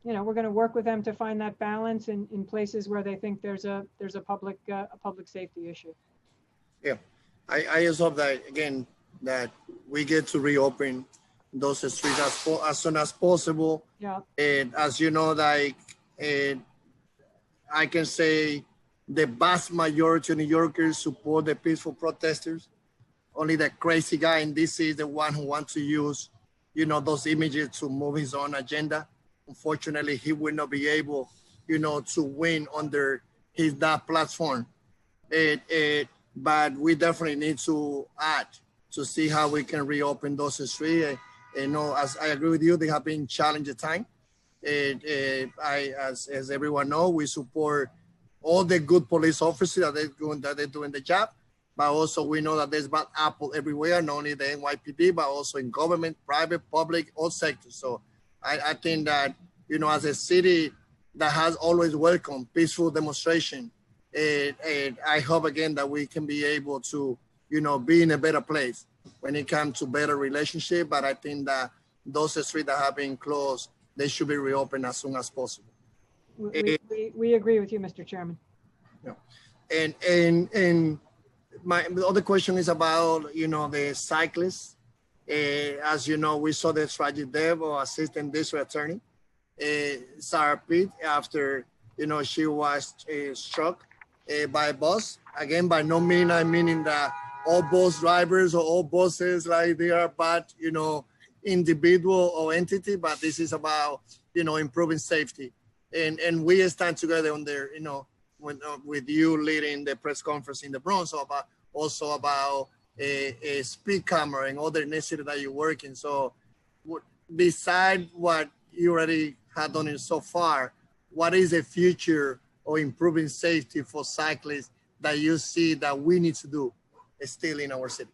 we're going to work with them to find that balance in places where they think there's a public safety issue. Yeah, I just hope that, again, that we get to reopen those streets as soon as possible. Yeah. And as you know, I can say the vast majority of New Yorkers support the peaceful protesters. Only the crazy guy in DC is the one who wants to use, those images to move his own agenda. Unfortunately, he will not be able, to win under that platform. But we definitely need to act to see how we can reopen those streets. As I agree with you, they have been challenging time. As everyone knows, we support all the good police officers that they're doing the job, but also we know that there's bad apple everywhere, not only the NYPD, but also in government, private, public, all sectors. So I think that, as a city that has always welcomed peaceful demonstration, and I hope again that we can be able to, be in a better place when it comes to better relationship. But I think that those streets that have been closed, they should be reopened as soon as possible. We agree with you, Mr. Chairman. Yeah. And my other question is about, the cyclists. As you know, we saw the tragic death of Assistant District Attorney, Sarah Pitt, after, she was struck by a bus. Again, by no means I meaning that all bus drivers or all buses, like they are bad, individual or entity, but this is about, improving safety. And we stand together on there, with you leading the press conference in the Bronx, also about a speed camera and other initiatives that you're working. So beside what you already had done so far, what is the future of improving safety for cyclists that you see that we need to do still in our city?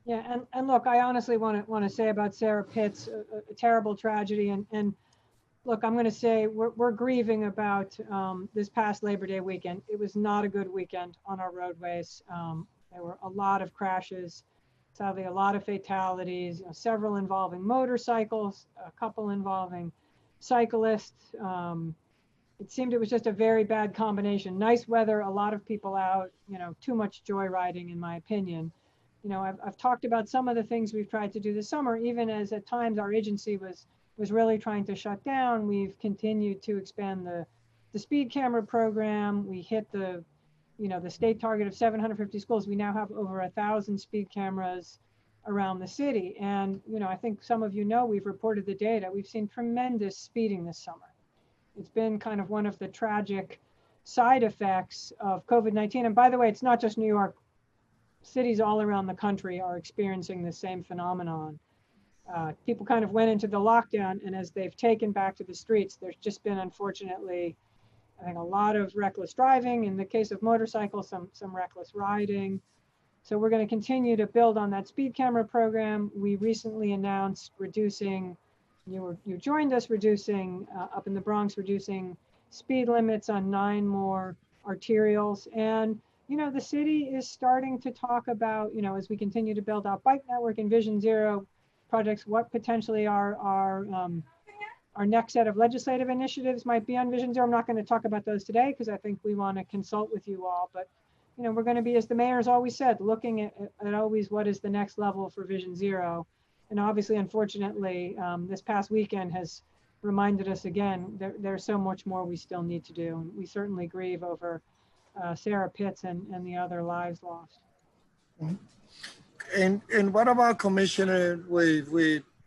Yeah, and look, I honestly want to say about Sarah Pitt's a terrible tragedy, and look, I'm going to say we're grieving about this past Labor Day weekend. It was not a good weekend on our roadways. There were a lot of crashes, sadly, a lot of fatalities, several involving motorcycles, a couple involving cyclists. It seemed it was just a very bad combination. Nice weather, a lot of people out, too much joyriding, in my opinion. I've talked about some of the things we've tried to do this summer, even as at times our agency was really trying to shut down. We've continued to expand the speed camera program. We hit the state target of 750 schools. We now have over 1,000 speed cameras around the city. And, I think some of we've reported the data. We've seen tremendous speeding this summer. It's been kind of one of the tragic side effects of COVID-19. And by the way, it's not just New York. Cities all around the country are experiencing the same phenomenon. People kind of went into the lockdown, and as they've taken back to the streets, there's just been, unfortunately, I think a lot of reckless driving. In the case of motorcycles, some reckless riding. So we're going to continue to build on that speed camera program. We recently announced reducing, you joined us, reducing up in the Bronx, reducing speed limits on 9 more arterials. And, the city is starting to talk about, as we continue to build out bike network and Vision Zero projects, what potentially our next set of legislative initiatives might be on Vision Zero. I'm not going to talk about those today because I think we want to consult with you all, but we're going to be, as the mayor's always said, looking at always what is the next level for Vision Zero. And obviously, unfortunately, this past weekend has reminded us again, there's so much more we still need to do. And we certainly grieve over Sarah Pitts and the other lives lost. And what about Commissioner with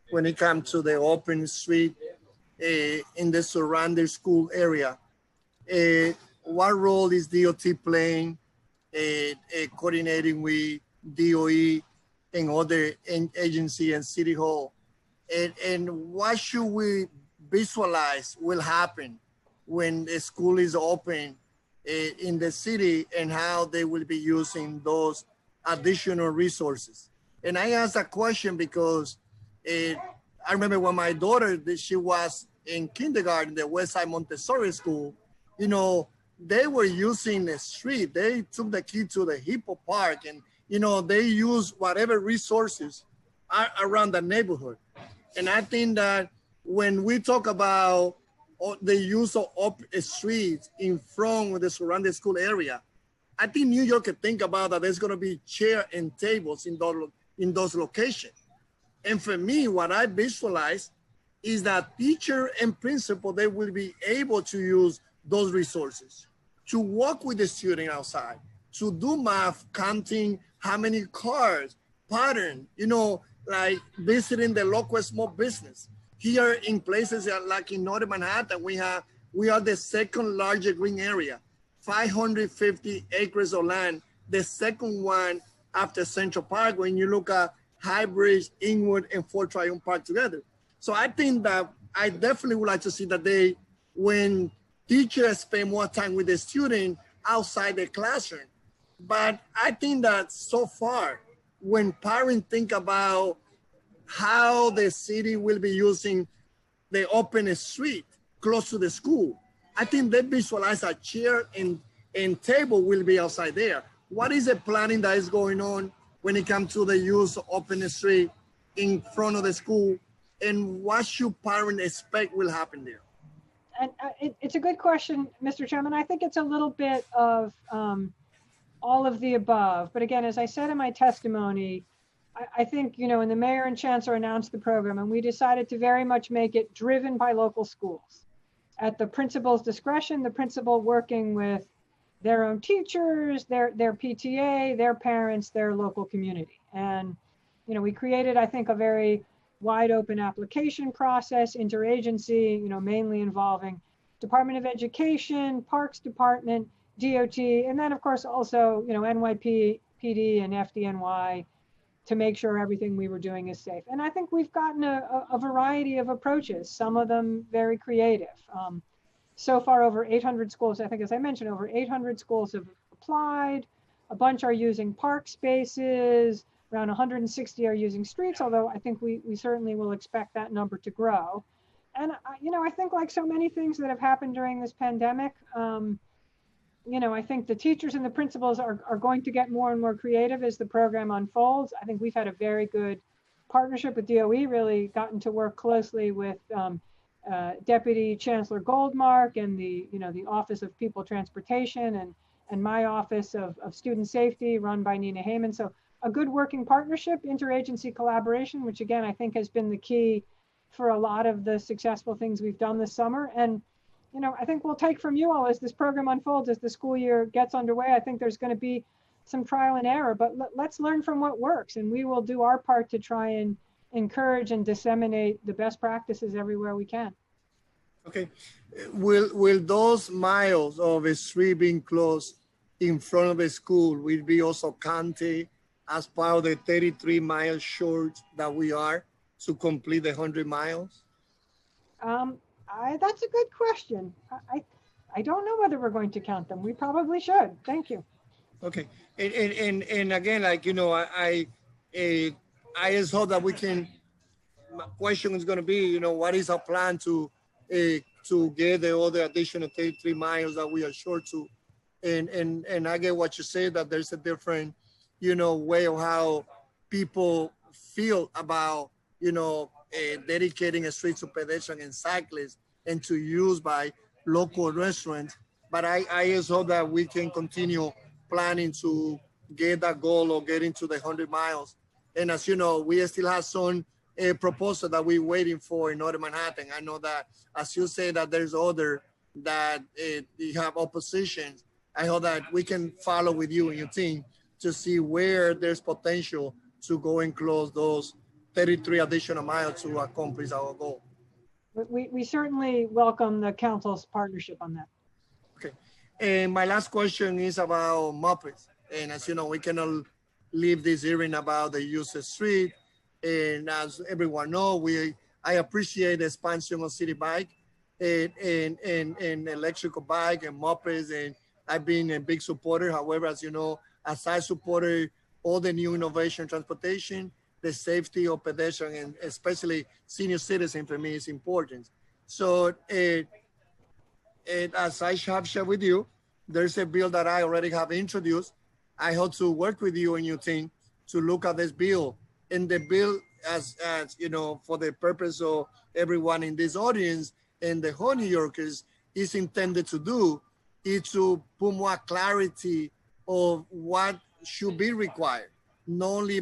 when it comes to the open street in the surrounding school area? What role is DOT playing coordinating with DOE and other agency and City Hall? And what should we visualize will happen when the school is open in the city and how they will be using those additional resources? And I ask that question because I remember when my daughter, she was in kindergarten, the Westside Montessori School, you know, they were using the street. They took the kid to the Hippo Park and, you know, they use whatever resources are around the neighborhood. And I think that when we talk about the use of streets in front of the surrounding school area, I think New York could think about that there's going to be chairs and tables in those locations. And for me, what I visualize is that teacher and principal, they will be able to use those resources to walk with the student outside, to do math, counting how many cars, pattern, you know, like visiting the local small business. Here in places like in Northern Manhattan, we are the second largest green area, 550 acres of land, the second one after Central Park when you look at High Bridge, Inwood, and Fort Tryon Park together. So I think that I definitely would like to see that when teachers spend more time with the student outside the classroom. But I think that so far, when parents think about how the city will be using the open street close to the school, I think they visualize a chair and table will be outside there. What is the planning that is going on when it comes to the use of open street in front of the school? And what should parents expect will happen there? And it's a good question, Mr. Chairman. I think it's a little bit of all of the above. But again, as I said in my testimony, I think, you know, when the mayor and chancellor announced the program, and we decided to very much make it driven by local schools. At the principal's discretion, the principal working with their own teachers, their PTA, their parents, their local community. And, you know, we created, I think, a very wide open application process, interagency, you know, mainly involving Department of Education, Parks Department, DOT, and then of course also, you know, NYPD and FDNY to make sure everything we were doing is safe. And I think we've gotten a variety of approaches, some of them very creative. So far over 800 schools, I think as I mentioned, over 800 schools have applied, a bunch are using park spaces, around 160 are using streets, although I think we certainly will expect that number to grow. And, you know, I think like so many things that have happened during this pandemic, you know, I think the teachers and the principals are going to get more and more creative as the program unfolds. I think we've had a very good partnership with DOE, really gotten to work closely with Deputy Chancellor Goldmark and the Office of People Transportation and my Office of Student Safety run by Nina Heyman. So a good working partnership, interagency collaboration, which again, I think has been the key for a lot of the successful things we've done this summer. And, you know, I think we'll take from you all as this program unfolds, as the school year gets underway. I think there's going to be some trial and error, but let's learn from what works. And we will do our part to try and encourage and disseminate the best practices everywhere we can. Okay. Will those miles of a street being closed in front of a school will be also counted as part of the 33 miles short that we are to complete the 100 miles? That's a good question. I don't know whether we're going to count them. We probably should. Thank you. Okay. And again, like, you know, I just hope that we can, my question is going to be, you know, what is our plan to get the other additional 33 miles that we are short to? And I get what you say, that there's a different, you know, way of how people feel about, you know, dedicating a street to pedestrians and cyclists and to use by local restaurants. But I just hope that we can continue planning to get that goal of getting to the 100 miles. And as you know, we still have some proposal that we're waiting for in Northern Manhattan. I know that, as you say, that there's other that you have oppositions. I hope that we can follow with you and your team to see where there's potential to go and close those 33 additional miles to accomplish our goal. We certainly welcome the council's partnership on that. Okay. And my last question is about mopeds. And as you know, we cannot leave this hearing about the user street. And as everyone knows, I appreciate the expansion of City Bike and electrical bike and mopeds. And I've been a big supporter. However, as you know, as I supported all the new innovation transportation, the safety of pedestrians and especially senior citizens for me is important. So as I have shared with you, there's a bill that I already have introduced. I hope to work with you and your team to look at this bill. And the bill, as you know, for the purpose of everyone in this audience and the whole New Yorkers, is intended to do is to put more clarity of what should be required, not only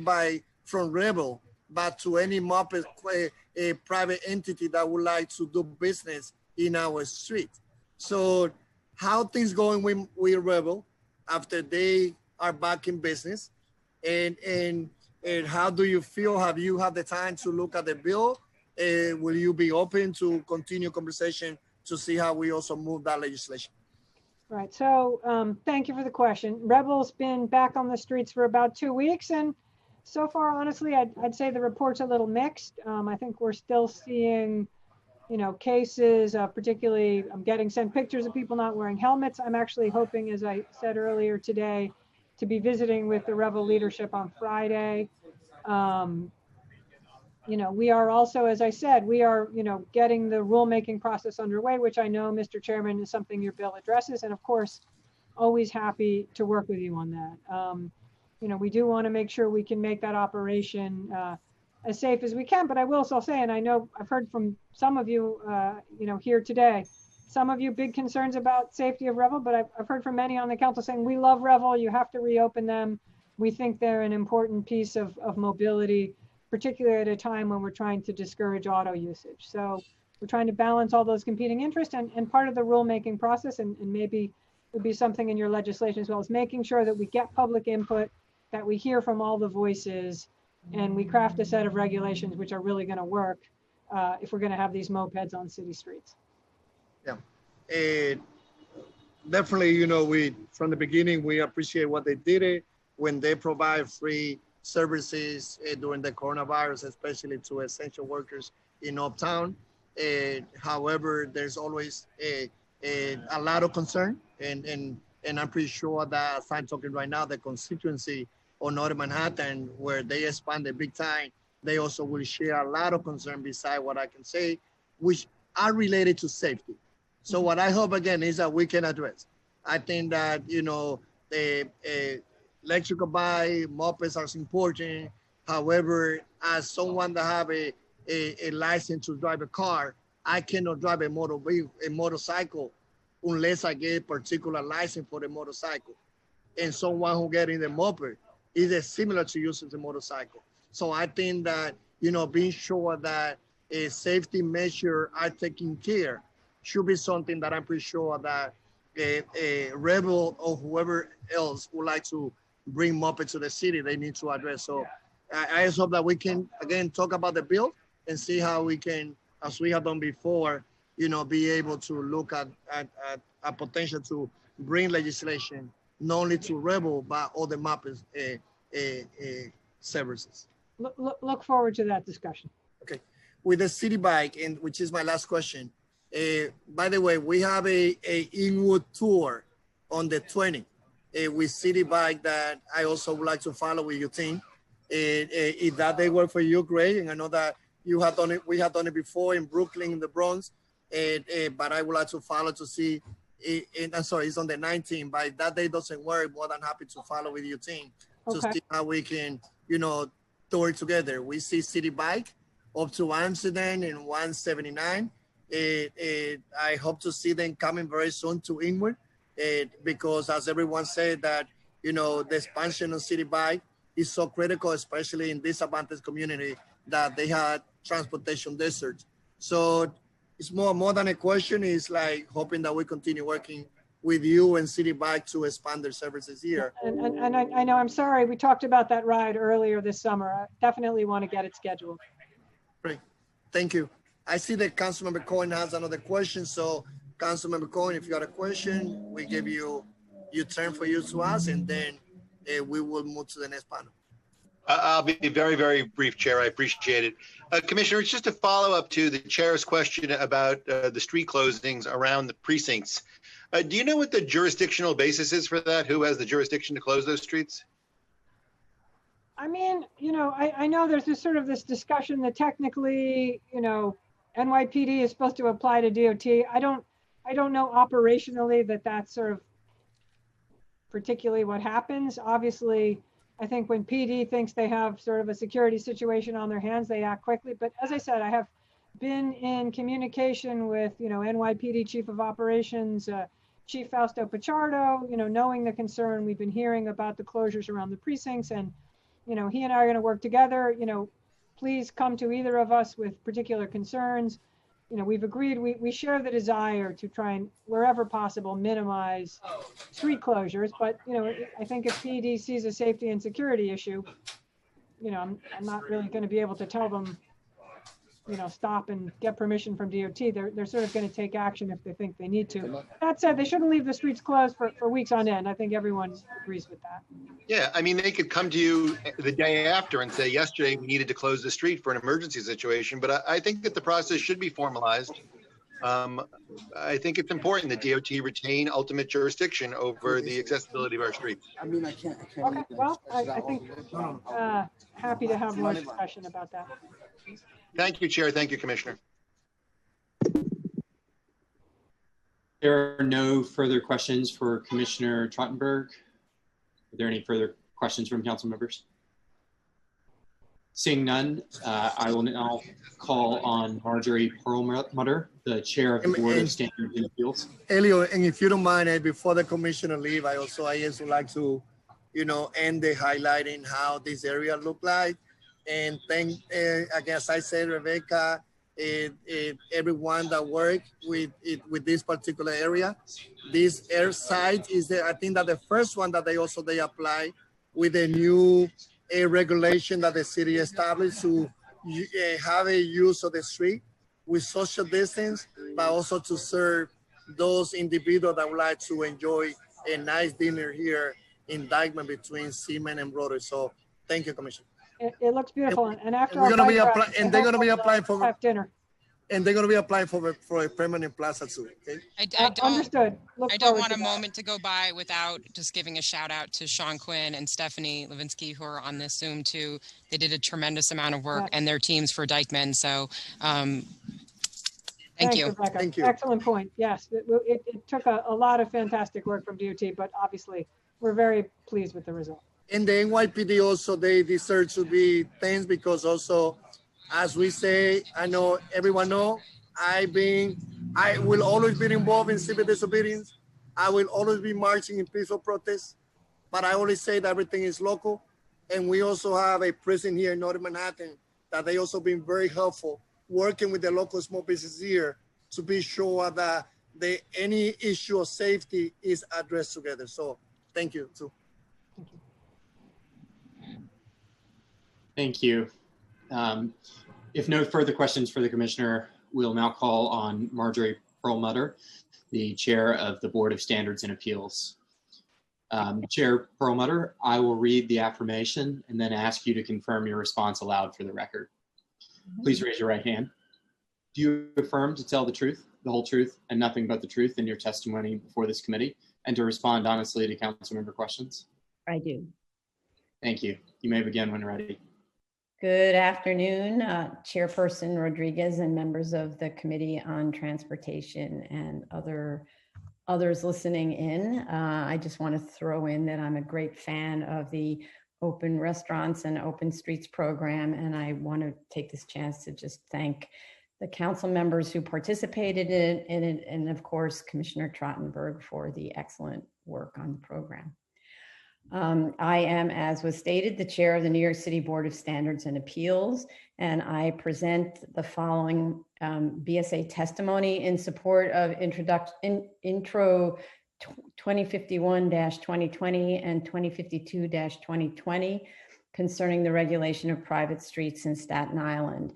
from Rebel, but to any moped, a private entity that would like to do business in our street. So how things going with Rebel after they are back in business, and how do you feel? Have you had the time to look at the bill? Will you be open to continue conversation to see how we also move that legislation? Right. So thank you for the question. Rebel's been back on the streets for about 2 weeks, and so far, honestly, I'd say the report's a little mixed. I think we're still seeing, cases, particularly I'm getting sent pictures of people not wearing helmets. I'm actually hoping, as I said earlier today, to be visiting with the Rebel leadership on Friday. We are also, as I said, we are, getting the rulemaking process underway, which I know, Mr. Chairman, is something your bill addresses. And of course, always happy to work with you on that. We do want to make sure we can make that operation as safe as we can. But I will also say, and I know I've heard from some of you, here today, some of you big concerns about safety of Revel, but I've heard from many on the council saying, we love Revel, you have to reopen them. We think they're an important piece of mobility, particularly at a time when we're trying to discourage auto usage. So we're trying to balance all those competing interests, and part of the rulemaking process, and maybe would be something in your legislation as well, is making sure that we get public input, that we hear from all the voices, and we craft a set of regulations which are really going to work if we're going to have these mopeds on city streets. Yeah, definitely, we from the beginning, we appreciate what they did when they provide free services during the coronavirus, especially to essential workers in Uptown. However, there's always a lot of concern, and I'm pretty sure that, as I'm talking right now, the constituency on North Manhattan, where they expanded big time, they also will share a lot of concern beside what I can say, which are related to safety. So what I hope, again, is that we can address. I think that, the electrical bike, mopeds are important. However, as someone that have a license to drive a car, I cannot drive a motorcycle unless I get a particular license for the motorcycle. And someone who get in the moped is similar to using the motorcycle. So I think that, being sure that a safety measure are taken care should be something that I'm pretty sure that a Rebel or whoever else would like to bring moped to the city, they need to address. So I just hope that we can, again, talk about the bill and see how we can, as we have done before, be able to look at potential to bring legislation, not only to Rebel, but all the moped services. Look forward to that discussion. Okay. With the city bike, and which is my last question, by the way, we have a Inwood tour on the 20th with city bike that I also would like to follow with your team. If that day work for you, great. And I know that you have done it, we have done it before in Brooklyn, in the Bronx, but I would like to follow to see, I'm sorry, it's on the 19th, but if that day doesn't work, more than happy to follow with your team to see how we can, tour it together. We see city bike up to Amsterdam and 179. I hope to see them coming very soon to Inwood, because as everyone said that, the expansion of city bike is so critical, especially in disadvantaged community that they had transportation deserts. So it's more than a question. It's like hoping that we continue working with you and City Bike to expand their services here. And I know, I'm sorry, we talked about that ride earlier this summer. I definitely want to get it scheduled. Great, thank you. I see that Councilmember Cohen has another question. So Councilmember Cohen, if you got a question, we give you your turn for you to ask, and then we will move to the next panel. I'll be very, very brief, Chair. I appreciate it. Commissioner, it's just a follow-up to the Chair's question about the street closings around the precincts. Do you know what the jurisdictional basis is for that? Who has the jurisdiction to close those streets? I mean, I know there's this discussion that technically, NYPD is supposed to apply to DOT. I don't know operationally that that's sort of particularly what happens. Obviously, I think when PD thinks they have sort of a security situation on their hands, they act quickly. But as I said, I have been in communication with, NYPD Chief of Operations, Chief Fausto Pichardo, knowing the concern. We've been hearing about the closures around the precincts, and, he and I are going to work together. Please come to either of us with particular concerns. We've agreed, we share the desire to try and, wherever possible, minimize street closures. But, I think if PD sees a safety and security issue, I'm not really going to be able to tell them, stop and get permission from DOT. They're sort of going to take action if they think they need to. That said, they shouldn't leave the streets closed for weeks on end. I think everyone agrees with that. Yeah, I mean, they could come to you the day after and say, yesterday we needed to close the street for an emergency situation, but I think that the process should be formalized. I think it's important that DOT retain ultimate jurisdiction over the accessibility of our streets. I mean, I can't. Okay, well, I think happy to have more discussion about that. Thank you, Chair. Thank you, Commissioner. There are no further questions for Commissioner Trottenberg. Are there any further questions from council members? Seeing none, I will now call on Marjorie Perlmutter, the Chair of the Board of Standards and Appeals. Elio, and if you don't mind, before the commissioner leave, I just would like to, end the highlighting how this area look like. And thank, I guess I said, Rebecca, everyone that worked with this particular area. This air site is I think that the first one that they apply with a new regulation that the city established to have a use of the street with social distance, but also to serve those individuals that would like to enjoy a nice dinner here in Dyckman between Seaman and Broadway. So thank you, Commissioner. It looks beautiful, and after we're going to be applying, and they're going to be applying for have dinner. And they're going to be applying for a permanent plaza too. Okay. Understood. I don't want a moment to go by without just giving a shout out to Sean Quinn and Stephanie Levinsky, who are on this Zoom too. They did a tremendous amount of work, and their teams for Dyckman. So, thank you. Rebecca. Thank you. Excellent point. Yes, it took a lot of fantastic work from DOT, but obviously we're very pleased with the result. And the NYPD also, they deserve to be thanked because also, as we say, I know everyone know, I will always be involved in civil disobedience. I will always be marching in peaceful protest, but I always say that everything is local. And we also have a prison here in Northern Manhattan that they also been very helpful, working with the local small businesses here to be sure that any issue of safety is addressed together. So thank you too. Thank you. If no further questions for the commissioner, we'll now call on Marjorie Perlmutter, the Chair of the Board of Standards and Appeals. Chair Perlmutter, I will read the affirmation and then ask you to confirm your response aloud for the record. Please raise your right hand. Do you affirm to tell the truth, the whole truth, and nothing but the truth in your testimony before this committee, and to respond honestly to council member questions? I do. Thank you. You may begin when ready. Good afternoon, Chairperson Rodriguez and members of the Committee on Transportation and others listening in. I just want to throw in that I'm a great fan of the Open Restaurants and Open Streets program, and I want to take this chance to just thank the council members who participated in it, and of course, Commissioner Trottenberg for the excellent work on the program. I am, as was stated, the chair of the New York City Board of Standards and Appeals, and I present the following BSA testimony in support of introductory 2051-2020 and 2052-2020 concerning the regulation of private streets in Staten Island.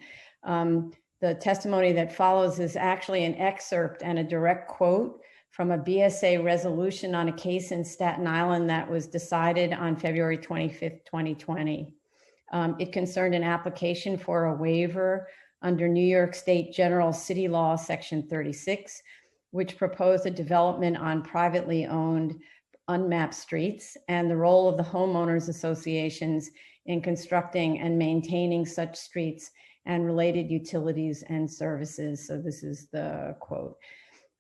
The testimony that follows is actually an excerpt and a direct quote from a BSA resolution on a case in Staten Island that was decided on February 25th, 2020. It concerned an application for a waiver under New York State General City Law, Section 36, which proposed a development on privately owned unmapped streets and the role of the homeowners associations in constructing and maintaining such streets and related utilities and services. So this is the quote.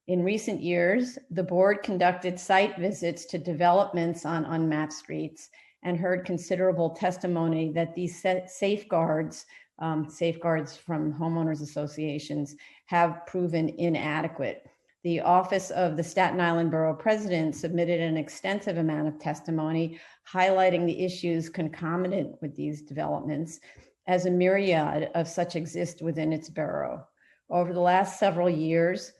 In recent years, the board conducted site visits to developments on unmapped streets and heard considerable testimony that these safeguards from homeowners associations have proven inadequate. The Office of the Staten Island Borough President submitted an extensive amount of testimony highlighting the issues concomitant with these developments, as a myriad of such exist within its borough. Over the last several years,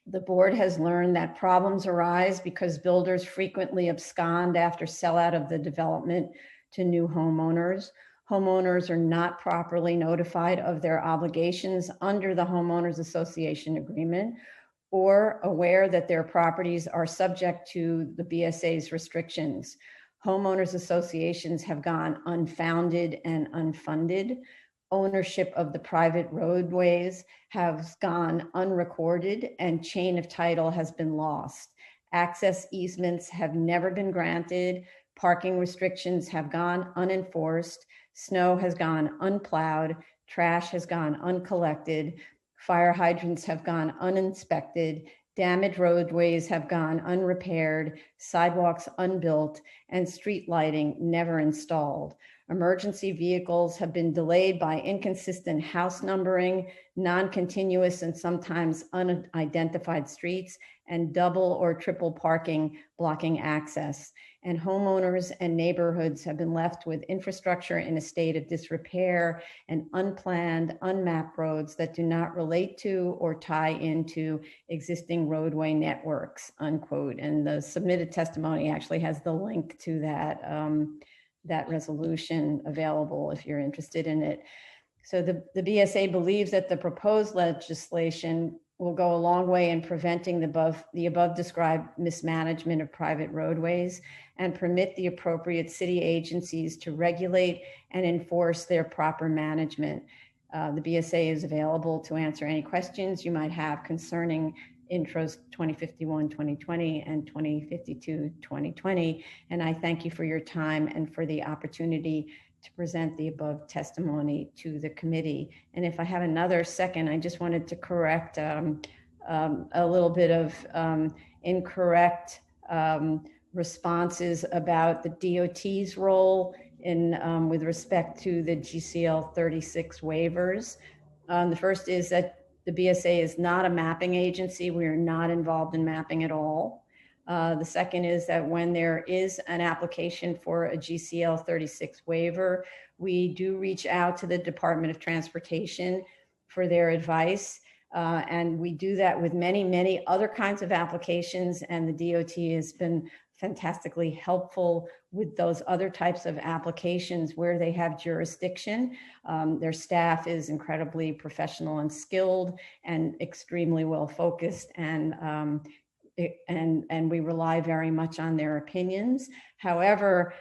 the board has learned that problems arise because builders frequently abscond after sellout of the development to new homeowners. Homeowners are not properly notified of their obligations under the Homeowners Association Agreement or aware that their properties are subject to the BSA's restrictions. Homeowners associations have gone unfounded and unfunded. Ownership of the private roadways has gone unrecorded and chain of title has been lost. Access easements have never been granted. Parking restrictions have gone unenforced. Snow has gone unplowed. Trash has gone uncollected. Fire hydrants have gone uninspected. Damaged roadways have gone unrepaired, sidewalks unbuilt, and street lighting never installed. Emergency vehicles have been delayed by inconsistent house numbering, non-continuous and sometimes unidentified streets, and double or triple parking blocking access. And homeowners and neighborhoods have been left with infrastructure in a state of disrepair and unplanned, unmapped roads that do not relate to or tie into existing roadway networks, unquote. And the submitted testimony actually has the link to that, that resolution available if you're interested in it. So the BSA believes that the proposed legislation will go a long way in preventing the above described mismanagement of private roadways and permit the appropriate city agencies to regulate and enforce their proper management. The BSA is available to answer any questions you might have concerning intros 2051-2020 and 2052-2020. And I thank you for your time and for the opportunity to present the above testimony to the committee. And if I have another second, I just wanted to correct a little bit of incorrect responses about the DOT's role in with respect to the GCL 36 waivers. The first is that the BSA is not a mapping agency. We are not involved in mapping at all. The second is that when there is an application for a GCL 36 waiver, we do reach out to the Department of Transportation for their advice. And we do that with many, many other kinds of applications. And the DOT has been fantastically helpful with those other types of applications where they have jurisdiction. Their staff is incredibly professional and skilled and extremely well focused, and we rely very much on their opinions. However,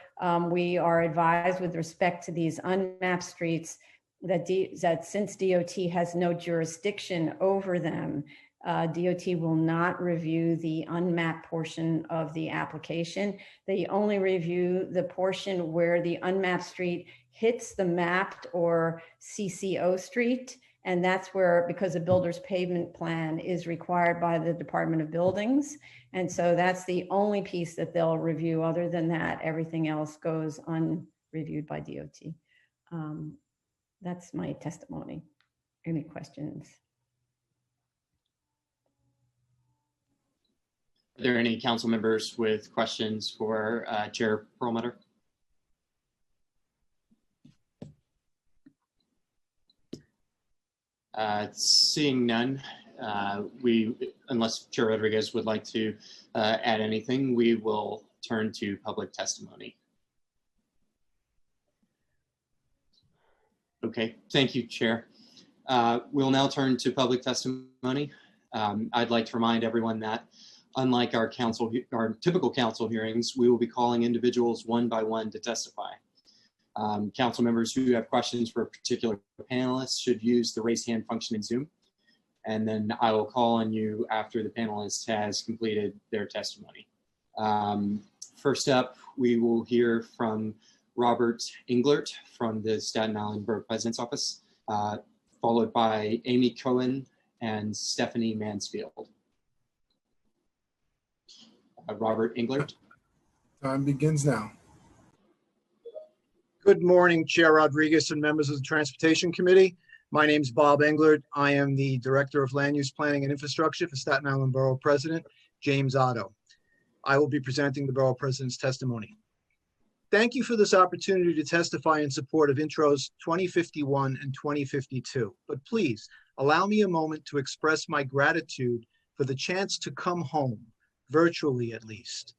we are advised with respect to these unmapped streets that since DOT has no jurisdiction over them, DOT will not review the unmapped portion of the application. They only review the portion where the unmapped street hits the mapped or CCO street. And that's where, because a builder's pavement plan is required by the Department of Buildings. And so that's the only piece that they'll review. Other than that, everything else goes unreviewed by DOT. That's my testimony. Any questions? Are there any council members with questions for Chair Perlmutter? Seeing none, unless Chair Rodriguez would like to add anything, we will turn to public testimony. Okay, thank you, Chair. We'll now turn to public testimony. I'd like to remind everyone that unlike our typical council hearings, we will be calling individuals one by one to testify. Council members who have questions for a particular panelist should use the raise hand function in Zoom. And then I will call on you after the panelist has completed their testimony. First up, we will hear from Robert Englert from the Staten Island Borough President's Office, followed by Amy Cohen and Stephanie Mansfield. Robert Englert. Time begins now. Good morning, Chair Rodriguez and members of the Transportation Committee. My name is Bob Englert. I am the Director of Land Use Planning and Infrastructure for Staten Island Borough President James Otto. I will be presenting the Borough President's testimony. Thank you for this opportunity to testify in support of intros 2051 and 2052. But please allow me a moment to express my gratitude for the chance to come home, virtually at least.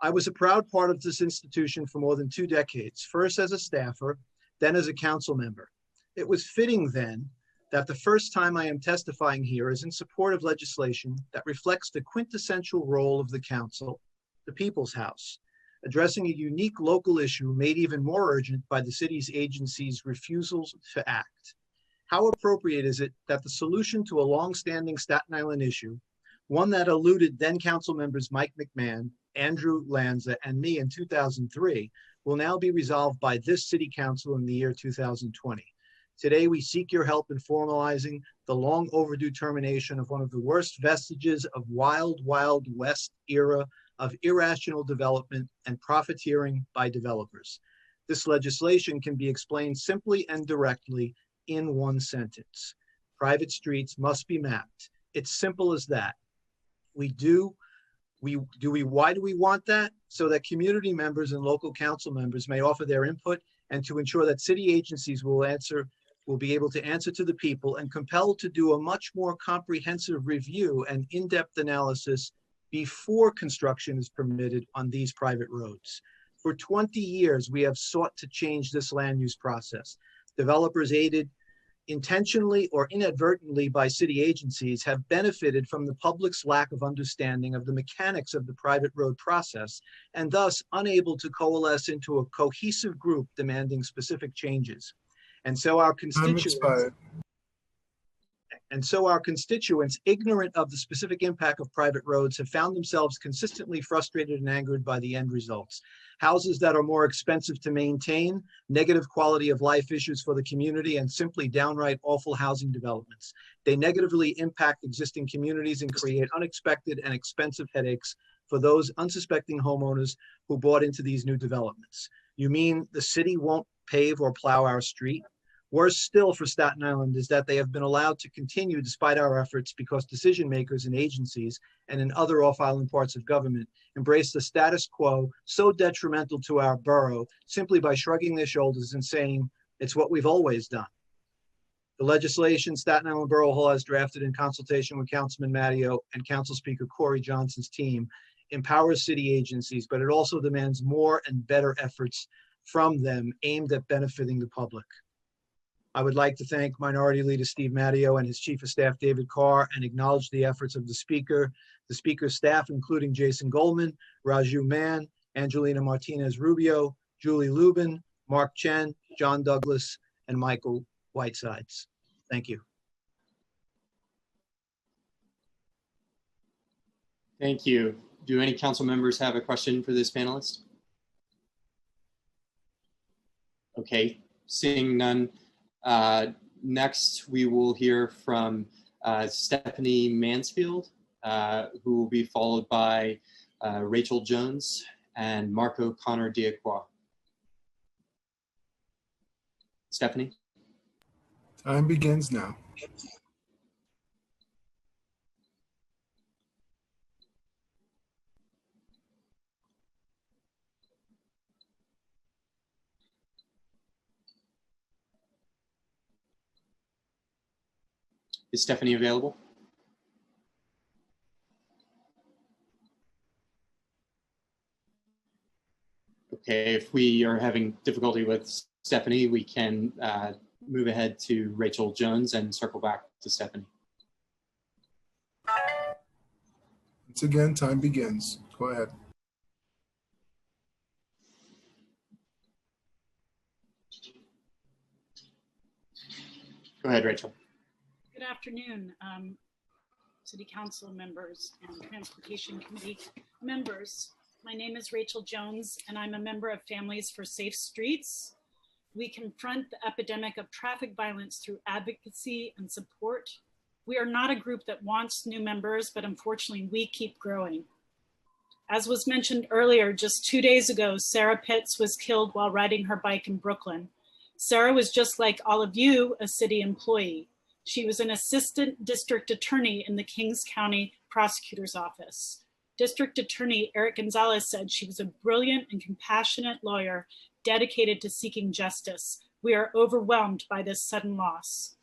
I was a proud part of this institution for more than 2 decades, first as a staffer, then as a council member. It was fitting then that the first time I am testifying here is in support of legislation that reflects the quintessential role of the council, the People's House, addressing a unique local issue made even more urgent by the city's agencies' refusals to act. How appropriate is it that the solution to a long-standing Staten Island issue, one that eluded then council members Mike McMahon, Andrew Lanza, and me in 2003, will now be resolved by this city council in the year 2020. Today, we seek your help in formalizing the long overdue termination of one of the worst vestiges of wild, wild west era of irrational development and profiteering by developers. This legislation can be explained simply and directly in one sentence. Private streets must be mapped. It's simple as that. Why do we want that? So that community members and local council members may offer their input and to ensure that city agencies will be able to answer to the people and compelled to do a much more comprehensive review and in-depth analysis before construction is permitted on these private roads. For 20 years, we have sought to change this land use process. Developers aided intentionally or inadvertently by city agencies have benefited from the public's lack of understanding of the mechanics of the private road process and thus unable to coalesce into a cohesive group demanding specific changes. And so our constituents, ignorant of the specific impact of private roads, have found themselves consistently frustrated and angered by the end results. Houses that are more expensive to maintain, negative quality of life issues for the community, and simply downright awful housing developments. They negatively impact existing communities and create unexpected and expensive headaches for those unsuspecting homeowners who bought into these new developments. You mean the city won't pave or plow our street? Worse still for Staten Island is that they have been allowed to continue despite our efforts because decision makers in agencies and in other off-island parts of government embrace the status quo so detrimental to our borough simply by shrugging their shoulders and saying, it's what we've always done. The legislation Staten Island Borough Hall has drafted in consultation with Councilman Matteo and Council Speaker Corey Johnson's team empowers city agencies, but it also demands more and better efforts from them aimed at benefiting the public. I would like to thank Minority Leader Steve Matteo and his Chief of Staff, David Carr, and acknowledge the efforts of the Speaker's staff, including Jason Goldman, Raju Mann, Angelina Martinez Rubio, Julie Lubin, Mark Chen, John Douglas, and Michael Whitesides. Thank you. Thank you. Do any council members have a question for this panelist? Okay, seeing none. Next, we will hear from Stephanie Mansfield, who will be followed by Rachel Jones and Marco Connor Diacqua. Stephanie? Time begins now. Is Stephanie available? Okay, if we are having difficulty with Stephanie, we can move ahead to Rachel Jones and circle back to Stephanie. Once again, time begins. Go ahead. Go ahead, Rachel. Good afternoon, City Council members and Transportation Committee members. My name is Rachel Jones, and I'm a member of Families for Safe Streets. We confront the epidemic of traffic violence through advocacy and support. We are not a group that wants new members, but unfortunately, we keep growing. As was mentioned earlier, just 2 days ago, Sarah Pitts was killed while riding her bike in Brooklyn. Sarah was just like all of you, a city employee. She was an assistant district attorney in the Kings County Prosecutor's Office. District Attorney Eric Gonzalez said she was a brilliant and compassionate lawyer dedicated to seeking justice. We are overwhelmed by this sudden loss.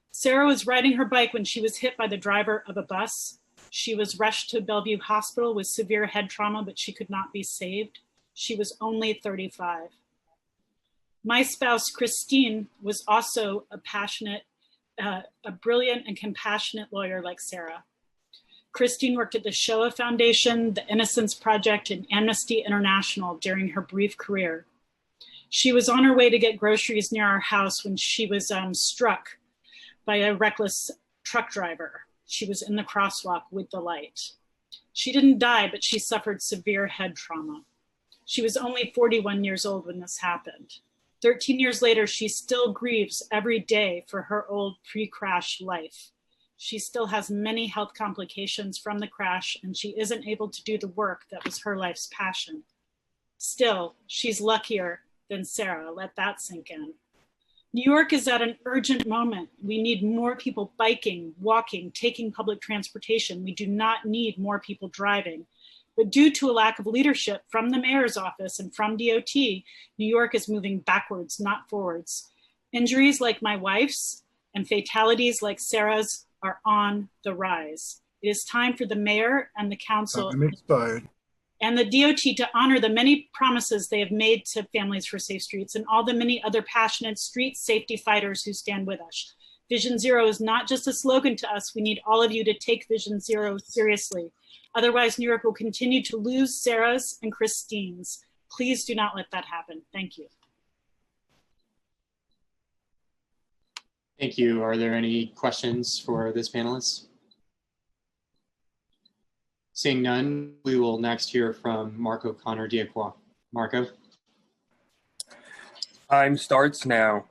Sarah was riding her bike when she was hit by the driver of a bus. She was rushed to Bellevue Hospital with severe head trauma, but she could not be saved. She was only 35. My spouse, Christine, was also a brilliant and compassionate lawyer like Sarah. Christine worked at the Shoah Foundation, the Innocence Project, and Amnesty International during her brief career. She was on her way to get groceries near our house when she was struck by a reckless truck driver. She was in the crosswalk with the light. She didn't die, but she suffered severe head trauma. She was only 41 years old when this happened. 13 years later, she still grieves every day for her old pre-crash life. She still has many health complications from the crash, and she isn't able to do the work that was her life's passion. Still, she's luckier than Sarah. Let that sink in. New York is at an urgent moment. We need more people biking, walking, taking public transportation. We do not need more people driving. But due to a lack of leadership from the mayor's office and from DOT, New York is moving backwards, not forwards. Injuries like my wife's and fatalities like Sarah's are on the rise. It is time for the mayor and the council and the DOT to honor the many promises they have made to Families for Safe Streets and all the many other passionate street safety fighters who stand with us. Vision Zero is not just a slogan to us. We need all of you to take Vision Zero seriously. Otherwise, New York will continue to lose Sarah's and Christine's. Please do not let that happen. Thank you. Thank you. Are there any questions for this panelist? Seeing none, we will next hear from Marco Connor-Diacqua. Marco. Time starts now.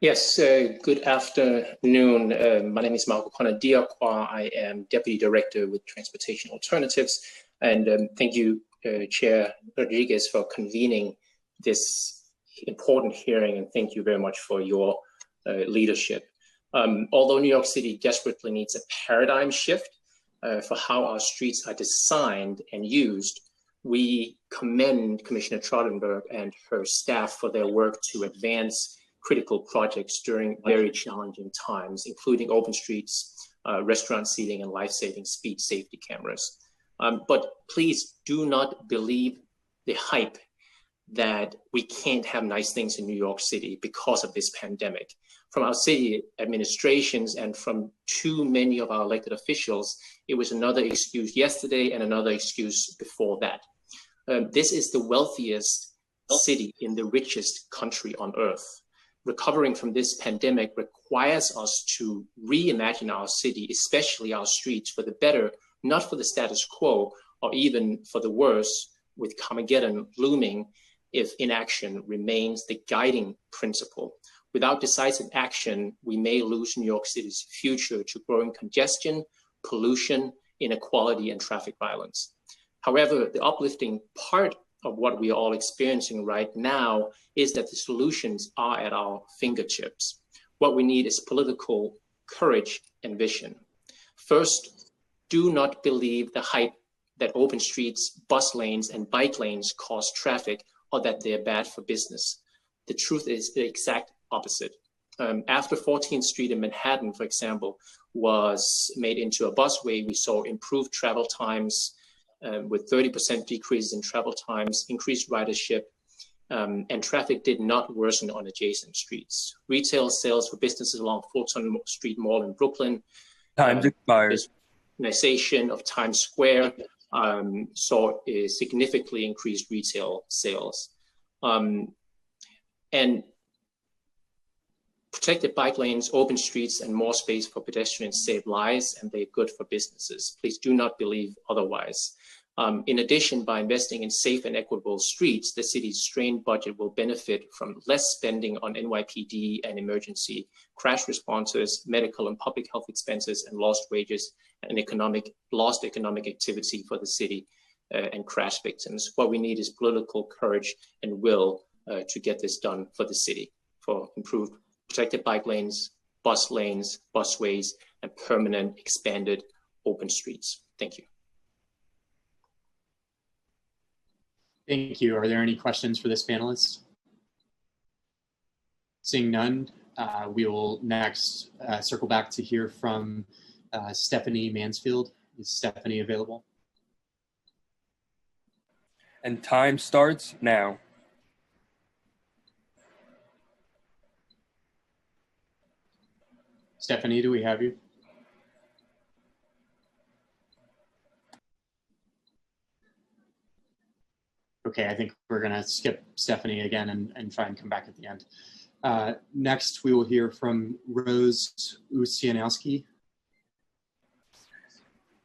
Yes, good afternoon. My name is Marco Connor-Diacqua. I am Deputy Director with Transportation Alternatives. And thank you, Chair Rodriguez, for convening this important hearing. And thank you very much for your leadership. Although New York City desperately needs a paradigm shift for how our streets are designed and used, we commend Commissioner Trottenberg and her staff for their work to advance critical projects during very challenging times, including open streets, restaurant seating, and life-saving speed safety cameras. But please do not believe the hype that we can't have nice things in New York City because of this pandemic. From our city administrations and from too many of our elected officials, it was another excuse yesterday and another excuse before that. This is the wealthiest city in the richest country on earth. Recovering from this pandemic requires us to reimagine our city, especially our streets, for the better, not for the status quo or even for the worse, with Carmageddon looming if inaction remains the guiding principle. Without decisive action, we may lose New York City's future to growing congestion, pollution, inequality, and traffic violence. However, the uplifting part of what we are all experiencing right now is that the solutions are at our fingertips. What we need is political courage and vision. First, do not believe the hype that open streets, bus lanes, and bike lanes cause traffic or that they're bad for business. The truth is the exact opposite. After 14th Street in Manhattan, for example, was made into a busway, we saw improved travel times with 30% decreases in travel times, increased ridership, and traffic did not worsen on adjacent streets. Retail sales for businesses along Fulton Street Mall in Brooklyn, Time's expired. Organization of Times Square saw a significantly increased retail sales. And protected bike lanes, open streets, and more space for pedestrians save lives, and they're good for businesses. Please do not believe otherwise. In addition, by investing in safe and equitable streets, the city's strained budget will benefit from less spending on NYPD and emergency crash responses, medical and public health expenses, and lost wages and lost economic activity for the city and crash victims. What we need is political courage and will to get this done for the city, for improved protected bike lanes, busways, and permanent expanded open streets. Thank you. Thank you. Are there any questions for this panelist? Seeing none, we will next circle back to hear from Stephanie Mansfield. Is Stephanie available? And time starts now. Stephanie, do we have you? Okay, I think we're going to skip Stephanie again and try and come back at the end. Next, we will hear from Rose Ustianowski.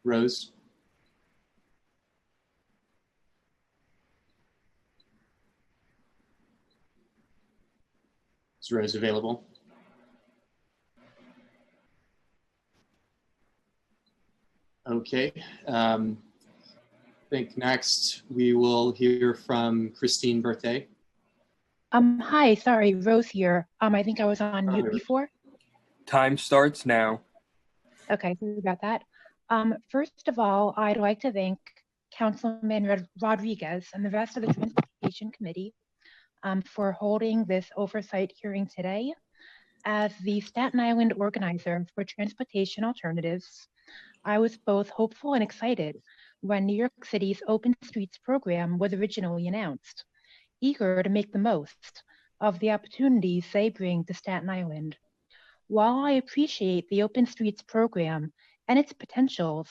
Rose. Is Rose available? Okay. I think next we will hear from Christine Berthet. Hi, sorry, Rose here. I think I was on mute before. Time starts now. Okay, sorry about that. First of all, I'd like to thank Councilman Rodriguez and the rest of the Transportation Committee for holding this oversight hearing today. As the Staten Island organizer for Transportation Alternatives, I was both hopeful and excited when New York City's Open Streets program was originally announced, eager to make the most of the opportunities they bring to Staten Island. While I appreciate the Open Streets program and its potentials,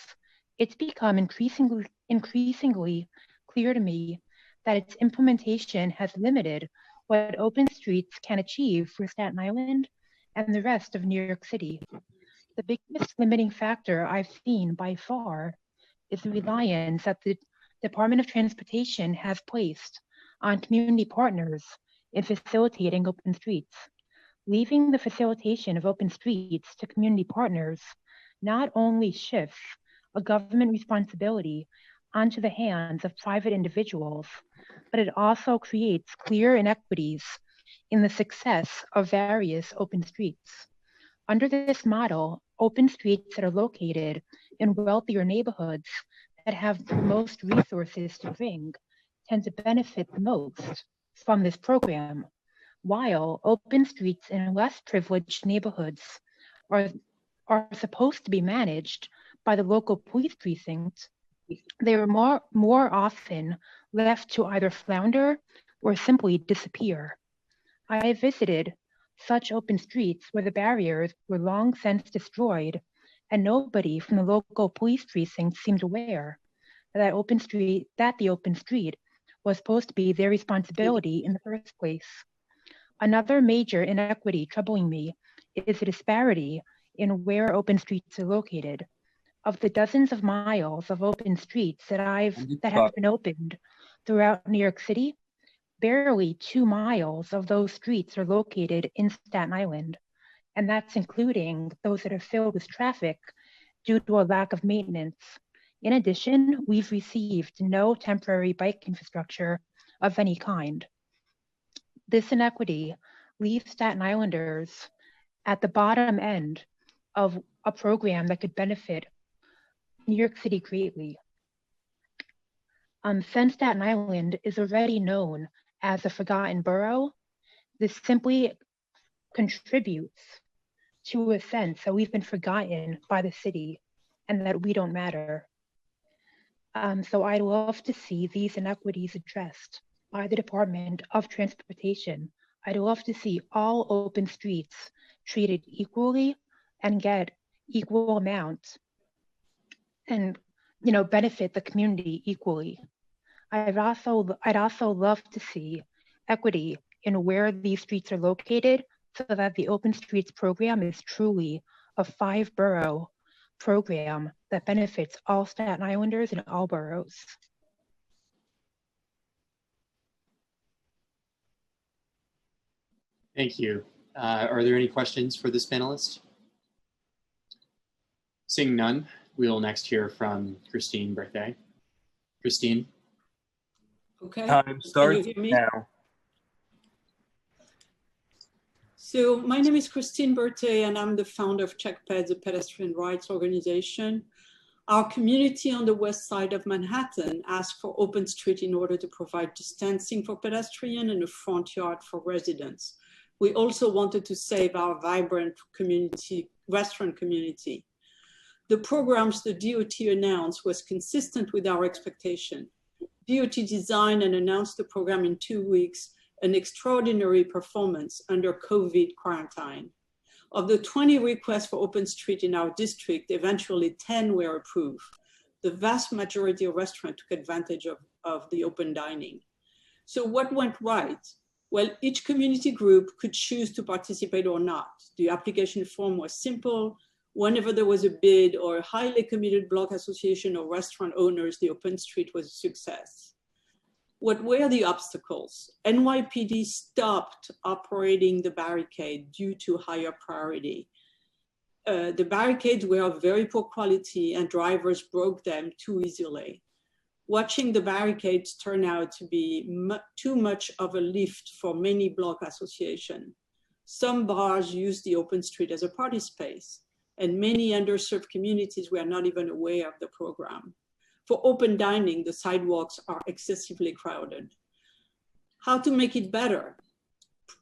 it's become increasingly clear to me that its implementation has limited what Open Streets can achieve for Staten Island and the rest of New York City. The biggest limiting factor I've seen by far is the reliance that the Department of Transportation has placed on community partners in facilitating open streets. Leaving the facilitation of open streets to community partners not only shifts a government responsibility onto the hands of private individuals, but it also creates clear inequities in the success of various open streets. Under this model, open streets that are located in wealthier neighborhoods that have the most resources to bring tend to benefit the most from this program, while open streets in less privileged neighborhoods are supposed to be managed by the local police precinct. They are more often left to either flounder or simply disappear. I have visited such open streets where the barriers were long since destroyed, and nobody from the local police precinct seemed aware that the open street was supposed to be their responsibility in the first place. Another major inequity troubling me is the disparity in where open streets are located. Of the dozens of miles of open streets that have been opened throughout New York City, barely 2 miles of those streets are located in Staten Island, and that's including those that are filled with traffic due to a lack of maintenance. In addition, we've received no temporary bike infrastructure of any kind. This inequity leaves Staten Islanders at the bottom end of a program that could benefit New York City greatly. Since Staten Island is already known as a forgotten borough, this simply contributes to a sense that we've been forgotten by the city and that we don't matter. So I'd love to see these inequities addressed by the Department of Transportation. I'd love to see all open streets treated equally and get equal amounts and, you know, benefit the community equally. I'd also love to see equity in where these streets are located so that the Open Streets program is truly a 5-borough program that benefits all Staten Islanders and all boroughs. Thank you. Are there any questions for this panelist? Seeing none, we will next hear from Christine Berthet. Christine. Okay. Time starts now. So my name is Christine Berthet, and I'm the founder of CheckPEDS, a pedestrian rights organization. Our community on the west side of Manhattan asked for open street in order to provide distancing for pedestrians and a front yard for residents. We also wanted to save our vibrant community, restaurant community. The programs the DOT announced was consistent with our expectation. DOT designed and announced the program in 2 weeks, an extraordinary performance under COVID quarantine. Of the 20 requests for open street in our district, eventually 10 were approved. The vast majority of restaurants took advantage of the open dining. So what went right? Well, each community group could choose to participate or not. The application form was simple. Whenever there was a bid or a highly committed block association or restaurant owners, the open street was a success. What were the obstacles? NYPD stopped operating the barricade due to higher priority. The barricades were of very poor quality and drivers broke them too easily. Watching the barricades turned out to be too much of a lift for many block associations. Some bars used the open street as a party space, and many underserved communities were not even aware of the program. For open dining, the sidewalks are excessively crowded. How to make it better?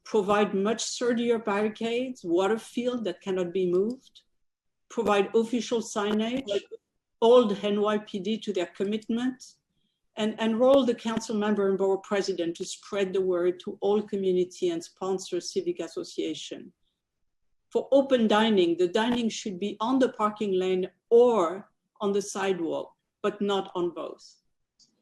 Provide much sturdier barricades, water field that cannot be moved, provide official signage, hold NYPD to their commitment, and enroll the council member and borough president to spread the word to all community and sponsor civic association. For open dining, the dining should be on the parking lane or on the sidewalk, but not on both.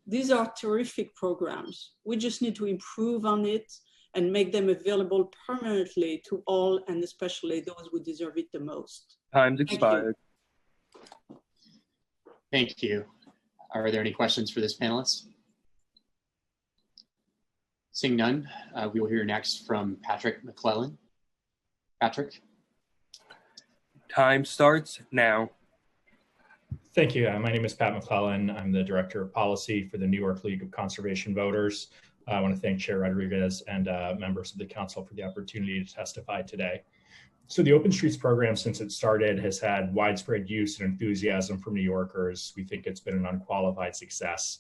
These are terrific programs. We just need to improve on it and make them available permanently to all, and especially those who deserve it the most. Time's expired. Thank you. Are there any questions for this panelist? Seeing none, we will hear next from Patrick McClellan. Patrick. Time starts now. Thank you. My name is Pat McClellan. I'm the Director of Policy for the New York League of Conservation Voters. I want to thank Chair Rodriguez and members of the council for the opportunity to testify today. So the Open Streets program, since it started, has had widespread use and enthusiasm from New Yorkers. We think it's been an unqualified success,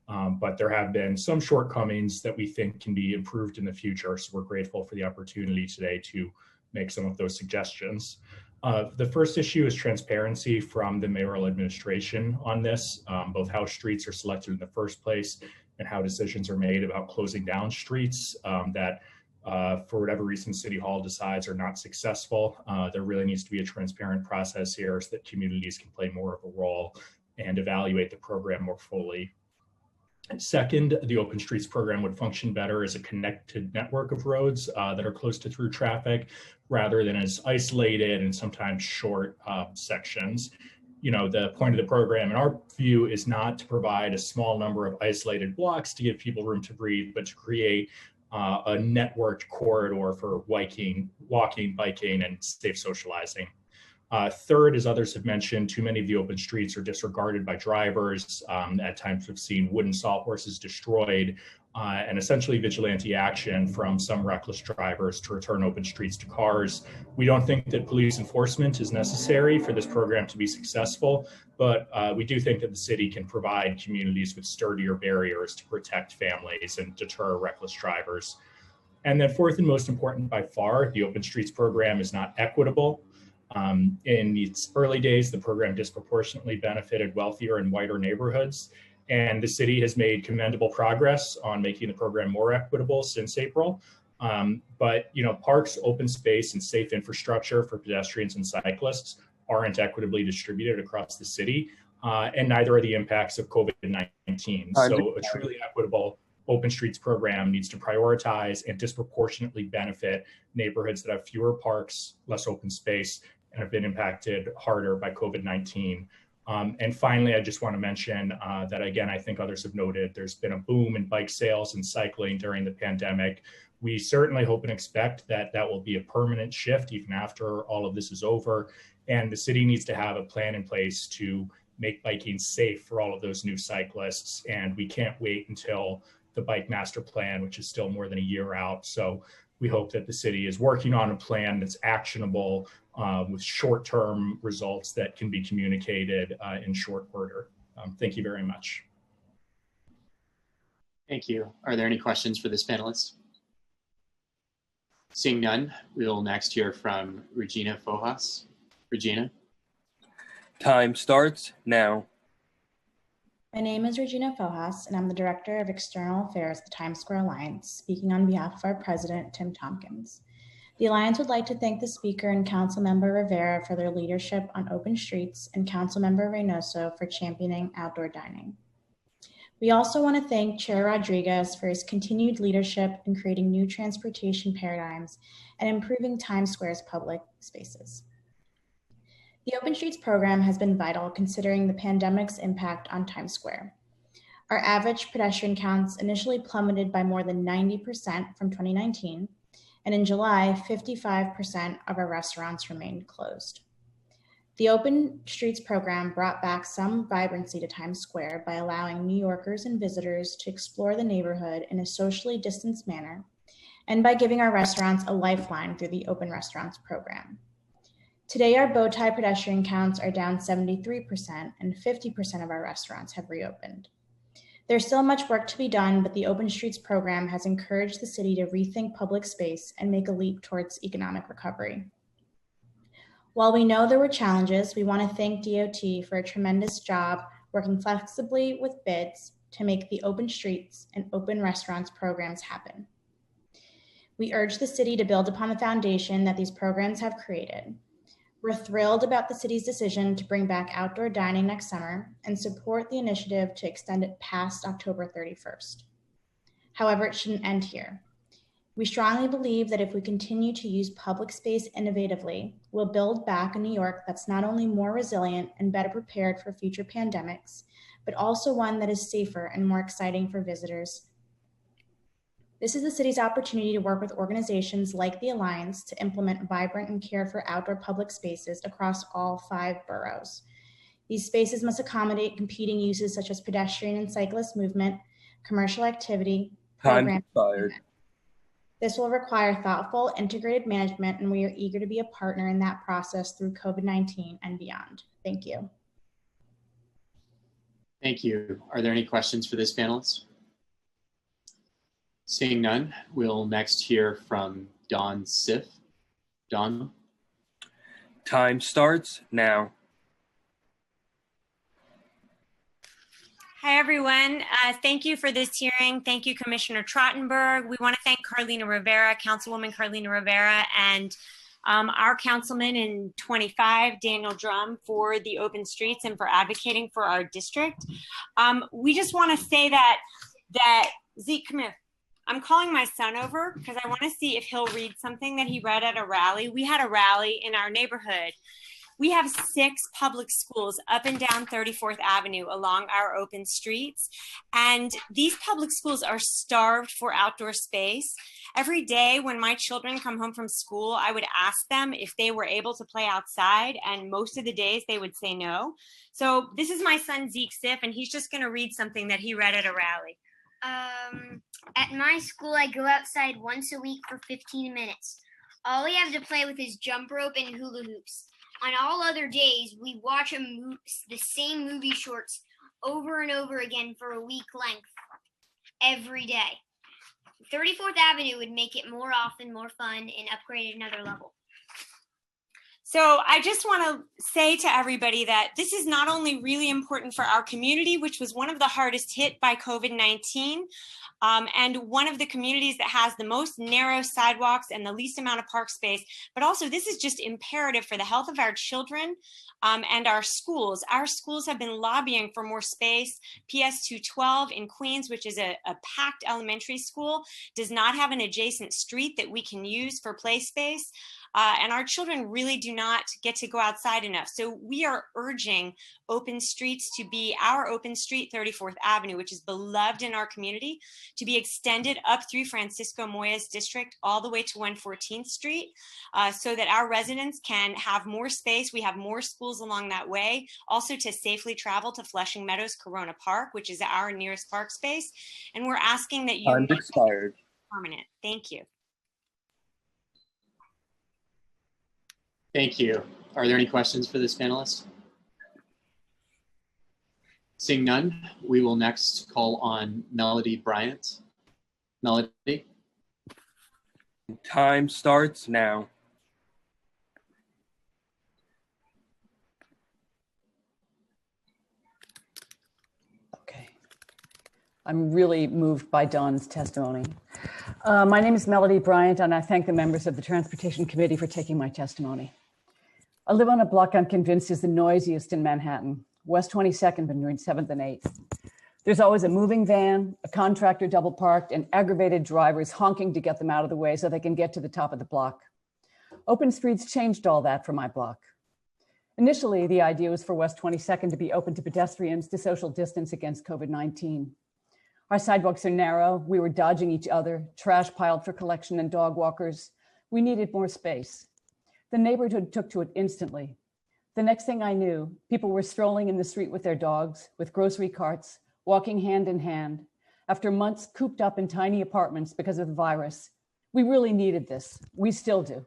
but there have been some shortcomings that we think can be improved in the future. So we're grateful for the opportunity today to make some of those suggestions. The first issue is transparency from the mayoral administration on this, both how streets are selected in the first place and how decisions are made about closing down streets that for whatever reason City Hall decides are not successful. There really needs to be a transparent process here so that communities can play more of a role and evaluate the program more fully. And second, the Open Streets program would function better as a connected network of roads that are close to through traffic rather than as isolated and sometimes short sections. You know, the point of the program in our view is not to provide a small number of isolated blocks to give people room to breathe, but to create a networked corridor for walking, biking, and safe socializing. Third, as others have mentioned, too many of the open streets are disregarded by drivers. At times we've seen wooden sawhorses destroyed and essentially vigilante action from some reckless drivers to return open streets to cars. We don't think that police enforcement is necessary for this program to be successful, but we do think that the city can provide communities with sturdier barriers to protect families and deter reckless drivers. And then fourth and most important by far, the Open Streets program is not equitable. In its early days, the program disproportionately benefited wealthier and whiter neighborhoods. And the city has made commendable progress on making the program more equitable since April. But parks, open space, and safe infrastructure for pedestrians and cyclists aren't equitably distributed across the city, and neither are the impacts of COVID-19. So a truly equitable Open Streets program needs to prioritize and disproportionately benefit neighborhoods that have fewer parks, less open space, and have been impacted harder by COVID-19. And finally, I just want to mention that, again, I think others have noted, there's been a boom in bike sales and cycling during the pandemic. We certainly hope and expect that that will be a permanent shift even after all of this is over. And the city needs to have a plan in place to make biking safe for all of those new cyclists. And we can't wait until the Bike Master Plan, which is still more than a year out. So we hope that the city is working on a plan that's actionable with short-term results that can be communicated in short order. Thank you very much. Thank you. Are there any questions for this panelist? Seeing none, we'll next hear from Regina Fojas. Regina. Time starts now. My name is Regina Fojas, and I'm the Director of External Affairs at the Times Square Alliance, speaking on behalf of our president, Tim Tompkins. The Alliance would like to thank the Speaker and Councilmember Rivera for their leadership on open streets and Councilmember Reynoso for championing outdoor dining. We also want to thank Chair Rodriguez for his continued leadership in creating new transportation paradigms and improving Times Square's public spaces. The Open Streets program has been vital considering the pandemic's impact on Times Square. Our average pedestrian counts initially plummeted by more than 90% from 2019, and in July, 55% of our restaurants remained closed. The Open Streets program brought back some vibrancy to Times Square by allowing New Yorkers and visitors to explore the neighborhood in a socially distanced manner, and by giving our restaurants a lifeline through the Open Restaurants program. Today, our bow tie pedestrian counts are down 73%, and 50% of our restaurants have reopened. There's still much work to be done, but the Open Streets program has encouraged the city to rethink public space and make a leap towards economic recovery. While we know there were challenges, we want to thank DOT for a tremendous job working flexibly with bids to make the Open Streets and Open Restaurants programs happen. We urge the city to build upon the foundation that these programs have created. We're thrilled about the city's decision to bring back outdoor dining next summer and support the initiative to extend it past October 31st. However, it shouldn't end here. We strongly believe that if we continue to use public space innovatively, we'll build back a New York that's not only more resilient and better prepared for future pandemics, but also one that is safer and more exciting for visitors. This is the city's opportunity to work with organizations like the Alliance to implement vibrant and cared for outdoor public spaces across all 5 boroughs. These spaces must accommodate competing uses such as pedestrian and cyclist movement, commercial activity, Time expired. This will require thoughtful, integrated management, and we are eager to be a partner in that process through COVID-19 and beyond. Thank you. Thank you. Are there any questions for this panelist? Seeing none, we'll next hear from Dawn Sif. Dawn. Time starts now. Hi, everyone. Thank you for this hearing. Thank you, Commissioner Trottenberg. We want to thank Carlina Rivera, Councilwoman Carlina Rivera, and our councilman in 25, Daniel Drum, for the open streets and for advocating for our district. We just want to say that Zeke, come here. I'm calling my son over because I want to see if he'll read something that he read at a rally. We had a rally in our neighborhood. We have 6 public schools up and down 34th Avenue along our open streets. And these public schools are starved for outdoor space. Every day when my children come home from school, I would ask them if they were able to play outside. And most of the days they would say no. So this is my son, Zeke Sif, and he's just going to read something that he read at a rally. At my school, I go outside once a week for 15 minutes. All we have to play with is jump rope and hula hoops. On all other days, we watch the same movie shorts over and over again for a week length every day. 34th Avenue would make it more often, more fun, and upgrade another level. So I just want to say to everybody that this is not only really important for our community, which was one of the hardest hit by COVID-19, and one of the communities that has the most narrow sidewalks and the least amount of park space, but also this is just imperative for the health of our children and our schools. Our schools have been lobbying for more space. PS 212 in Queens, which is a packed elementary school, does not have an adjacent street that we can use for play space. And our children really do not get to go outside enough. So we are urging open streets to be our open street, 34th Avenue, which is beloved in our community, to be extended up through Francisco Moya's district all the way to 114th Street so that our residents can have more space. We have more schools along that way, also to safely travel to Flushing Meadows Corona Park, which is our nearest park space. And we're asking that you Time make it expired. permanent. Thank you. Thank you. Are there any questions for this panelist? Seeing none, we will next call on Melody Bryant. Melody? Time starts now. I'm really moved by Dawn's testimony. My name is Melody Bryant, and I thank the members of the Transportation Committee for taking my testimony. I live on a block I'm convinced is the noisiest in Manhattan, West 22nd between 7th and 8th. There's always a moving van, a contractor double parked, and aggravated drivers honking to get them out of the way so they can get to the top of the block. Open streets changed all that for my block. Initially, the idea was for West 22nd to be open to pedestrians to social distance against COVID-19. Our sidewalks are narrow. We were dodging each other, trash piled for collection and dog walkers. We needed more space. The neighborhood took to it instantly. The next thing I knew, people were strolling in the street with their dogs, with grocery carts, walking hand in hand. After months cooped up in tiny apartments because of the virus, we really needed this. We still do.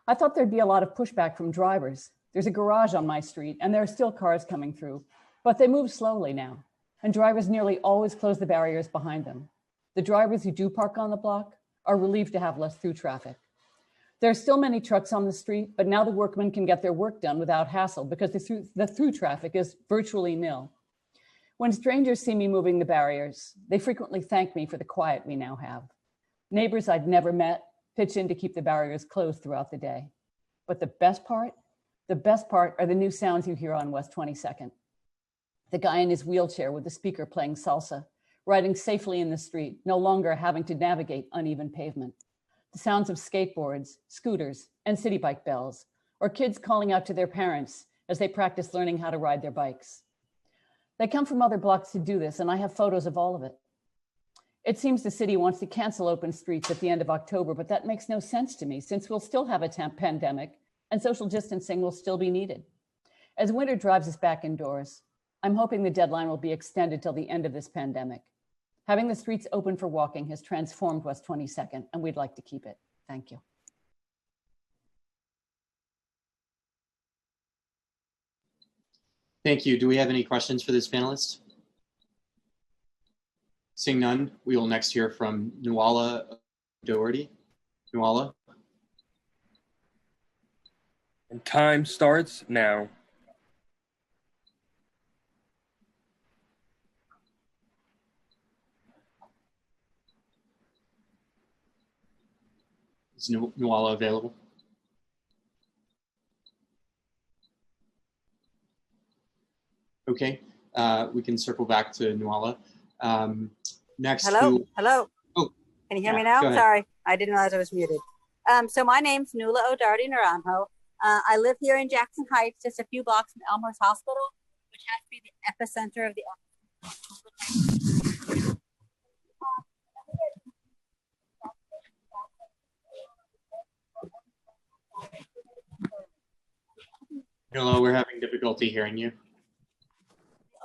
I thought there'd be a lot of pushback from drivers. There's a garage on my street and there are still cars coming through, but they move slowly now. And drivers nearly always close the barriers behind them. The drivers who do park on the block are relieved to have less through traffic. There are still many trucks on the street, but now the workmen can get their work done without hassle because the through traffic is virtually nil. When strangers see me moving the barriers, they frequently thank me for the quiet we now have. Neighbors I'd never met pitch in to keep the barriers closed throughout the day. But the best part are the new sounds you hear on West 22nd. The guy in his wheelchair with the speaker playing salsa, riding safely in the street, no longer having to navigate uneven pavement. The sounds of skateboards, scooters, and city bike bells, or kids calling out to their parents as they practice learning how to ride their bikes. They come from other blocks to do this, and I have photos of all of it. It seems the city wants to cancel open streets at the end of October, but that makes no sense to me since we'll still have a pandemic and social distancing will still be needed. As winter drives us back indoors, I'm hoping the deadline will be extended till the end of this pandemic. Having the streets open for walking has transformed West 22nd, and we'd like to keep it. Thank you. Thank you. Do we have any questions for this panelist? Seeing none, we will next hear from Nuala Doherty. Nuala? And time starts now. Is Nuala available? Okay, we can circle back to Nuala. Next, Hello. Oh, Can you hear me yeah, now? go ahead. Sorry, I didn't realize I was muted. So my name's Nuala O'Doherty Naranjo. I live here in Jackson Heights, just a few blocks from Elmhurst Hospital, which has to be the epicenter of the Nuala, we're having difficulty hearing you.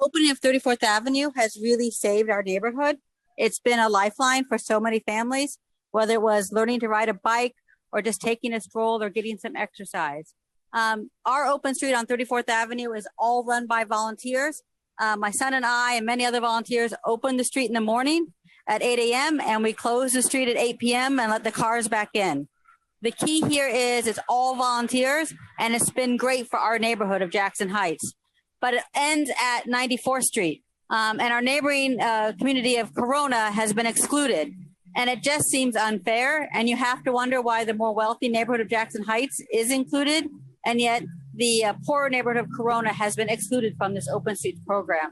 opening of 34th Avenue has really saved our neighborhood. It's been a lifeline for so many families, whether it was learning to ride a bike or just taking a stroll or getting some exercise. Our open street on 34th Avenue is all run by volunteers. My son and I and many other volunteers open the street in the morning, at 8 a.m. and we close the street at 8 p.m. and let the cars back in. The key here is it's all volunteers, and it's been great for our neighborhood of Jackson Heights. But it ends at 94th Street, and our neighboring community of Corona has been excluded. And it just seems unfair, and you have to wonder why the more wealthy neighborhood of Jackson Heights is included, and yet the poorer neighborhood of Corona has been excluded from this Open Streets program.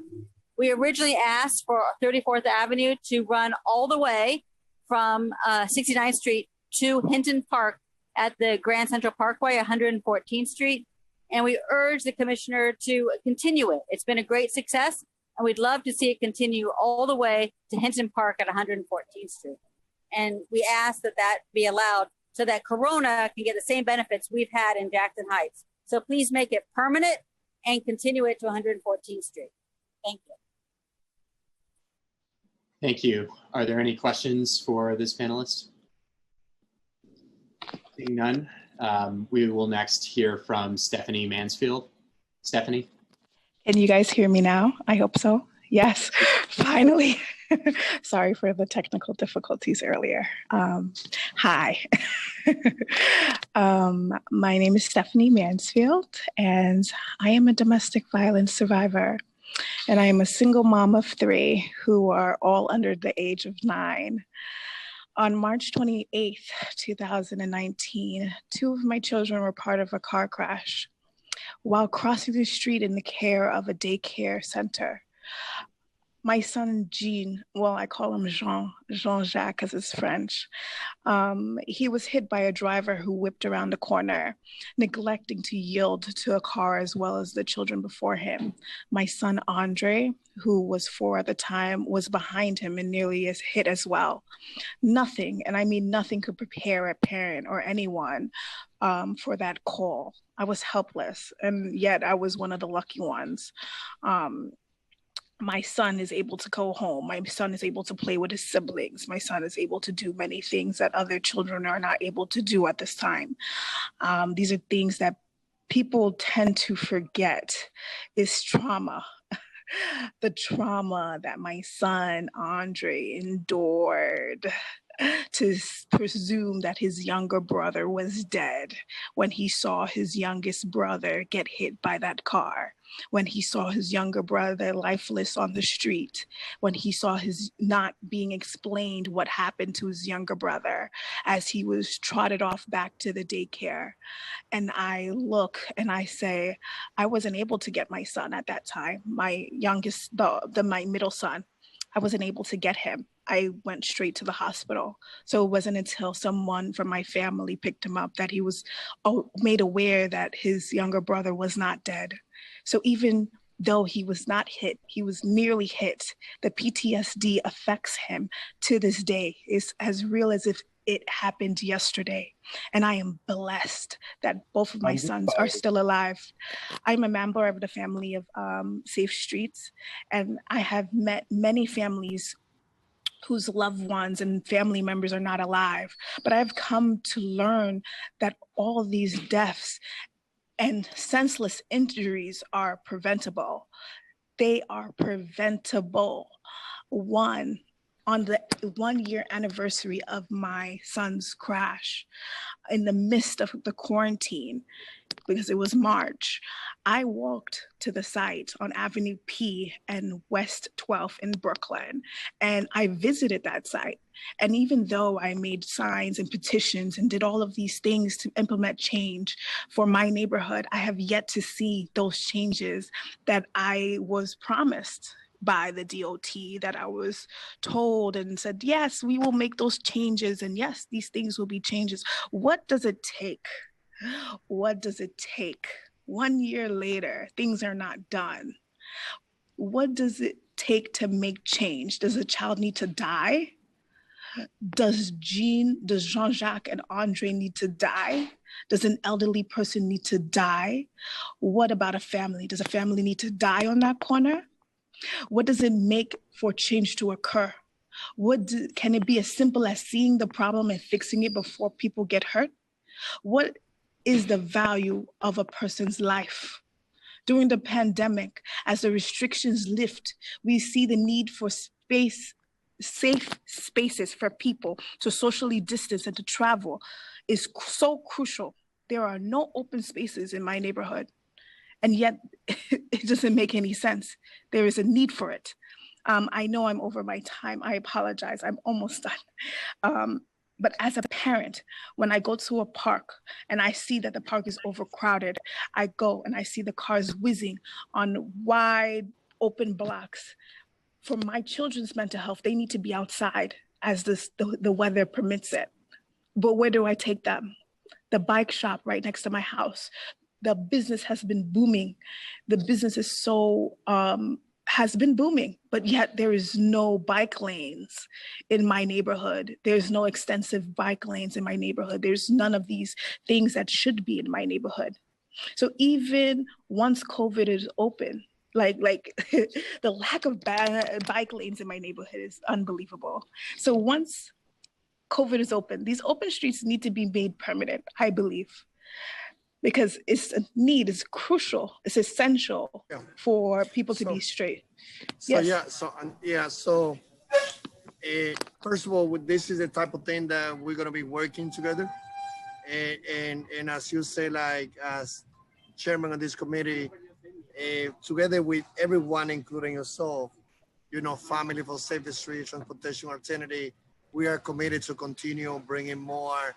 We originally asked for 34th Avenue to run all the way from 69th Street to Hinton Park at the Grand Central Parkway, 114th Street. And we urge the commissioner to continue it. It's been a great success, and we'd love to see it continue all the way to Hinton Park at 114th Street. And we ask that that be allowed so that Corona can get the same benefits we've had in Jackson Heights. So please make it permanent and continue it to 114th Street. Thank you. Thank you. Are there any questions for this panelist? Seeing none, we will next hear from Stephanie Mansfield. Stephanie? Can you guys hear me now? I hope so. Yes, finally. Sorry for the technical difficulties earlier. Hi. My name is Stephanie Mansfield, and I am a domestic violence survivor. And I am a single mom of 3 who are all under the age of 9. On March 28th, 2019, 2 of my children were part of a car crash while crossing the street in the care of a daycare center. My son, Jean, well, I call him Jean-Jacques because it's French. He was hit by a driver who whipped around the corner, neglecting to yield to a car as well as the children before him. My son, Andre, who was 4 at the time, was behind him and nearly as hit as well. Nothing, and I mean nothing, could prepare a parent or anyone for that call. I was helpless, and yet I was one of the lucky ones. My son is able to go home. My son is able to play with his siblings. My son is able to do many things that other children are not able to do at this time. These are things that people tend to forget is trauma. The trauma that my son, Andre, endured to presume that his younger brother was dead when he saw his youngest brother get hit by that car, when he saw his younger brother lifeless on the street, when he saw his not being explained what happened to his younger brother as he was trotted off back to the daycare. And I look and I say, I wasn't able to get my son at that time, my youngest, my middle son. I wasn't able to get him. I went straight to the hospital. So it wasn't until someone from my family picked him up that he was made aware that his younger brother was not dead. So even though he was not hit, he was nearly hit, the PTSD affects him to this day. It's as real as if it happened yesterday. And I am blessed that both of my sons are still alive. I'm a member of the family of Safe Streets, and I have met many families whose loved ones and family members are not alive. But I've come to learn that all these deaths and senseless injuries are preventable. They are preventable. On the 1-year anniversary of my son's crash, in the midst of the quarantine, because it was March, I walked to the site on Avenue P and West 12th in Brooklyn, and I visited that site. And even though I made signs and petitions and did all of these things to implement change for my neighborhood, I have yet to see those changes that I was promised by the DOT, that I was told and said, yes, we will make those changes. And yes, these things will be changes. What does it take? What does it take? 1 year later, things are not done. What does it take to make change? Does a child need to die? Does Jean-Jacques and Andre need to die? Does an elderly person need to die? What about a family? Does a family need to die on that corner? What does it make for change to occur? Can it be as simple as seeing the problem and fixing it before people get hurt? What is the value of a person's life? During the pandemic, as the restrictions lift, we see the need for space safe spaces for people to socially distance and to travel is so crucial. There are no open spaces in my neighborhood, and yet it doesn't make any sense. There is a need for it. I know I'm over my time. I apologize. I'm almost done. But as a parent, when I go to a park and I see that the park is overcrowded, I go and I see the cars whizzing on wide open blocks. For my children's mental health, they need to be outside as the weather permits it. But where do I take them? The bike shop right next to my house. The business has been booming. The business is has been booming, but yet there is no bike lanes in my neighborhood. There's no extensive bike lanes in my neighborhood. There's none of these things that should be in my neighborhood. So even once COVID is open, like the lack of bike lanes in my neighborhood is unbelievable. So once COVID is open, these open streets need to be made permanent, I believe, because it's a need, it's crucial, it's essential for people to be straight. So first of all, this is the type of thing that we're going to be working together. And as you say, like as chairman of this committee, together with everyone, including yourself, Family for Safe Streets, Transportation Alternative, we are committed to continue bringing more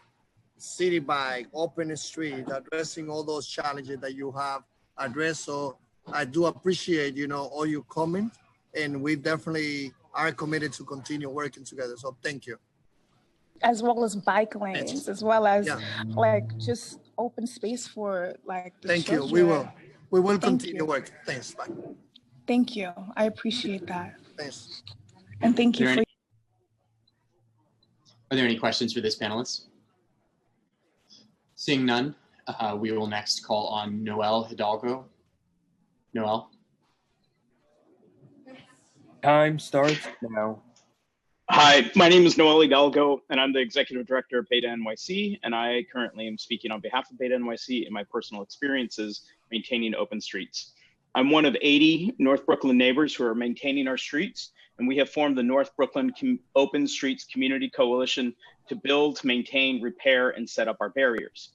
city bike, open street, addressing all those challenges that you have addressed. So I do appreciate, all your comments, and we definitely are committed to continue working together. So thank you. As well as bike lanes, as well as just open space for the Thank children. you. We will continue working. Thanks. Bye. Thank you. I appreciate that. Thanks. And thank you for. Are there any questions for this panelist? Seeing none, we will next call on Noel Hidalgo. Noel. Time starts now. Hi, my name is Noel Hidalgo, and I'm the Executive Director of Beta NYC, and I currently am speaking on behalf of Beta NYC in my personal experiences maintaining open streets. I'm one of 80 North Brooklyn neighbors who are maintaining our streets, and we have formed the North Brooklyn Open Streets Community Coalition to build, maintain, repair, and set up our barriers.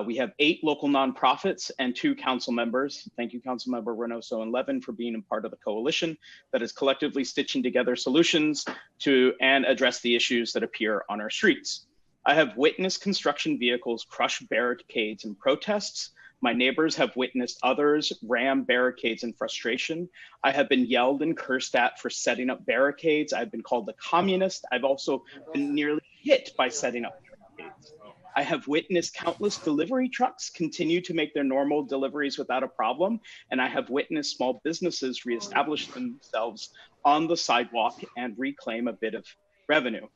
We have 8 local nonprofits and 2 council members. Thank you, Councilmember Reynoso and Levin, for being a part of the coalition that is collectively stitching together solutions to and address the issues that appear on our streets. I have witnessed construction vehicles crush barricades in protests. My neighbors have witnessed others ram barricades in frustration. I have been yelled and cursed at for setting up barricades. I've been called a communist. I've also been nearly hit by setting up barricades. I have witnessed countless delivery trucks continue to make their normal deliveries without a problem, and I have witnessed small businesses reestablish themselves on the sidewalk and reclaim a bit of revenue.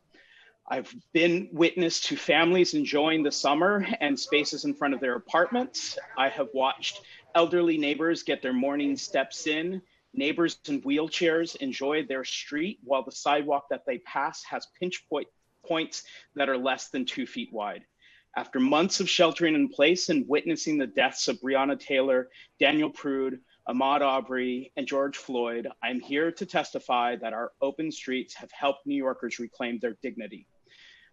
I've been witness to families enjoying the summer and spaces in front of their apartments. I have watched elderly neighbors get their morning steps in. Neighbors in wheelchairs enjoy their street while the sidewalk that they pass has pinch points that are less than 2 feet wide. After months of sheltering in place and witnessing the deaths of Breonna Taylor, Daniel Prude, Ahmaud Arbery, and George Floyd, I'm here to testify that our open streets have helped New Yorkers reclaim their dignity.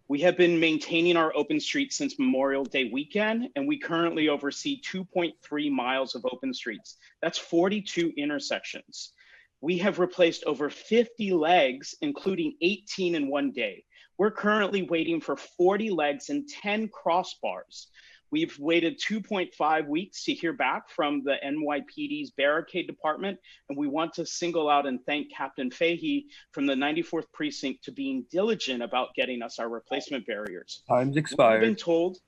We have been maintaining our open streets since Memorial Day weekend, and we currently oversee 2.3 miles of open streets. That's 42 intersections. We have replaced over 50 legs, including 18 in one day. We're currently waiting for 40 legs and 10 crossbars. We've waited 2.5 weeks to hear back from the NYPD's barricade department, and we want to single out and thank Captain Fahey from the 94th Precinct to being diligent about getting us our replacement barriers. Time's expired. We've been told,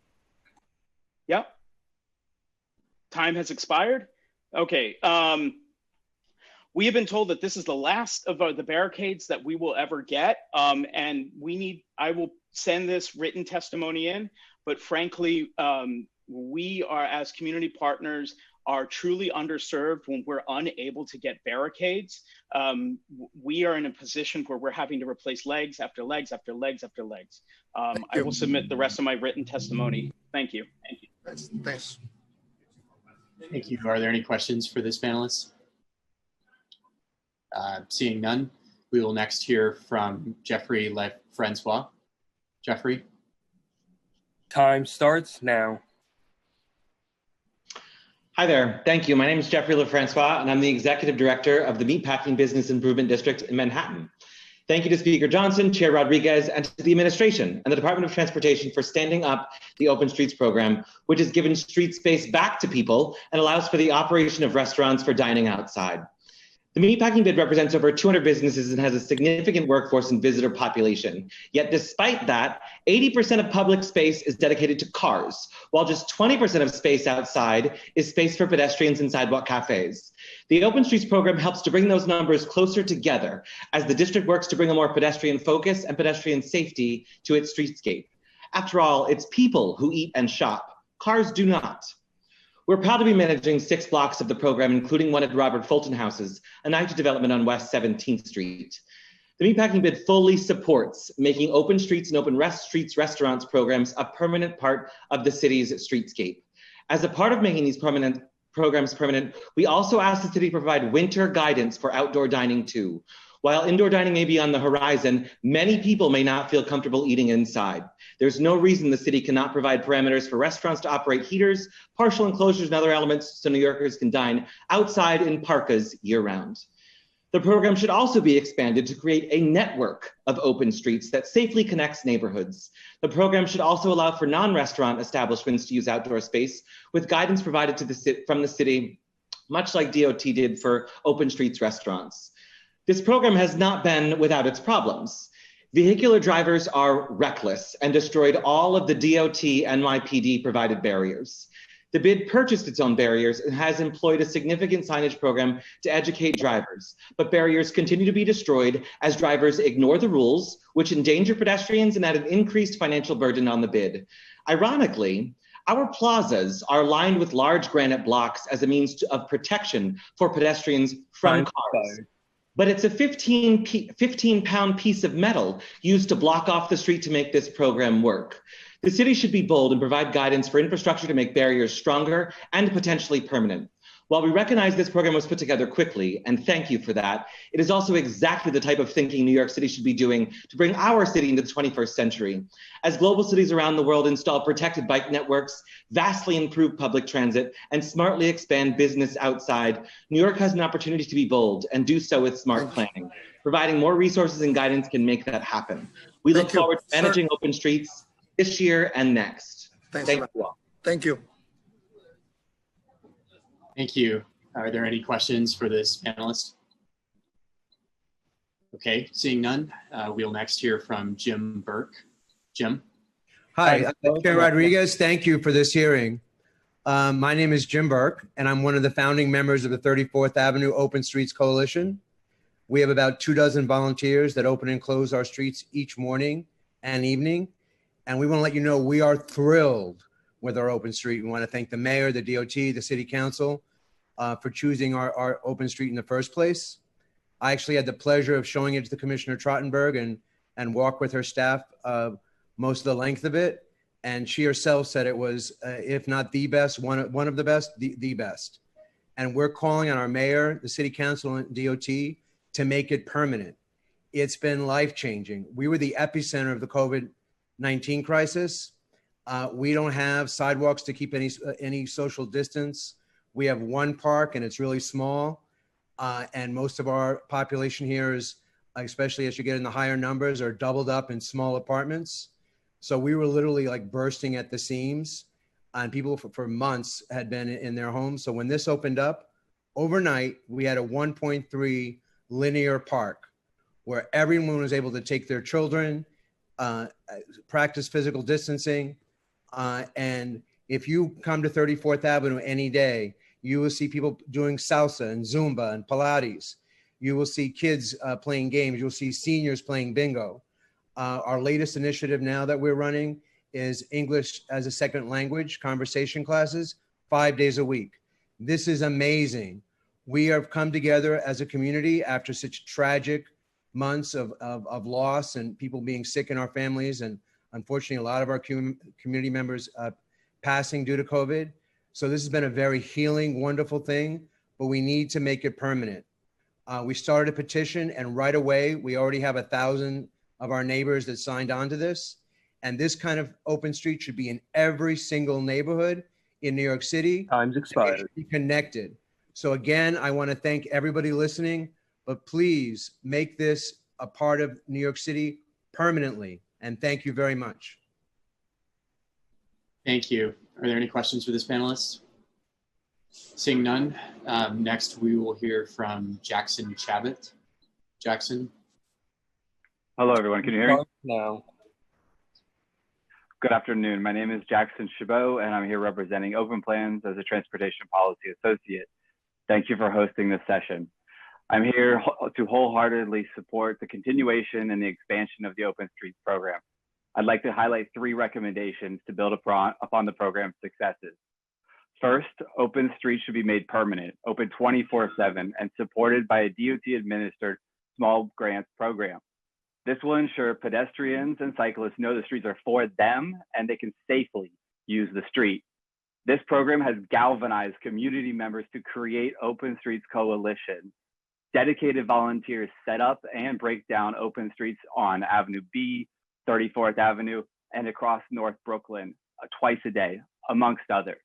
yep. Time has expired? Okay. We have been told that this is the last of the barricades that we will ever get, and I will send this written testimony in, but frankly, we are, as community partners, are truly underserved when we're unable to get barricades. We are in a position where we're having to replace legs after legs after legs after legs. I will submit the rest of my written testimony. Thank you. Thank you. Thanks. Thank you. Are there any questions for this panelist? Seeing none, We will next hear from Jeffrey Lefrancois. Jeffrey. Time starts now. Hi there. Thank you. My name is Jeffrey Lefrancois, and I'm the Executive Director of the Meatpacking Business Improvement District in Manhattan. Thank you to Speaker Johnson, Chair Rodriguez, and to the administration and the Department of Transportation for standing up the Open Streets program, which has given street space back to people and allows for the operation of restaurants for dining outside. The meatpacking bid represents over 200 businesses and has a significant workforce and visitor population. Yet despite that, 80% of public space is dedicated to cars, while just 20% of space outside is space for pedestrians and sidewalk cafes. The Open Streets program helps to bring those numbers closer together as the district works to bring a more pedestrian focus and pedestrian safety to its streetscape. After all, it's people who eat and shop. Cars do not. We're proud to be managing 6 blocks of the program, including one at Robert Fulton Houses, an IT development on West 17th Street. The meatpacking bid fully supports making Open Streets and Open Streets restaurants programs a permanent part of the city's streetscape. As a part of making these programs permanent, we also ask the city to provide winter guidance for outdoor dining too. While indoor dining may be on the horizon, many people may not feel comfortable eating inside. There's no reason the city cannot provide parameters for restaurants to operate heaters, partial enclosures, and other elements so New Yorkers can dine outside in parkas year-round. The program should also be expanded to create a network of open streets that safely connects neighborhoods. The program should also allow for non-restaurant establishments to use outdoor space with guidance provided from the city, much like DOT did for Open Streets restaurants. This program has not been without its problems. Vehicular drivers are reckless and destroyed all of the DOT NYPD provided barriers. The bid purchased its own barriers and has employed a significant signage program to educate drivers, but barriers continue to be destroyed as drivers ignore the rules, which endanger pedestrians and add an increased financial burden on the bid. Ironically, our plazas are lined with large granite blocks as a means of protection for pedestrians from cars. But it's a 15-pound piece of metal used to block off the street to make this program work. The city should be bold and provide guidance for infrastructure to make barriers stronger and potentially permanent. While we recognize this program was put together quickly, and thank you for that, it is also exactly the type of thinking New York City should be doing to bring our city into the 21st century. As global cities around the world install protected bike networks, vastly improve public transit, and smartly expand business outside, New York has an opportunity to be bold and do so with smart planning. Providing more resources and guidance can make that happen. We look forward to managing Open Streets this year and next. Thank you all. Thank you. Thank you. Are there any questions for this panelist? Okay, seeing none, we'll next hear from Jim Burke. Jim? Hi, Chair Rodriguez, thank you for this hearing. My name is Jim Burke, and I'm one of the founding members of the 34th Avenue Open Streets Coalition. We have about 24 volunteers that open and close our streets each morning and evening. And we want to let you know we are thrilled with our open street. We want to thank the mayor, the DOT, the city council for choosing our open street in the first place. I actually had the pleasure of showing it to the Commissioner Trottenberg and walk with her staff most of the length of it. And she herself said it was, if not the best, one of the best, the best. And we're calling on our mayor, the city council, and DOT to make it permanent. It's been life-changing. We were the epicenter of the COVID-19 crisis. We don't have sidewalks to keep any social distance. We have one park and it's really small. And most of our population here is, especially as you get in the higher numbers, are doubled up in small apartments. So we were literally like bursting at the seams, and people for months had been in their homes. So when this opened up, overnight, we had a 1.3 linear park where everyone was able to take their children, practice physical distancing. And if you come to 34th Avenue any day, you will see people doing salsa and Zumba and Pilates. You will see kids playing games. You'll see seniors playing bingo. Our latest initiative now that we're running is English as a second language conversation classes, 5 days a week. This is amazing. We have come together as a community after such tragic months of loss and people being sick in our families, and unfortunately a lot of our community members passing due to COVID. So this has been a very healing, wonderful thing, but we need to make it permanent. We started a petition, and right away, we already have 1,000 of our neighbors that signed on to this. And this kind of open street should be in every single neighborhood in New York City. Time's expired. It should be connected. So again, I want to thank everybody listening, but please make this a part of New York City permanently. And thank you very much. Thank you. Are there any questions for this panelist? Seeing none, next we will hear from Jackson Chabot. Jackson. Hello, everyone. Can you hear me? No. Good afternoon. My name is Jackson Chabot, and I'm here representing Open Plans as a Transportation Policy Associate. Thank you for hosting this session. I'm here to wholeheartedly support the continuation and the expansion of the Open Streets program. I'd like to highlight 3 recommendations to build upon the program's successes. First, Open Streets should be made permanent, open 24/7, and supported by a DOT-administered small grants program. This will ensure pedestrians and cyclists know the streets are for them and they can safely use the street. This program has galvanized community members to create Open Streets Coalition. Dedicated volunteers set up and break down open streets on Avenue B, 34th Avenue, and across North Brooklyn twice a day, amongst others.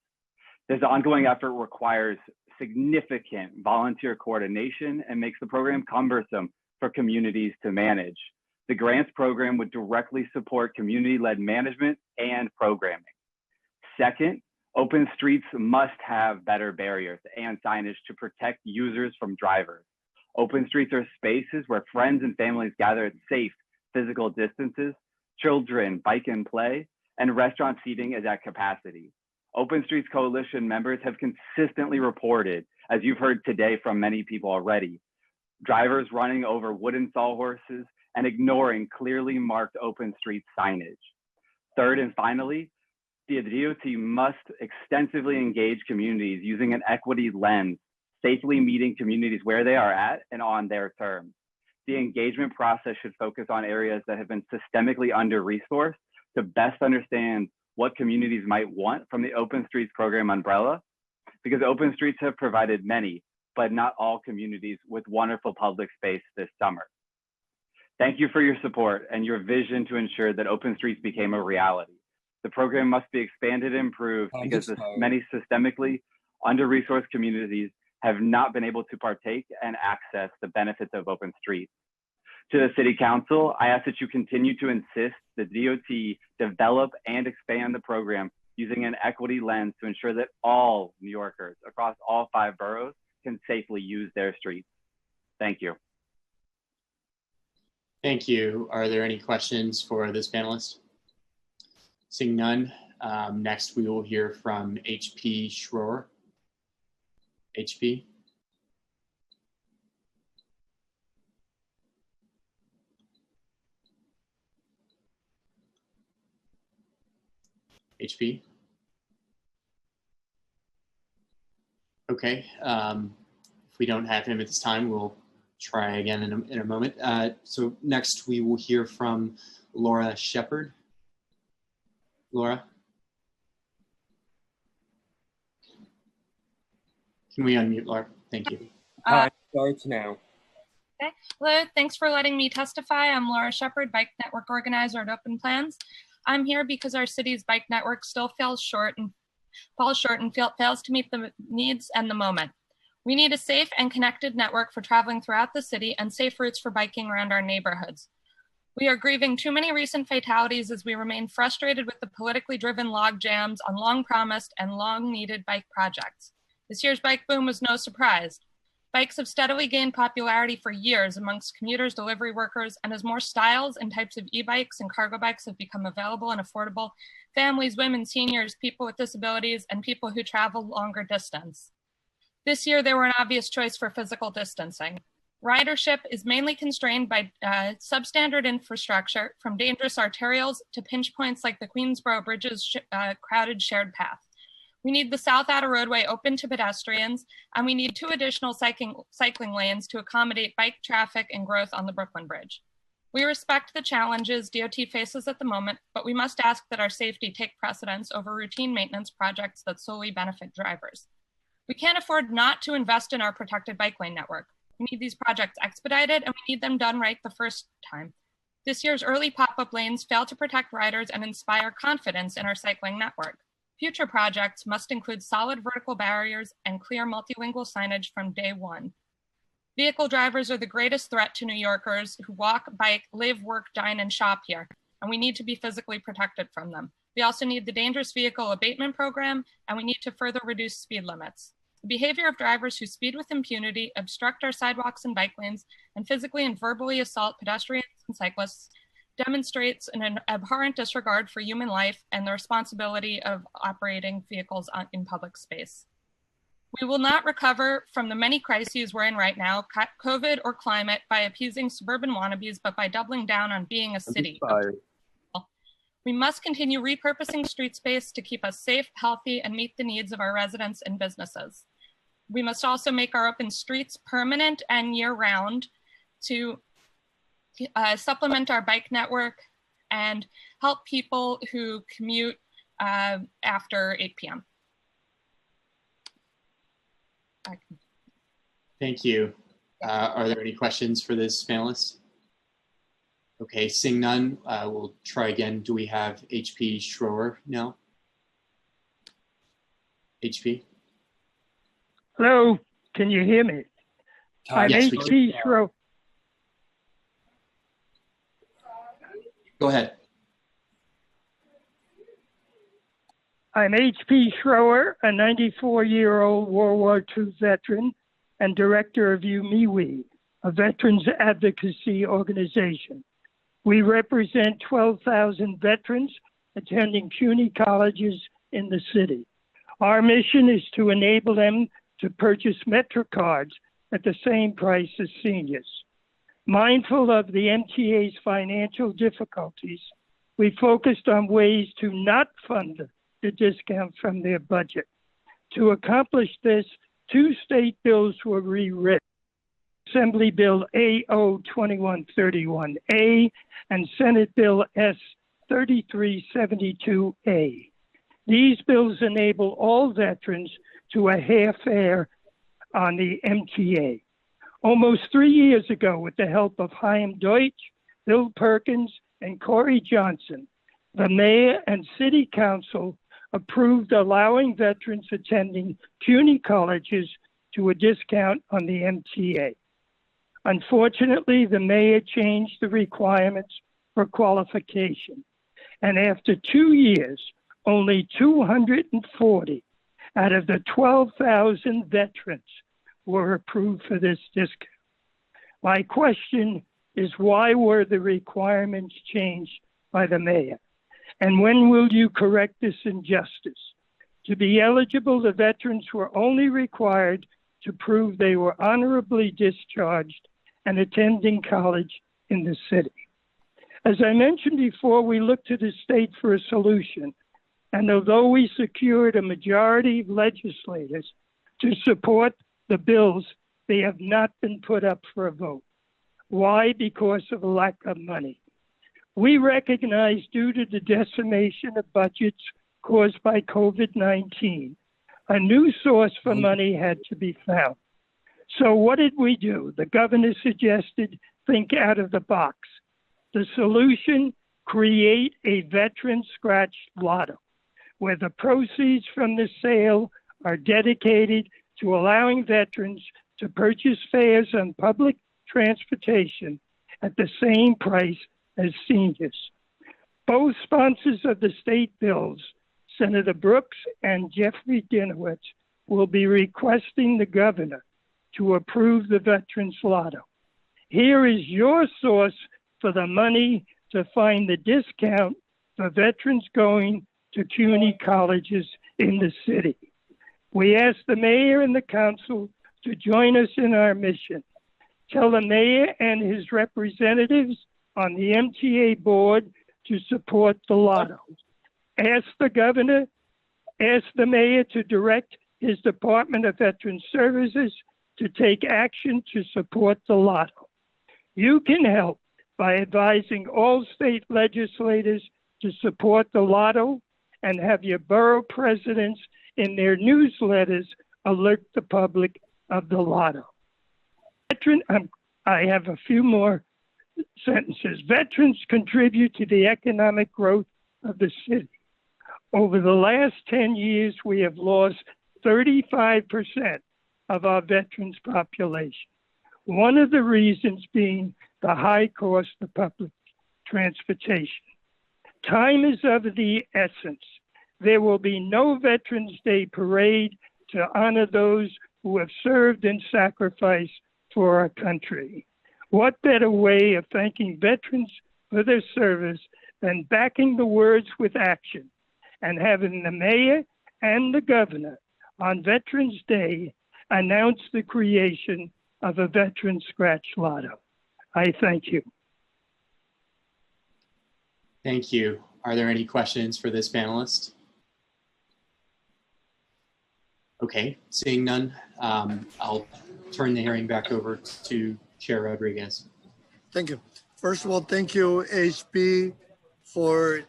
This ongoing effort requires significant volunteer coordination and makes the program cumbersome for communities to manage. The grants program would directly support community-led management and programming. Second, Open Streets must have better barriers and signage to protect users from drivers. Open streets are spaces where friends and families gather at safe physical distances, children bike and play, and restaurant seating is at capacity. Open Streets Coalition members have consistently reported, as you've heard today from many people already, drivers running over wooden sawhorses and ignoring clearly marked open street signage. Third and finally, the DOT must extensively engage communities using an equity lens, safely meeting communities where they are at and on their terms. The engagement process should focus on areas that have been systemically under-resourced to best understand what communities might want from the Open Streets program umbrella, because Open Streets have provided many, but not all communities with wonderful public space this summer. Thank you for your support and your vision to ensure that Open Streets became a reality. The program must be expanded and improved because many systemically under-resourced communities have not been able to partake and access the benefits of Open Streets. To the City Council, I ask that you continue to insist the DOT develop and expand the program using an equity lens to ensure that all New Yorkers across all 5 boroughs can safely use their streets. Thank you. Thank you. Are there any questions for this panelist? Seeing none, next we will hear from HP Schroer. HP. HP. Okay, if we don't have him at this time, we'll try again in a moment. So next we will hear from Laura Shepard. Laura? Can we unmute Laura? Thank you. Time starts now. Okay. Hello, thanks for letting me testify. I'm Laura Shepard, Bike Network Organizer at Open Plans. I'm here because our city's bike network still falls short and fails to meet the needs and the moment. We need a safe and connected network for traveling throughout the city and safe routes for biking around our neighborhoods. We are grieving too many recent fatalities as we remain frustrated with the politically driven log jams on long promised and long needed bike projects. This year's bike boom was no surprise. Bikes have steadily gained popularity for years amongst commuters, delivery workers, and as more styles and types of e-bikes and cargo bikes have become available and affordable, families, women, seniors, people with disabilities, and people who travel longer distance. This year, there were an obvious choice for physical distancing. Ridership is mainly constrained by substandard infrastructure, from dangerous arterials to pinch points like the Queensboro Bridge's crowded shared path. We need the South Outer Roadway open to pedestrians, and we need 2 additional cycling lanes to accommodate bike traffic and growth on the Brooklyn Bridge. We respect the challenges DOT faces at the moment, but we must ask that our safety take precedence over routine maintenance projects that solely benefit drivers. We can't afford not to invest in our protected bike lane network. We need these projects expedited, and we need them done right the first time. This year's early pop-up lanes fail to protect riders and inspire confidence in our cycling network. Future projects must include solid vertical barriers and clear multilingual signage from day one. Vehicle drivers are the greatest threat to New Yorkers who walk, bike, live, work, dine, and shop here, and we need to be physically protected from them. We also need the dangerous vehicle abatement program, and we need to further reduce speed limits. The behavior of drivers who speed with impunity, obstruct our sidewalks and bike lanes, and physically and verbally assault pedestrians and cyclists demonstrates an abhorrent disregard for human life and the responsibility of operating vehicles in public space. We will not recover from the many crises we're in right now, COVID or climate, by appeasing suburban wannabes, but by doubling down on being a city. We must continue repurposing street space to keep us safe, healthy, and meet the needs of our residents and businesses. We must also make our open streets permanent and year-round to supplement our bike network and help people who commute after 8 p.m. Thank you. Are there any questions for this panelist? Okay, seeing none, we'll try again. Do we have HP Schroer now? HP? Hello, can you hear me? I'm Yes, HP Schroer. Go ahead. I'm H.P. Schroer, a 94-year-old World War II veteran and director of UMIWI, a veterans advocacy organization. We represent 12,000 veterans attending CUNY colleges in the city. Our mission is to enable them to purchase MetroCards at the same price as seniors. Mindful of the MTA's financial difficulties, we focused on ways to not fund the discount from their budget. To accomplish this, 2 state bills were rewritten: Assembly Bill AO 2131A and Senate Bill S 3372A. These bills enable all veterans to a half fare on the MTA. Almost 3 years ago, with the help of Chaim Deutsch, Bill Perkins, and Corey Johnson, the mayor and city council approved allowing veterans attending CUNY colleges to a discount on the MTA. Unfortunately, the mayor changed the requirements for qualification, and after 2 years, only 240 out of the 12,000 veterans were approved for this discount. My question is, why were the requirements changed by the mayor? And when will you correct this injustice? To be eligible, the veterans were only required to prove they were honorably discharged and attending college in the city. As I mentioned before, we looked to the state for a solution. And although we secured a majority of legislators to support the bills, they have not been put up for a vote. Why? Because of a lack of money. We recognize, due to the decimation of budgets caused by COVID-19, a new source for money had to be found. So what did we do? The governor suggested think out of the box. The solution: create a veteran scratch lotto, where the proceeds from the sale are dedicated to allowing veterans to purchase fares on public transportation at the same price as seniors. Both sponsors of the state bills, Senator Brooks and Jeffrey Dinowitz, will be requesting the governor to approve the Veterans Lotto. Here is your source for the money to find the discount for veterans going to CUNY colleges in the city. We ask the mayor and the council to join us in our mission. Tell the mayor and his representatives on the MTA board to support the lotto. Ask the governor, ask the mayor to direct his Department of Veteran Services to take action to support the lotto. You can help by advising all state legislators to support the lotto and have your borough presidents in their newsletters alert the public of the lotto. I have a few more sentences. Veterans contribute to the economic growth of the city. Over the last 10 years, we have lost 35% of our veterans population. One of the reasons being the high cost of public transportation. Time is of the essence. There will be no Veterans Day parade to honor those who have served and sacrificed for our country. What better way of thanking veterans for their service than backing the words with action and having the mayor and the governor on Veterans Day announce the creation of a Veteran Scratch Lotto. I thank you. Thank you. Are there any questions for this panelist? Okay, seeing none, I'll turn the hearing back over to Chair Rodriguez. Thank you. First of all, thank you, HP, for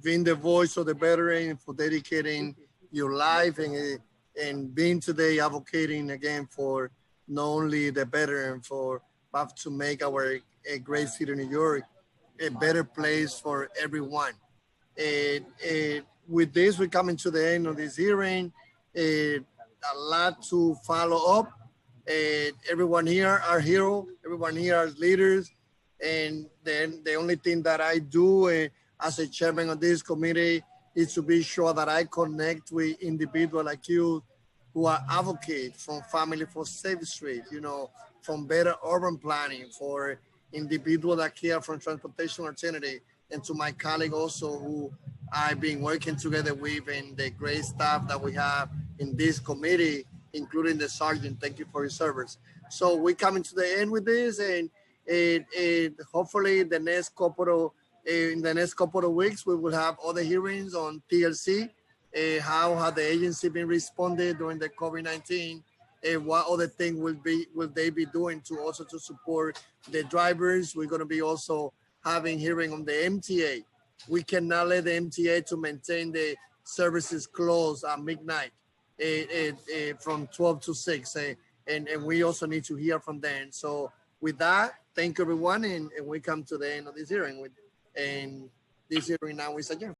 being the voice of the veteran, for dedicating your life and being today advocating again for not only the veteran, but to make our great city of New York a better place for everyone. With this, we're coming to the end of this hearing. A lot to follow up. Everyone here are heroes. Everyone here is leaders. And then the only thing that I do as a chairman of this committee is to be sure that I connect with individuals like you who are advocates from Family for Safe Streets, from better urban planning, for individuals that care for transportation alternative, and to my colleague also who I've been working together with and the great staff that we have in this committee, including the sergeant. Thank you for your service. So we're coming to the end with this, and hopefully in the next couple of weeks we will have other hearings on TLC. How have the agency been responded during the COVID-19? What other thing will they be doing to support the drivers? We're going to be also having hearing on the MTA. We cannot let the MTA to maintain the services closed at midnight from 12 to 6. And we also need to hear from them. So with that, thank you everyone. And we come to the end of this hearing. And this hearing now is adjourned.